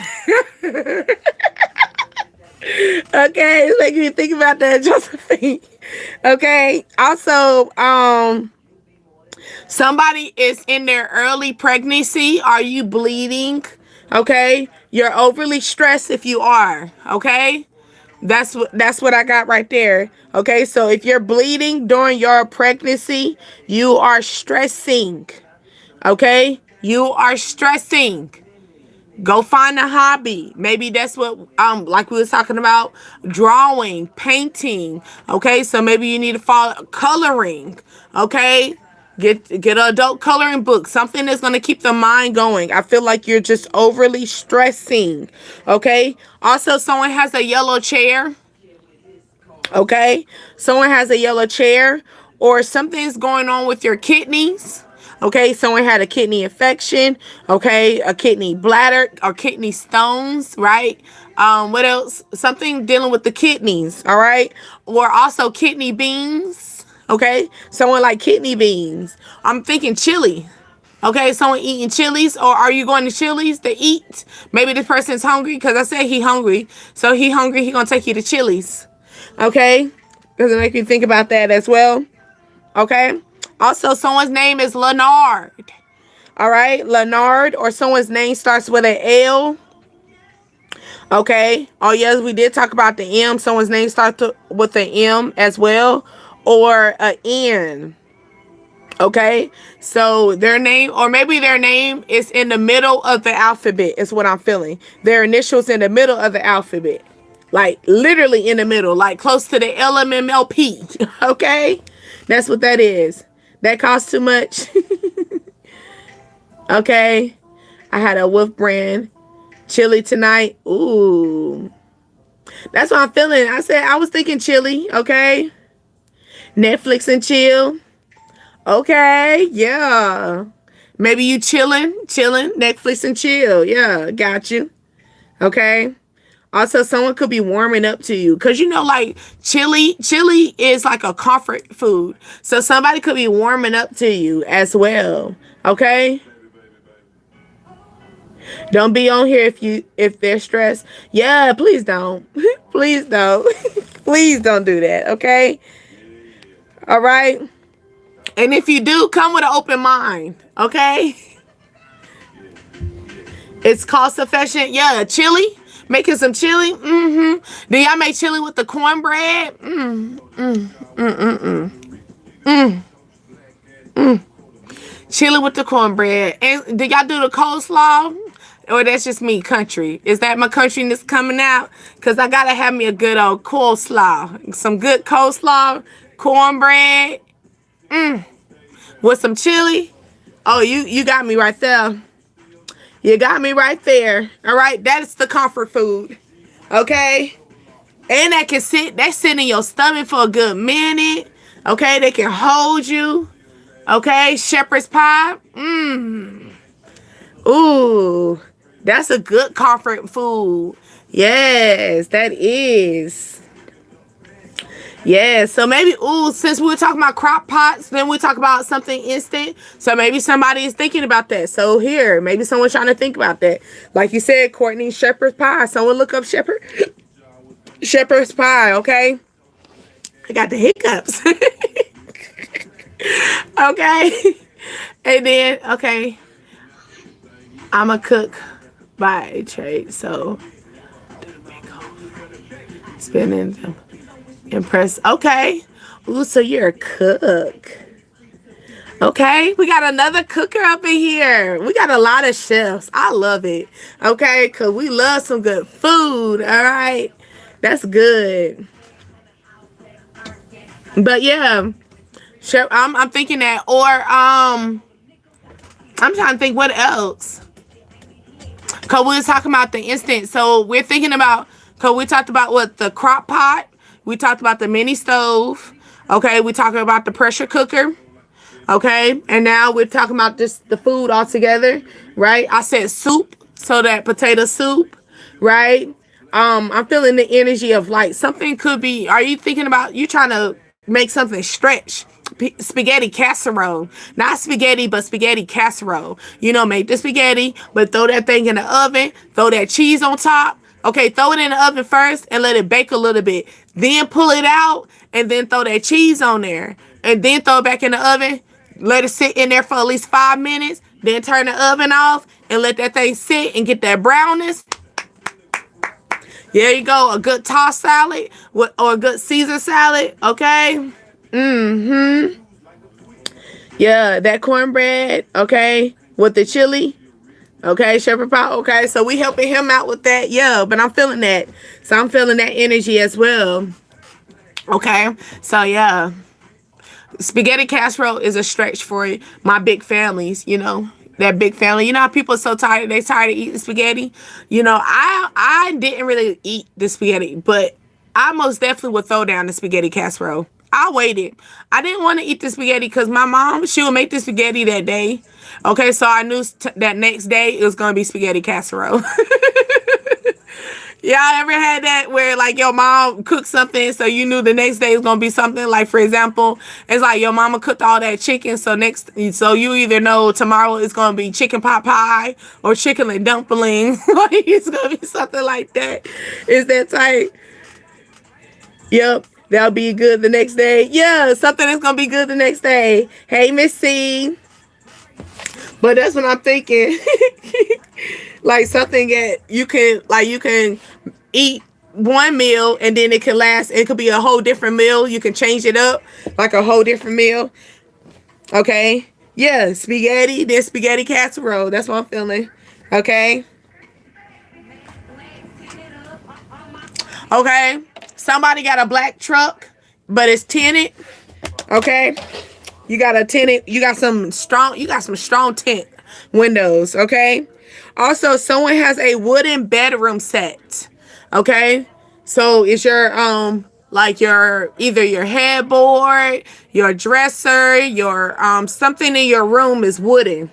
Okay, it's making me think about that, Josephine. Okay. Also, somebody is in their early pregnancy. Are you bleeding? Okay. You're overly stressed if you are. Okay. That's what I got right there. Okay. So if you're bleeding during your pregnancy, you are stressing. Okay. You are stressing. Go find a hobby. Maybe that's what, like we was talking about, drawing, painting. Okay, so maybe you need to follow coloring. Okay, get an adult coloring book. Something that's gonna keep the mind going. I feel like you're just overly stressing. Okay. Also, someone has a yellow chair. Okay, someone has a yellow chair, or something's going on with your kidneys. Okay, someone had a kidney infection, okay, a kidney bladder or kidney stones, right? What else? Something dealing with the kidneys, all right? Or also kidney beans, okay? Someone like kidney beans. I'm thinking chili. Okay, someone eating Chili's, or are you going to Chili's to eat? Maybe this person's hungry because I said he hungry. So he hungry, he gonna take you to Chili's. Okay? Does it make you think about that as well? Okay? Also, someone's name is Leonard. All right? Leonard, or someone's name starts with an L. Okay? Oh, yes, we did talk about the M. Someone's name starts with an M as well, or an N. Okay, so their name, or maybe their name is in the middle of the alphabet, is what I'm feeling. Their initials in the middle of the alphabet, like literally in the middle, like close to the LMNOP. Okay, that's what that is. That costs too much. Okay, I had a Wolf Brand chili tonight. Ooh, that's what I'm feeling. I was thinking chili. Okay, Netflix and chill. Okay, yeah. Maybe you chilling, Netflix and chill. Yeah, got you. Okay. Also, someone could be warming up to you. Because, like chili is like a comfort food. So somebody could be warming up to you as well. Okay. Don't be on here if they're stressed. Yeah, please don't. Please don't. Please don't do that. Okay. All right. And if you do, come with an open mind, okay? It's cost efficient. Yeah, chili. Making some chili. Do y'all make chili with the cornbread? Chili with the cornbread. And do y'all do the coleslaw? Or that's just me, country? Is that my countryness coming out? Because I got to have me a good old coleslaw. Some good coleslaw, cornbread. With some chili. Oh, you got me right there. You got me right there. All right, that's the comfort food. Okay, and that's sit in your stomach for a good minute. Okay, they can hold you. Okay, shepherd's pie. Ooh, that's a good comfort food. Yes, that is. Yeah, so maybe, since we were talking about crock pots, then we talk about something instant. So maybe somebody is thinking about that. So here, maybe someone's trying to think about that. Like you said, Courtney, shepherd's pie. Someone look up shepherd's pie, okay? I got the hiccups. Okay. And then, okay, I'm a cook by trade, so spinning them. Impressed. Okay. Ooh, so you're a cook. Okay. We got another cooker up in here. We got a lot of chefs. I love it. Okay. Because we love some good food. All right. That's good. But yeah. Chef, I'm thinking that. Or I'm trying to think what else. Because we were talking about the instant. So we're thinking about, because we talked about what? The crock pot. We talked about the mini stove. Okay, we're talking about the pressure cooker. Okay, and now we're talking about just the food altogether, right? I said soup, so that potato soup, right? I'm feeling the energy of like something could be. Are you thinking about you trying to make something stretch? Spaghetti casserole, not spaghetti, but spaghetti casserole. Make the spaghetti, but throw that thing in the oven. Throw that cheese on top. Okay, throw it in the oven first and let it bake a little bit. Then pull it out and then throw that cheese on there. And then throw it back in the oven. Let it sit in there for at least 5 minutes. Then turn the oven off and let that thing sit and get that brownness. There you go. A good tossed salad or a good Caesar salad. Okay. Yeah, that cornbread. Okay. With the chili. Okay, shepherd pie. Okay, so we helping him out with that. Yeah, but I'm feeling that. So I'm feeling that energy as well. Okay, so yeah. Spaghetti casserole is a stretch for my big families, that big family. How people are so tired, they tired of eating spaghetti. I didn't really eat the spaghetti, but I most definitely would throw down the spaghetti casserole. I waited. I didn't want to eat the spaghetti because my mom, she would make the spaghetti that day. Okay, so I knew that next day it was going to be spaghetti casserole. Y'all ever had that where like your mom cooked something so you knew the next day was gonna be something? Like for example, it's like your mama cooked all that chicken, so you either know tomorrow it's gonna be chicken pot pie or chicken and dumplings. Like it's gonna be something like that. Is that type? Yep. That'll be good the next day. Yeah, something that's gonna be good the next day. Hey, Miss C. But that's what I'm thinking. Like something that you can eat one meal and then it can last. It could be a whole different meal. You can change it up like a whole different meal. Okay. Yeah, spaghetti, then spaghetti casserole. That's what I'm feeling. Okay. Okay. Somebody got a black truck, but it's tinted. Okay. You got a tinted, you got some strong tint windows, okay? Also, someone has a wooden bedroom set. Okay? So it's your like your either your headboard, your dresser, your something in your room is wooden.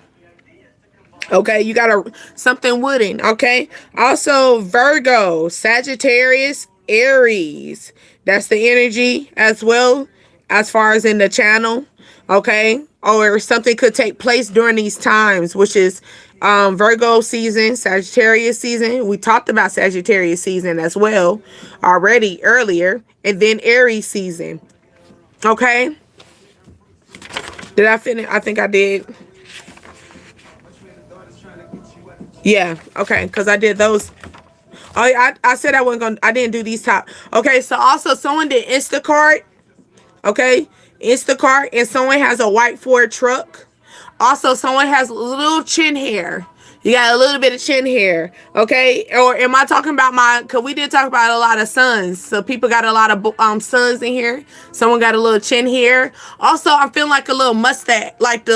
Okay, you got something wooden, okay? Also, Virgo, Sagittarius, Aries. That's the energy as well as far as in the channel, okay? Or something could take place during these times, which is Virgo season, Sagittarius season. We talked about Sagittarius season as well already earlier, and then Aries season. Okay? Did I finish? I think I did. Yeah, okay, because I did those. Oh, I said I wasn't gonna. I didn't do these top. Okay, so also someone did Instacart. Okay, Instacart, and someone has a white Ford truck. Also, someone has a little chin hair. You got a little bit of chin hair. Okay, or am I talking about my? Cause we did talk about a lot of suns. So people got a lot of suns in here. Someone got a little chin hair. Also, I'm feeling like a little mustache. Like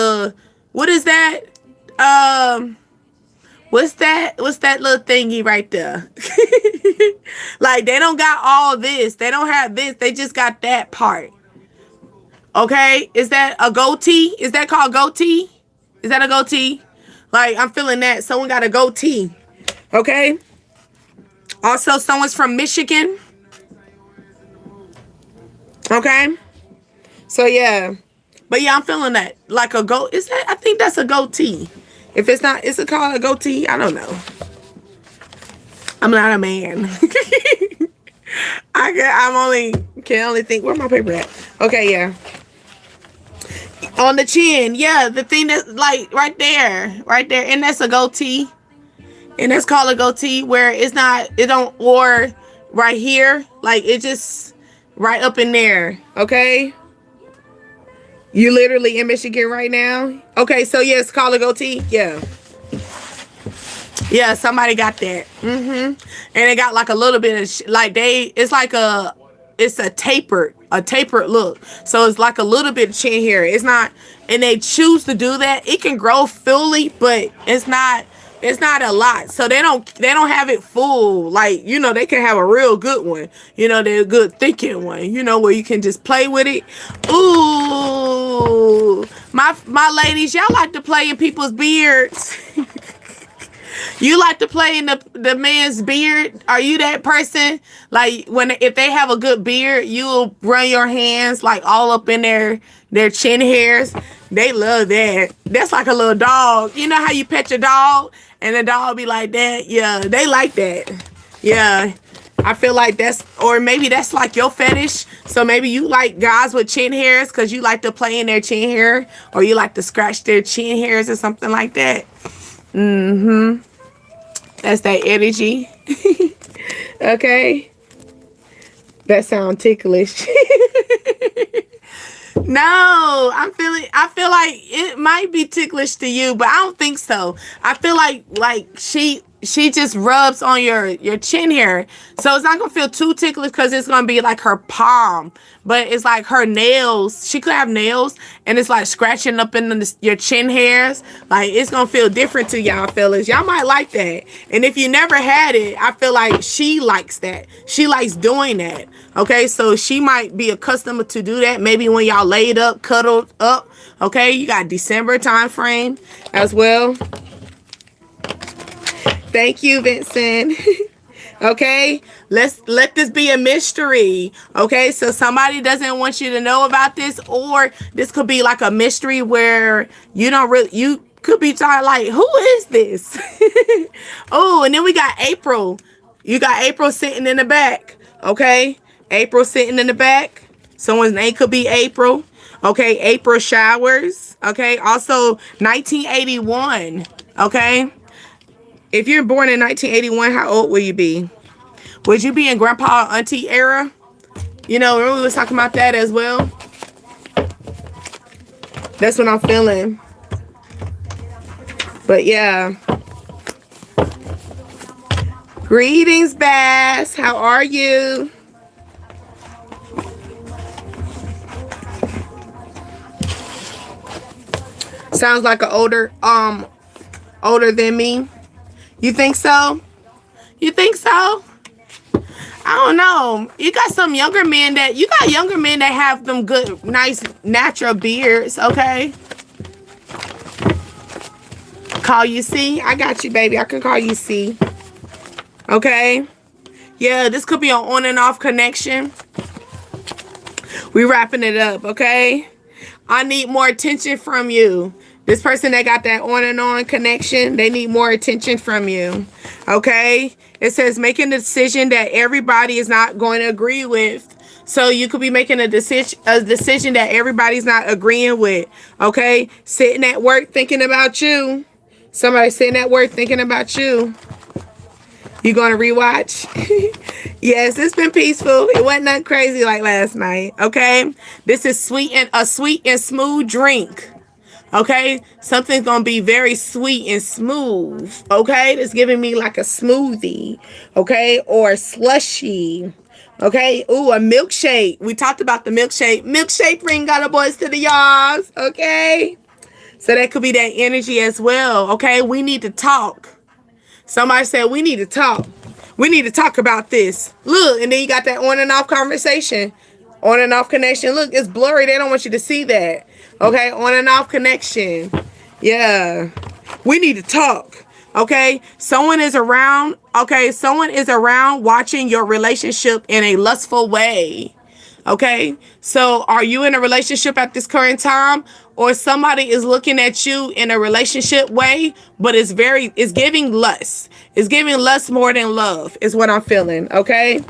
what is that? What's that little thingy right there? Like they don't got all this. They don't have this. They just got that part. Okay? Is that a goatee? Is that called goatee? Is that a goatee? Like I'm feeling that. Someone got a goatee. Okay? Also, someone's from Michigan. Okay? So yeah. But yeah, I'm feeling that. Like a goat. Is that? I think that's a goatee. If it's not, is it called a goatee? I don't know. I'm not a man. I can only think. Where my paper at? Okay, yeah. On the chin, yeah, the thing that's like right there, and that's a goatee, and that's called a goatee. Where it's not, it don't, or right here, like it just right up in there. Okay. You literally in Michigan right now? Okay, so yeah, it's called a goatee. Yeah. Yeah, somebody got that. And it got like a little bit of it's a tapered look. So it's like a little bit of chin hair. It's not, and they choose to do that. It can grow fully, but it's not a lot. So they don't have it full. Like, you know, they can have a real good one. You know, they're a good thinking one, you know, where you can just play with it. Ooh, my ladies, y'all like to play in people's beards. You like to play in the man's beard? Are you that person? Like if they have a good beard, you'll run your hands like all up in their chin hairs. They love that. That's like a little dog. You know how you pet your dog and the dog be like that? Yeah, they like that. Yeah. I feel like or maybe that's like your fetish. So maybe you like guys with chin hairs because you like to play in their chin hair, or you like to scratch their chin hairs or something like that. That's that energy. Okay. That sound ticklish. No, I feel like it might be ticklish to you, but I don't think so. I feel like she just rubs on your chin hair. So it's not going to feel too ticklish because it's going to be like her palm. But it's like her nails. She could have nails and it's like scratching up in your chin hairs. Like it's going to feel different to y'all fellas. Y'all might like that. And if you never had it, I feel like she likes that. She likes doing that. Okay, so she might be accustomed to do that. Maybe when y'all laid up, cuddled up. Okay, you got December time frame as well. Thank you, Vincent. Okay, let this be a mystery. Okay, so somebody doesn't want you to know about this, or this could be like a mystery where you don't really, you could be trying like, who is this? Oh, and then we got April. You got April sitting in the back. Okay, April sitting in the back. Someone's name could be April. Okay, April Showers. Okay, also 1981. Okay. If you're born in 1981, how old will you be? Would you be in grandpa or auntie era? You know, remember we was talking about that as well? That's what I'm feeling. But yeah. Greetings, Bass. How are you? Sounds like an older than me. You think so? You think so? I don't know. You got some younger men that have them good, nice, natural beards, okay? Call you C? I got you, baby. I can call you C. Okay? Yeah, this could be an on and off connection. We wrapping it up, okay? I need more attention from you. This person that got that on and on connection, they need more attention from you. Okay? It says making a decision that everybody is not going to agree with. So you could be making a decision that everybody's not agreeing with. Okay? Sitting at work thinking about you. Somebody sitting at work thinking about you. You gonna rewatch? Yes, it's been peaceful. It wasn't nothing crazy like last night. Okay? This is a sweet and smooth drink. Okay, something's gonna be very sweet and smooth. Okay, it's giving me like a smoothie. Okay, or a slushy. Okay, ooh, a milkshake. We talked about the milkshake. Milkshake bring all the boys to the yards. Okay, so that could be that energy as well. Okay, we need to talk. Somebody said we need to talk. We need to talk about this. Look, and then you got that on and off conversation. On and off connection. Look, it's blurry. They don't want you to see that. Okay, on and off connection. Yeah. We need to talk. Okay, someone is around. Okay, someone is around watching your relationship in a lustful way. Okay, so are you in a relationship at this current time, or somebody is looking at you in a relationship way, but it's giving lust. It's giving lust more than love is what I'm feeling. Okay,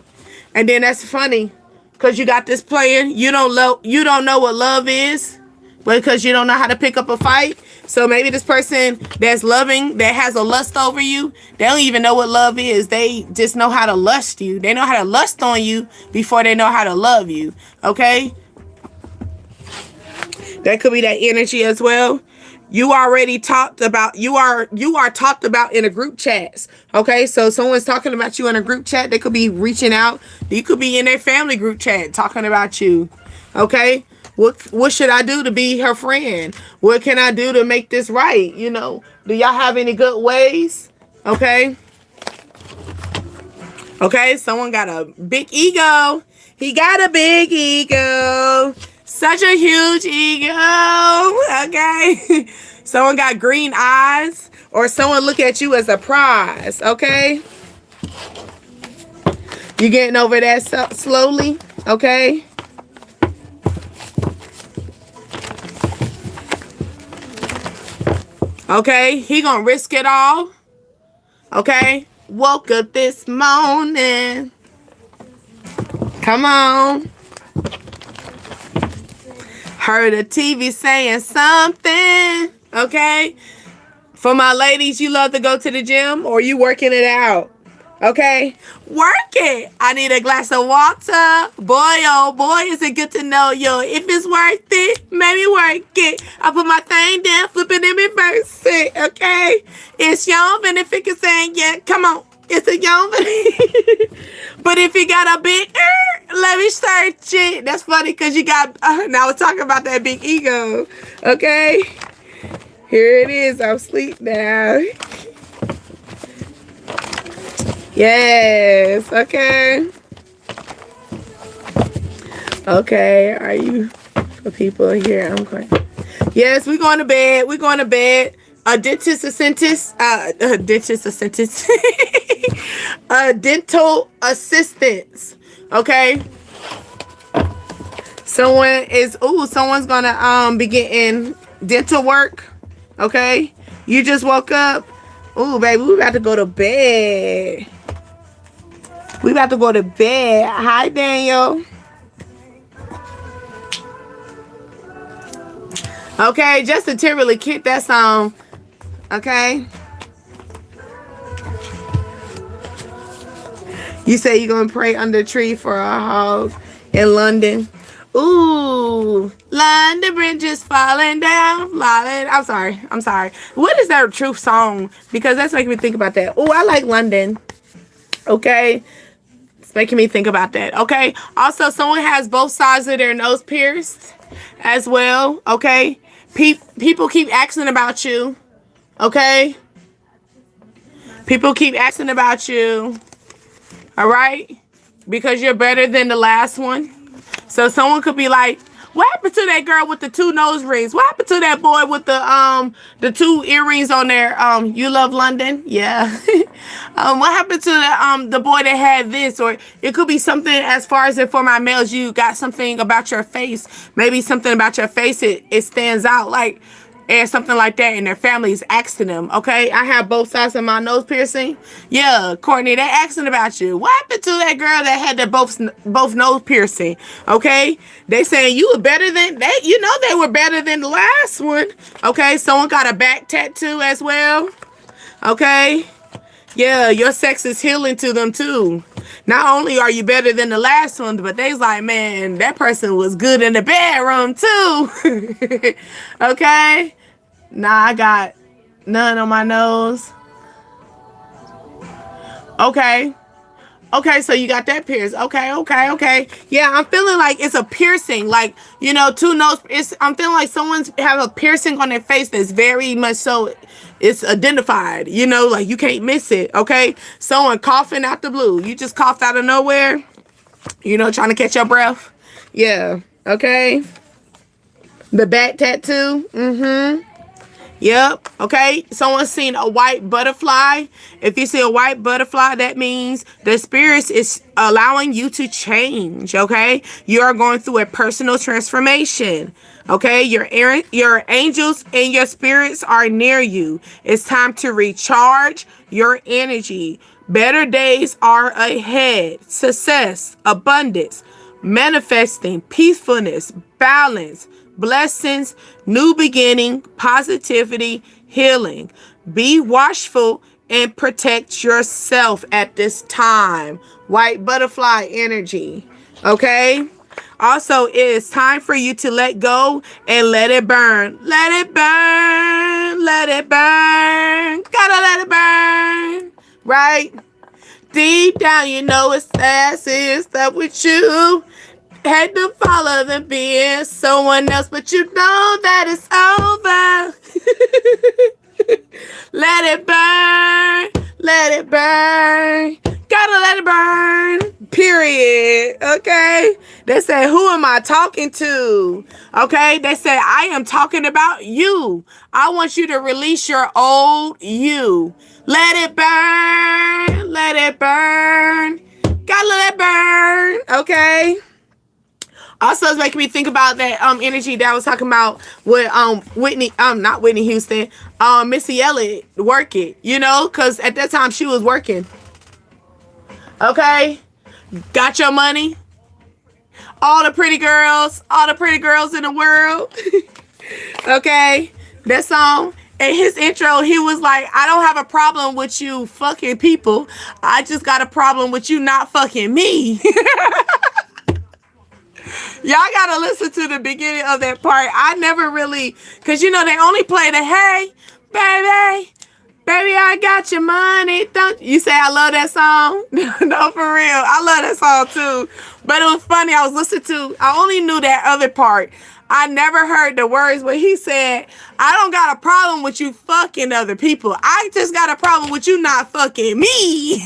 and then that's funny because you got this playing. You don't know what love is. Because you don't know how to pick up a fight. So maybe this person that's loving, that has a lust over you, they don't even know what love is. They just know how to lust you. They know how to lust on you before they know how to love you. Okay? That could be that energy as well. You already talked about, you are talked about in a group chats. Okay? So someone's talking about you in a group chat. They could be reaching out. You could be in their family group chat talking about you. Okay? What should I do to be her friend? What can I do to make this right? You know, do y'all have any good ways? Okay. Okay, someone got a big ego. He got a big ego. Such a huge ego. Okay. Someone got green eyes, or someone look at you as a prize. Okay. You getting over that slowly. Okay. Okay, he gonna risk it all. Okay, woke up this morning. Come on. Heard a TV saying something. Okay, for my ladies, you love to go to the gym, or you working it out. Okay, work it. I need a glass of water. Boy, oh boy, is it good to know, yo. If it's worth it, maybe work it. I put my thing down, flip it and reverse it. Okay, it's young benefit saying, yeah, come on. It's a young benefit. But if you got a big, let me search it. That's funny because you got, now we're talking about that big ego. Okay, here it is. I'm asleep now. Yes, okay. Okay, are you for people here? I'm going. Yes, we're going to bed. We're going to bed. A dentist, a sentence. A dentist, a sentence. Dental assistance. Okay. Someone's gonna be getting dental work. Okay. You just woke up. Ooh, baby, we about to go to bed. We about to go to bed. Hi, Daniel. Okay, Justin Timberlake kicked that song. Okay. You say you're gonna pray under a tree for a hog in London. Ooh, London Bridge is falling down. I'm sorry. What is that truth song? Because that's making me think about that. Ooh, I like London. Okay. It's making me think about that. Okay. Also, someone has both sides of their nose pierced as well. Okay. People keep asking about you. Okay. People keep asking about you. All right. Because you're better than the last one. So someone could be like, what happened to that girl with the 2 nose rings? What happened to that boy with the 2 earrings on there? You love London? Yeah. What happened to the boy that had this? Or it could be something as far as for my males, you got something about your face. Maybe something about your face, it stands out like, and something like that, and their family is asking them. Okay, I have both sides of my nose piercing. Yeah, Courtney, they asking about you. What happened to that girl that had the both nose piercing? Okay, they saying you were better than they. You know they were better than the last one. Okay, someone got a back tattoo as well. Okay, yeah, your sex is healing to them too. Not only are you better than the last one, but they's like, man, that person was good in the bedroom too. Okay? Nah, I got none on my nose. Okay. Okay, so you got that pierced. Okay. Yeah, I'm feeling like it's a piercing. Like, 2 nose. I'm feeling like someone's have a piercing on their face that's very much so it's identified. Like you can't miss it. Okay, someone coughing out the blue. You just coughed out of nowhere. Trying to catch your breath. Yeah. Okay. The back tattoo. Yep. Okay. Someone's seen a white butterfly. If you see a white butterfly, that means the spirit is allowing you to change. Okay. You are going through a personal transformation. Okay. Your angels and your spirits are near you. It's time to recharge your energy. Better days are ahead. Success, abundance, manifesting, peacefulness, balance, blessings, new beginning, positivity, healing. Be watchful and protect yourself at this time. White butterfly energy. Okay? Also, it is time for you to let go and let it burn. Let it burn. Let it burn. Gotta let it burn. Right? Deep down, it's stuck with you. Had to follow the being someone else, but you know that it's over. Let it burn. Let it burn. Gotta let it burn. Period. Okay? They said, who am I talking to? Okay? They said, I am talking about you. I want you to release your old you. Let it burn. Let it burn. Gotta let it burn. Okay? Also, it's making me think about that energy that I was talking about with not Whitney Houston, Missy Elliott, Work It, because at that time she was working. Okay? Got your money? All the pretty girls in the world. Okay? That song. In his intro, he was like, I don't have a problem with you fucking people. I just got a problem with you not fucking me. Y'all gotta listen to the beginning of that part. I never really, because they only play the hey, baby, I got your money. Don't you say I love that song? No, for real. I love that song too. But it was funny. I only knew that other part. I never heard the words where he said, I don't got a problem with you fucking other people. I just got a problem with you not fucking me.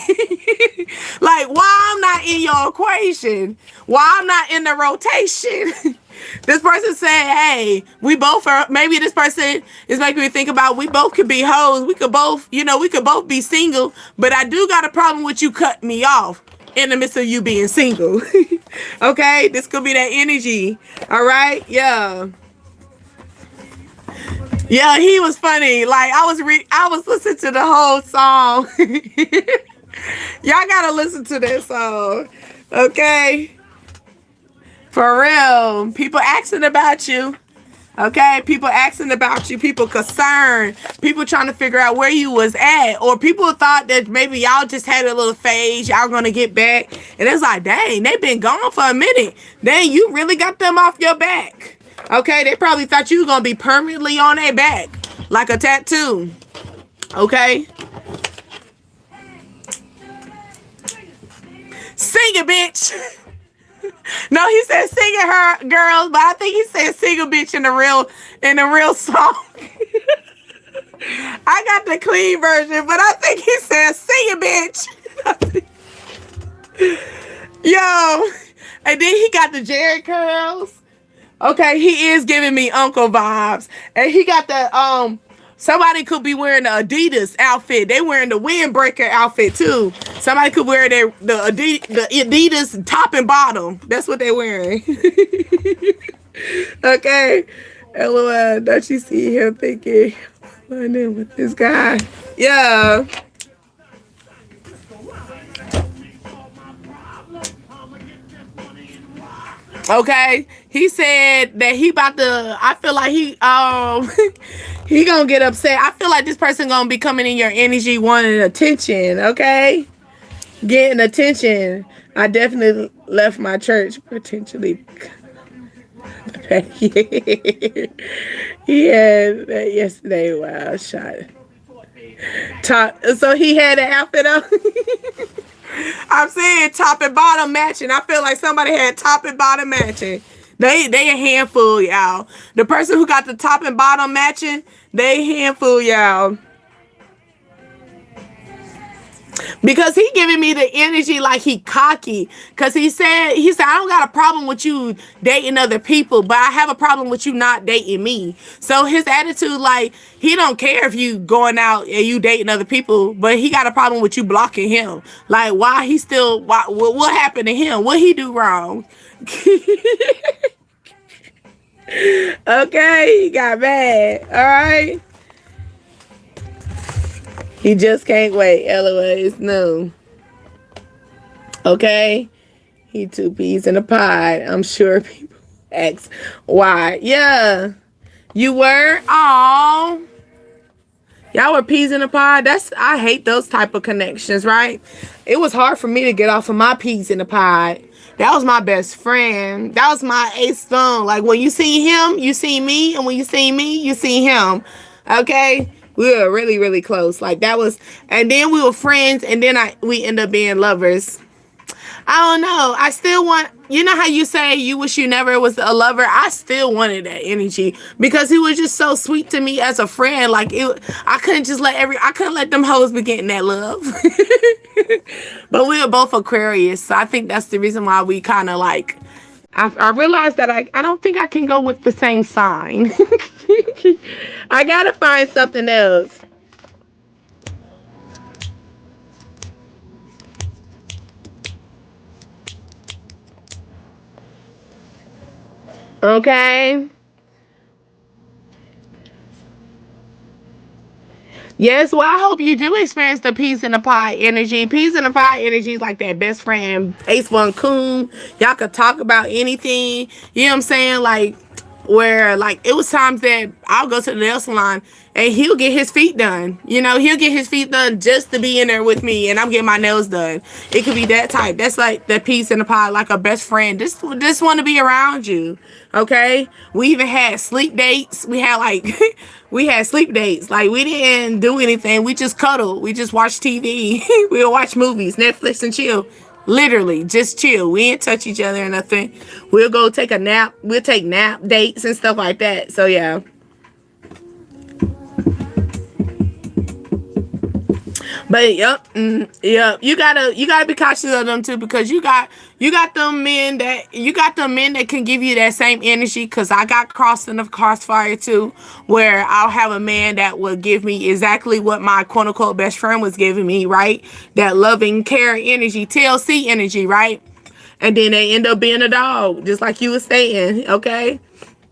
Like, why I'm not in your equation? Why I'm not in the rotation? This person said, hey, we both are, maybe this person is making me think about we both could be hoes. We could both, we could both be single, but I do got a problem with you cutting me off in the midst of you being single. Okay, this could be that energy. All right, yeah. Yeah, he was funny. Like I was listening to the whole song. Y'all gotta listen to this song. Okay? For real. People asking about you. Okay? People asking about you. People concerned. People trying to figure out where you was at. Or people thought that maybe y'all just had a little phase. Y'all gonna get back. And it's like, dang, they been gone for a minute. Dang, you really got them off your back. Okay? They probably thought you were gonna be permanently on their back. Like a tattoo. Okay? Sing it, bitch. No, he said sing it, her girls, but I think he said sing a bitch in the real song. I got the clean version, but I think he said sing it, bitch. Yo, and then he got the Jerry curls. Okay, he is giving me uncle vibes, and he got the somebody could be wearing the Adidas outfit. They wearing the windbreaker outfit too. Somebody could wear the Adidas top and bottom. That's what they wearing. Okay. LOL. Don't you see him thinking, I'm in with this guy? Yeah. Okay, he said that he about to, I feel like he he gonna get upset. I feel like this person gonna be coming in your energy wanting attention, okay? Getting attention. I definitely left my church potentially. He had that yesterday. Wow, shot. Top, so he had an outfit on. I'm saying top and bottom matching. I feel like somebody had top and bottom matching. They a handful, y'all. The person who got the top and bottom matching, they a handful, y'all. Because he giving me the energy like he cocky. Because he said, I don't got a problem with you dating other people, but I have a problem with you not dating me. So his attitude, like, he don't care if you going out and you dating other people, but he got a problem with you blocking him. Like, why he still, what happened to him? What he do wrong? Okay, he got mad. All right. He just can't wait. LOAs, no. Okay? He 2 peas in a pod. I'm sure people ask why. Yeah. You were? Aw. Y'all were peas in a pod? I hate those type of connections, right? It was hard for me to get off of my peas in a pod. That was my best friend. That was my ace phone. Like, when you see him, you see me. And when you see me, you see him. Okay? We were really, really close. Like, that was, and then we were friends, and then we ended up being lovers. I don't know. I still want, you know how you say you wish you never was a lover? I still wanted that energy because he was just so sweet to me as a friend. Like, I couldn't let them hoes be getting that love. But we were both Aquarius, so I think that's the reason why we kind of like, I realized that I don't think I can go with the same sign. I gotta find something else. Okay. Yes, well, I hope you do experience the peas in the pie energy. Peas in the pie energy is like that best friend, Ace One Coon. Y'all could talk about anything. You know what I'm saying? Like, where, like, it was times that I'll go to the nail salon and he'll get his feet done. You know, he'll get his feet done just to be in there with me, and I'm getting my nails done. It could be that type. That's like the piece in the pie, like a best friend. Just want to be around you. Okay? We even had sleep dates. We had like we had sleep dates. Like, we didn't do anything. We just cuddled. We just watched TV. We would watch movies, Netflix and chill. Literally, just chill. We ain't touch each other or nothing. We'll go take a nap. We'll take nap dates and stuff like that. So yeah. But yep, you gotta be cautious of them too, because you got them men that can give you that same energy. Cause I got crossed in the crossfire too, where I'll have a man that will give me exactly what my quote unquote best friend was giving me, right? That loving, care energy, TLC energy, right? And then they end up being a dog, just like you were saying, okay?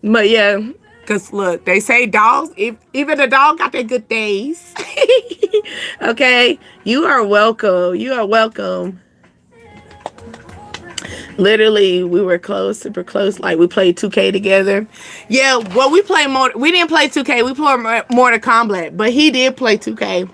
But yeah. Cause look, they say dogs, even a dog got their good days. Okay, you are welcome. You are welcome. Literally, we were close, super close. Like we played 2K together. Yeah, well, we didn't play 2K. We played Mortal Kombat, but he did play 2K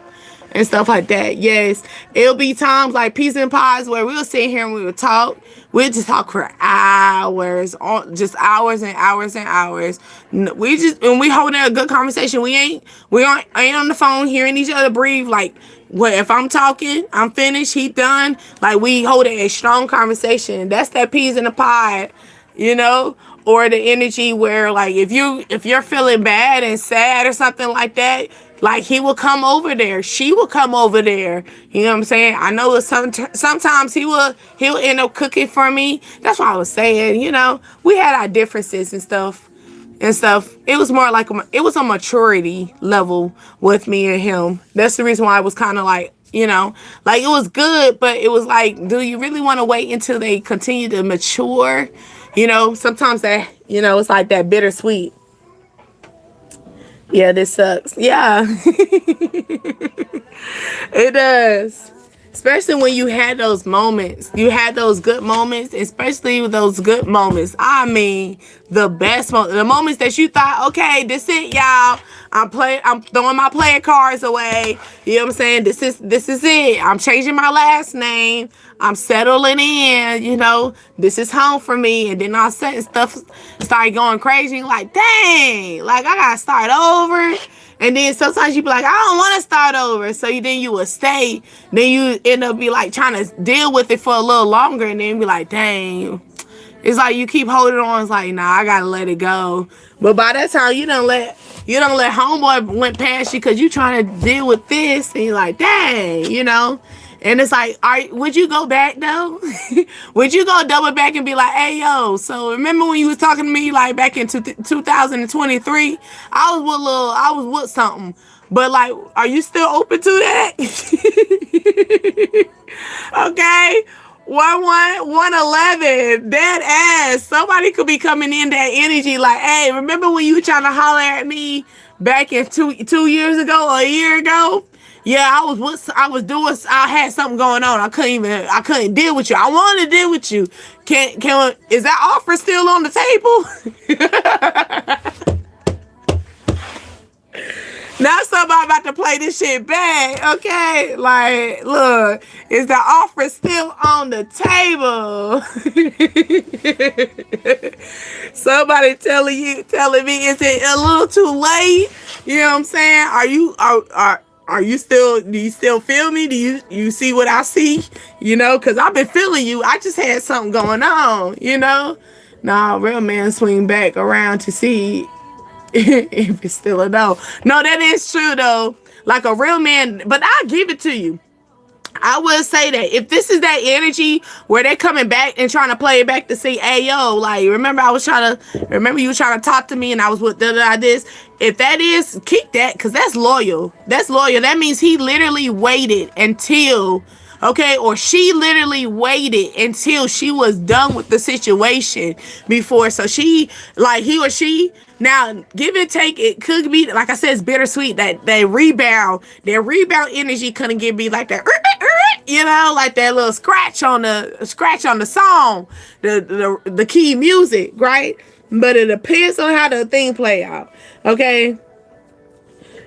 and stuff like that. Yes, it'll be times like Peas and Pies where we'll sit here and we would talk. We'll just talk for hours, just hours and hours and hours. When we holding a good conversation, we ain't on the phone hearing each other breathe. Like, what if I'm talking, I'm finished, he done. Like we holding a strong conversation. That's that Peas in the Pod, you know. Or the energy where like if you're feeling bad and sad or something like that, like he will come over there, she will come over there. You know what I'm saying? I know sometimes he'll end up cooking for me. That's what I was saying. You know, we had our differences and stuff. It was more like it was a maturity level with me and him. That's the reason why I was kind of like, you know, like it was good, but it was like, do you really want to wait until they continue to mature? You know, sometimes that, you know, it's like that bittersweet. Yeah, this sucks. Yeah. It does. Especially when you had those moments. You had those good moments, especially those good moments. I mean, the best moments. The moments that you thought, okay, this it, y'all. I'm throwing my playing cards away. You know what I'm saying? This is it. I'm changing my last name. I'm settling in, you know. This is home for me. And then all of a sudden stuff started going crazy. Like, dang, like I gotta start over. And then sometimes you be like, I don't want to start over. So then you will stay. Then you end up be like trying to deal with it for a little longer. And then be like, dang. It's like you keep holding on. It's like, nah, I gotta let it go. But by that time, you don't let homeboy went past you because you trying to deal with this. And you're like, dang, you know. And it's like, would you go back though? Would you go double back and be like, hey, yo, so remember when you was talking to me like back in 2023? I was with something. But like, are you still open to that? Okay. 111, dead ass. Somebody could be coming in that energy like, hey, remember when you were trying to holler at me back in 2 years ago or a year ago? Yeah, I had something going on. I couldn't deal with you. I wanted to deal with you. Is that offer still on the table? Now somebody about to play this shit back, okay? Like, look, is the offer still on the table? Somebody telling me, is it a little too late? You know what I'm saying? Do you still feel me? Do you see what I see? You know, because I've been feeling you. I just had something going on, you know? Nah, real man swing back around to see if it's still a no. No, that is true though. Like a real man, but I'll give it to you. I will say that if this is that energy where they're coming back and trying to play it back to say, hey, yo, like, remember you were trying to talk to me and I was with this. If that is, keep that, because that's loyal. That's loyal. That means he literally waited until, okay, or she literally waited until she was done with the situation before. So he or she, now, give and take, it could be, like I said, it's bittersweet. That rebound, their rebound energy couldn't give me like that, you know, like that little scratch on the song, the key music, right? But it depends on how the thing play out, okay?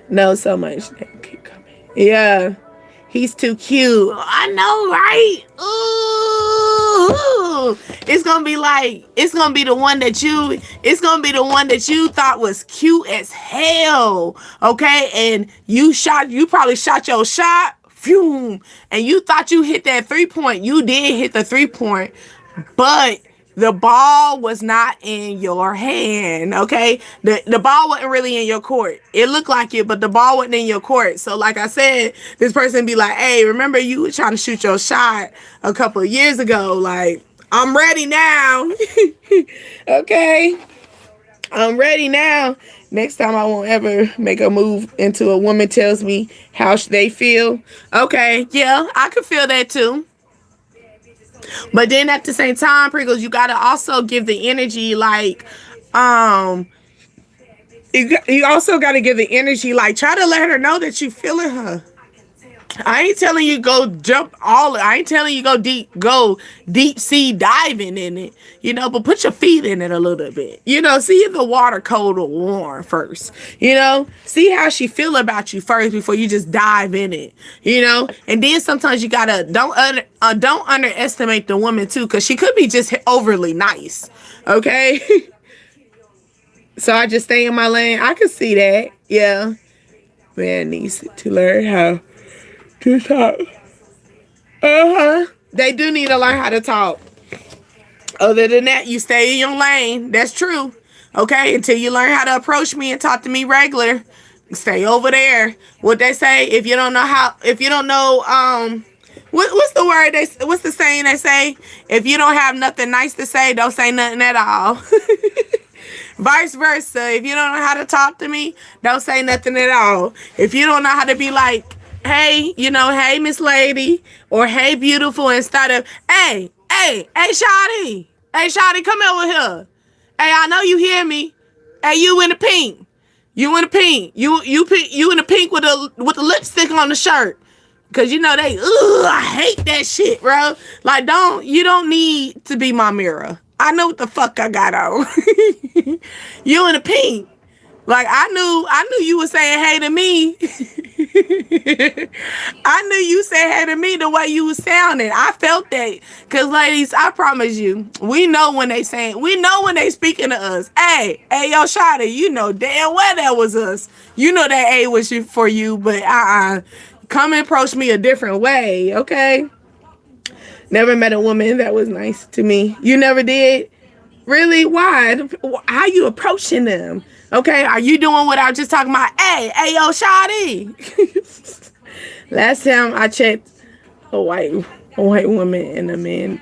No, so much. Keep coming. Yeah. He's too cute. I know, right? Ooh. It's gonna be the one that you thought was cute as hell. Okay? And you probably shot your shot phew, and you thought you hit that 3-point. You did hit the 3-point, but the ball was not in your hand, okay? The ball wasn't really in your court. It looked like it, but the ball wasn't in your court. So like I said, this person be like, hey, remember you were trying to shoot your shot a couple of years ago. Like, I'm ready now. Okay? I'm ready now. Next time I won't ever make a move until a woman tells me how they feel. Okay, yeah, I could feel that too. But then at the same time, Pringles, you gotta also give the energy like, you also gotta give the energy like, try to let her know that you feeling her. I ain't telling you go jump all. I ain't telling you go deep sea diving in it, you know. But put your feet in it a little bit, you know. See if the water cold or warm first, you know. See how she feel about you first before you just dive in it, you know. And then sometimes you gotta don't underestimate the woman too, cause she could be just overly nice, okay. So I just stay in my lane. I could see that, yeah. Man needs to learn how to talk. They do need to learn how to talk. Other than that, you stay in your lane. That's true. Okay, until you learn how to approach me and talk to me regular, stay over there. What they say, if you don't know what's the word what's the saying they say? If you don't have nothing nice to say, don't say nothing at all. Vice versa. If you don't know how to talk to me, don't say nothing at all. If you don't know how to be like, hey, you know, hey, Miss Lady, or hey, beautiful, instead of, hey, Shawty. Hey, Shawty, come over here. Hey, I know you hear me. Hey, you in the pink. You in the pink. You in the pink with the lipstick on the shirt. Cause you know I hate that shit, bro. Like, you don't need to be my mirror. I know what the fuck I got on. You in the pink. Like, I knew you were saying hey to me. I knew you said hey to me the way you was sounding. I felt that. Cause ladies, I promise you, we know when they speaking to us. Hey, yo, Shawty, you know damn well that was us. You know that A was for you, but come and approach me a different way, okay? Never met a woman that was nice to me. You never did? Really? Why? How you approaching them? Okay, are you doing what I was just talking about? Hey, yo, Shawty. Last time I checked, a white woman and a man.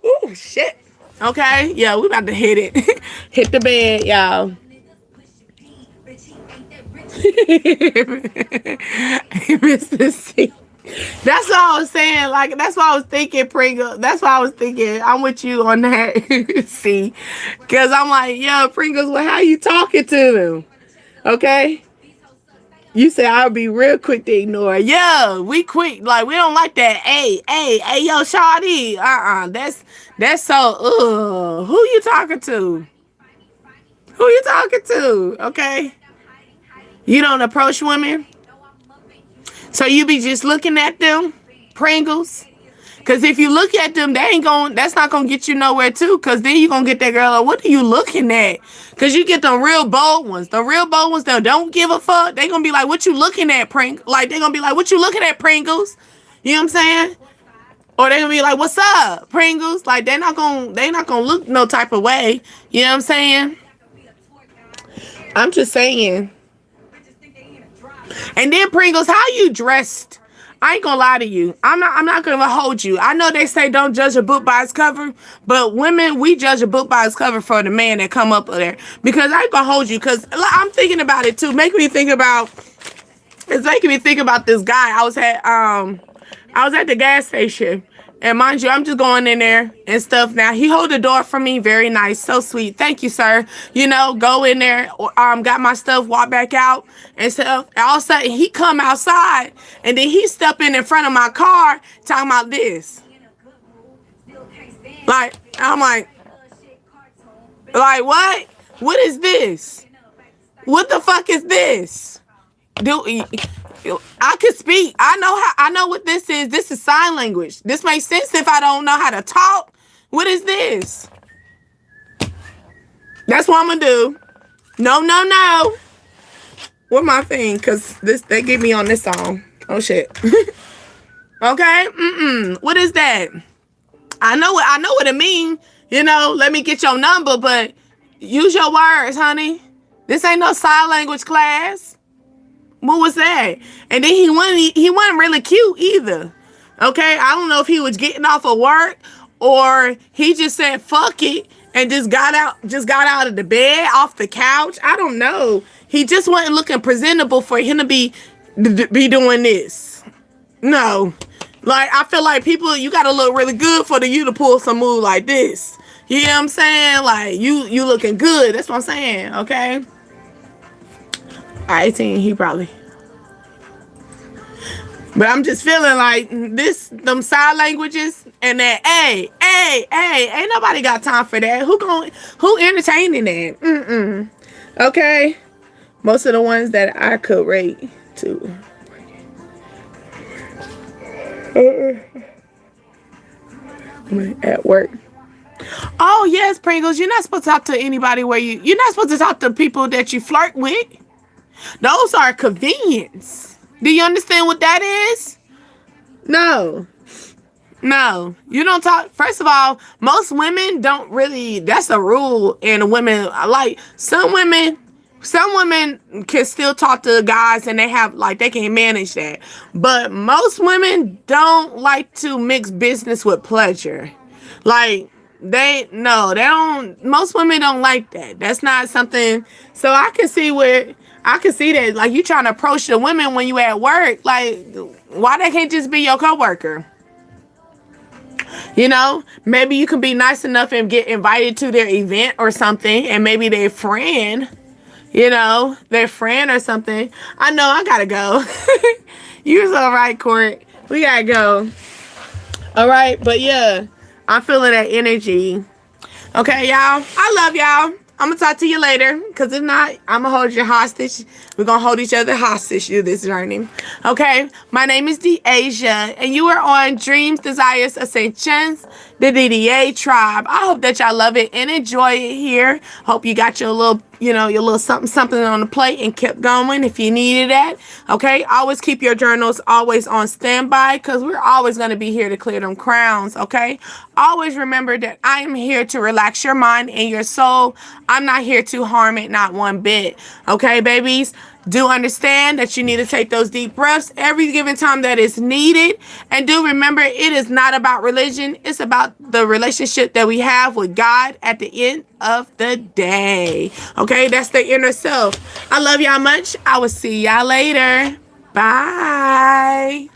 Ooh, shit. Okay, yeah, we about to hit it. Hit the bed, y'all. Mr. C. That's what I was saying. Like, that's what I was thinking, Pringle. That's what I was thinking. I'm with you on that. See? Because I'm like, yo, Pringles, well, how you talking to them? Okay? You say I'll be real quick to ignore. Yeah, we quick. Like, we don't like that. Hey, yo, Shawty. That's so, who you talking to? Who you talking to? Okay? You don't approach women? So you be just looking at them, Pringles? Because if you look at them, that's not going to get you nowhere too. Because then you're going to get that girl, like, what are you looking at? Because you get the real bold ones. The real bold ones that don't give a fuck. They going to be like, what you looking at, Pringles? Like, they going to be like, what you looking at, Pringles? You know what I'm saying? Or they going to be like, what's up, Pringles? Like, they not going to look no type of way. You know what I'm saying? I'm just saying. And then Pringles, how you dressed? I ain't gonna lie to you. I'm not gonna hold you. I know they say don't judge a book by its cover, but women, we judge a book by its cover for the man that come up there. Because I ain't gonna hold you, because I'm thinking about it too. It's making me think about this guy. I was at the gas station. And mind you, I'm just going in there and stuff. Now, he hold the door for me. Very nice. So sweet. Thank you, sir. You know, go in there, got my stuff, walk back out and stuff. And all of a sudden, he come outside and then he step in front of my car talking about this. Like, I'm like, what? What is this? What the fuck is this? I could speak. I know what this is. This is sign language. This makes sense if I don't know how to talk. What is this? That's what I'm gonna do. No. What my thing? Cause they get me on this song. Oh shit. Okay. What is that? I know what it mean. You know, let me get your number, but use your words, honey. This ain't no sign language class. What was that? And then he wasn't really cute either. Okay, I don't know if he was getting off of work or he just said fuck it and just got out of the bed, off the couch. I don't know. He just wasn't looking presentable for him to be doing this. No. Like, I feel like people, you gotta look really good for you to pull some move like this. You know what I'm saying? Like, you looking good. That's what I'm saying, okay? 18, he probably. But I'm just feeling like them sign languages and that, hey, ain't nobody got time for that. Who entertaining that? Okay? Most of the ones that I could rate to. At work. Oh yes, Pringles. You're not supposed to talk to anybody you're not supposed to talk to people that you flirt with. Those are convenience. Do you understand what that is? No, you don't talk. First of all, most women don't really. That's a rule, and women like some women. Some women can still talk to guys and they can manage that. But most women don't like to mix business with pleasure. Like, most women don't like that. That's not something. So I can see that, like, you trying to approach the women when you at work. Like, why they can't just be your coworker? You know, maybe you can be nice enough and get invited to their event or something, and maybe their friend. You know, their friend or something. I know I gotta go. You're so right, Court. We gotta go. All right, but yeah, I'm feeling that energy. Okay, y'all. I love y'all. I'm gonna talk to you later, because if not, I'm gonna hold you hostage. We're gonna hold each other hostage through this journey. Okay, my name is Deasia, and you are on Dreams, Desires, Ascensions, the DDA tribe. I hope that y'all love it and enjoy it here. Hope you got your little something on the plate and kept going if you needed that. Okay, always keep your journals always on standby, because we're always going to be here to clear them crowns. Okay, always remember that I am here to relax your mind and your soul. I'm not here to harm it, not one bit. Okay, babies, do understand that you need to take those deep breaths every given time that is needed. And do remember, it is not about religion. It's about the relationship that we have with God at the end of the day. Okay, that's the inner self. I love y'all much. I will see y'all later. Bye.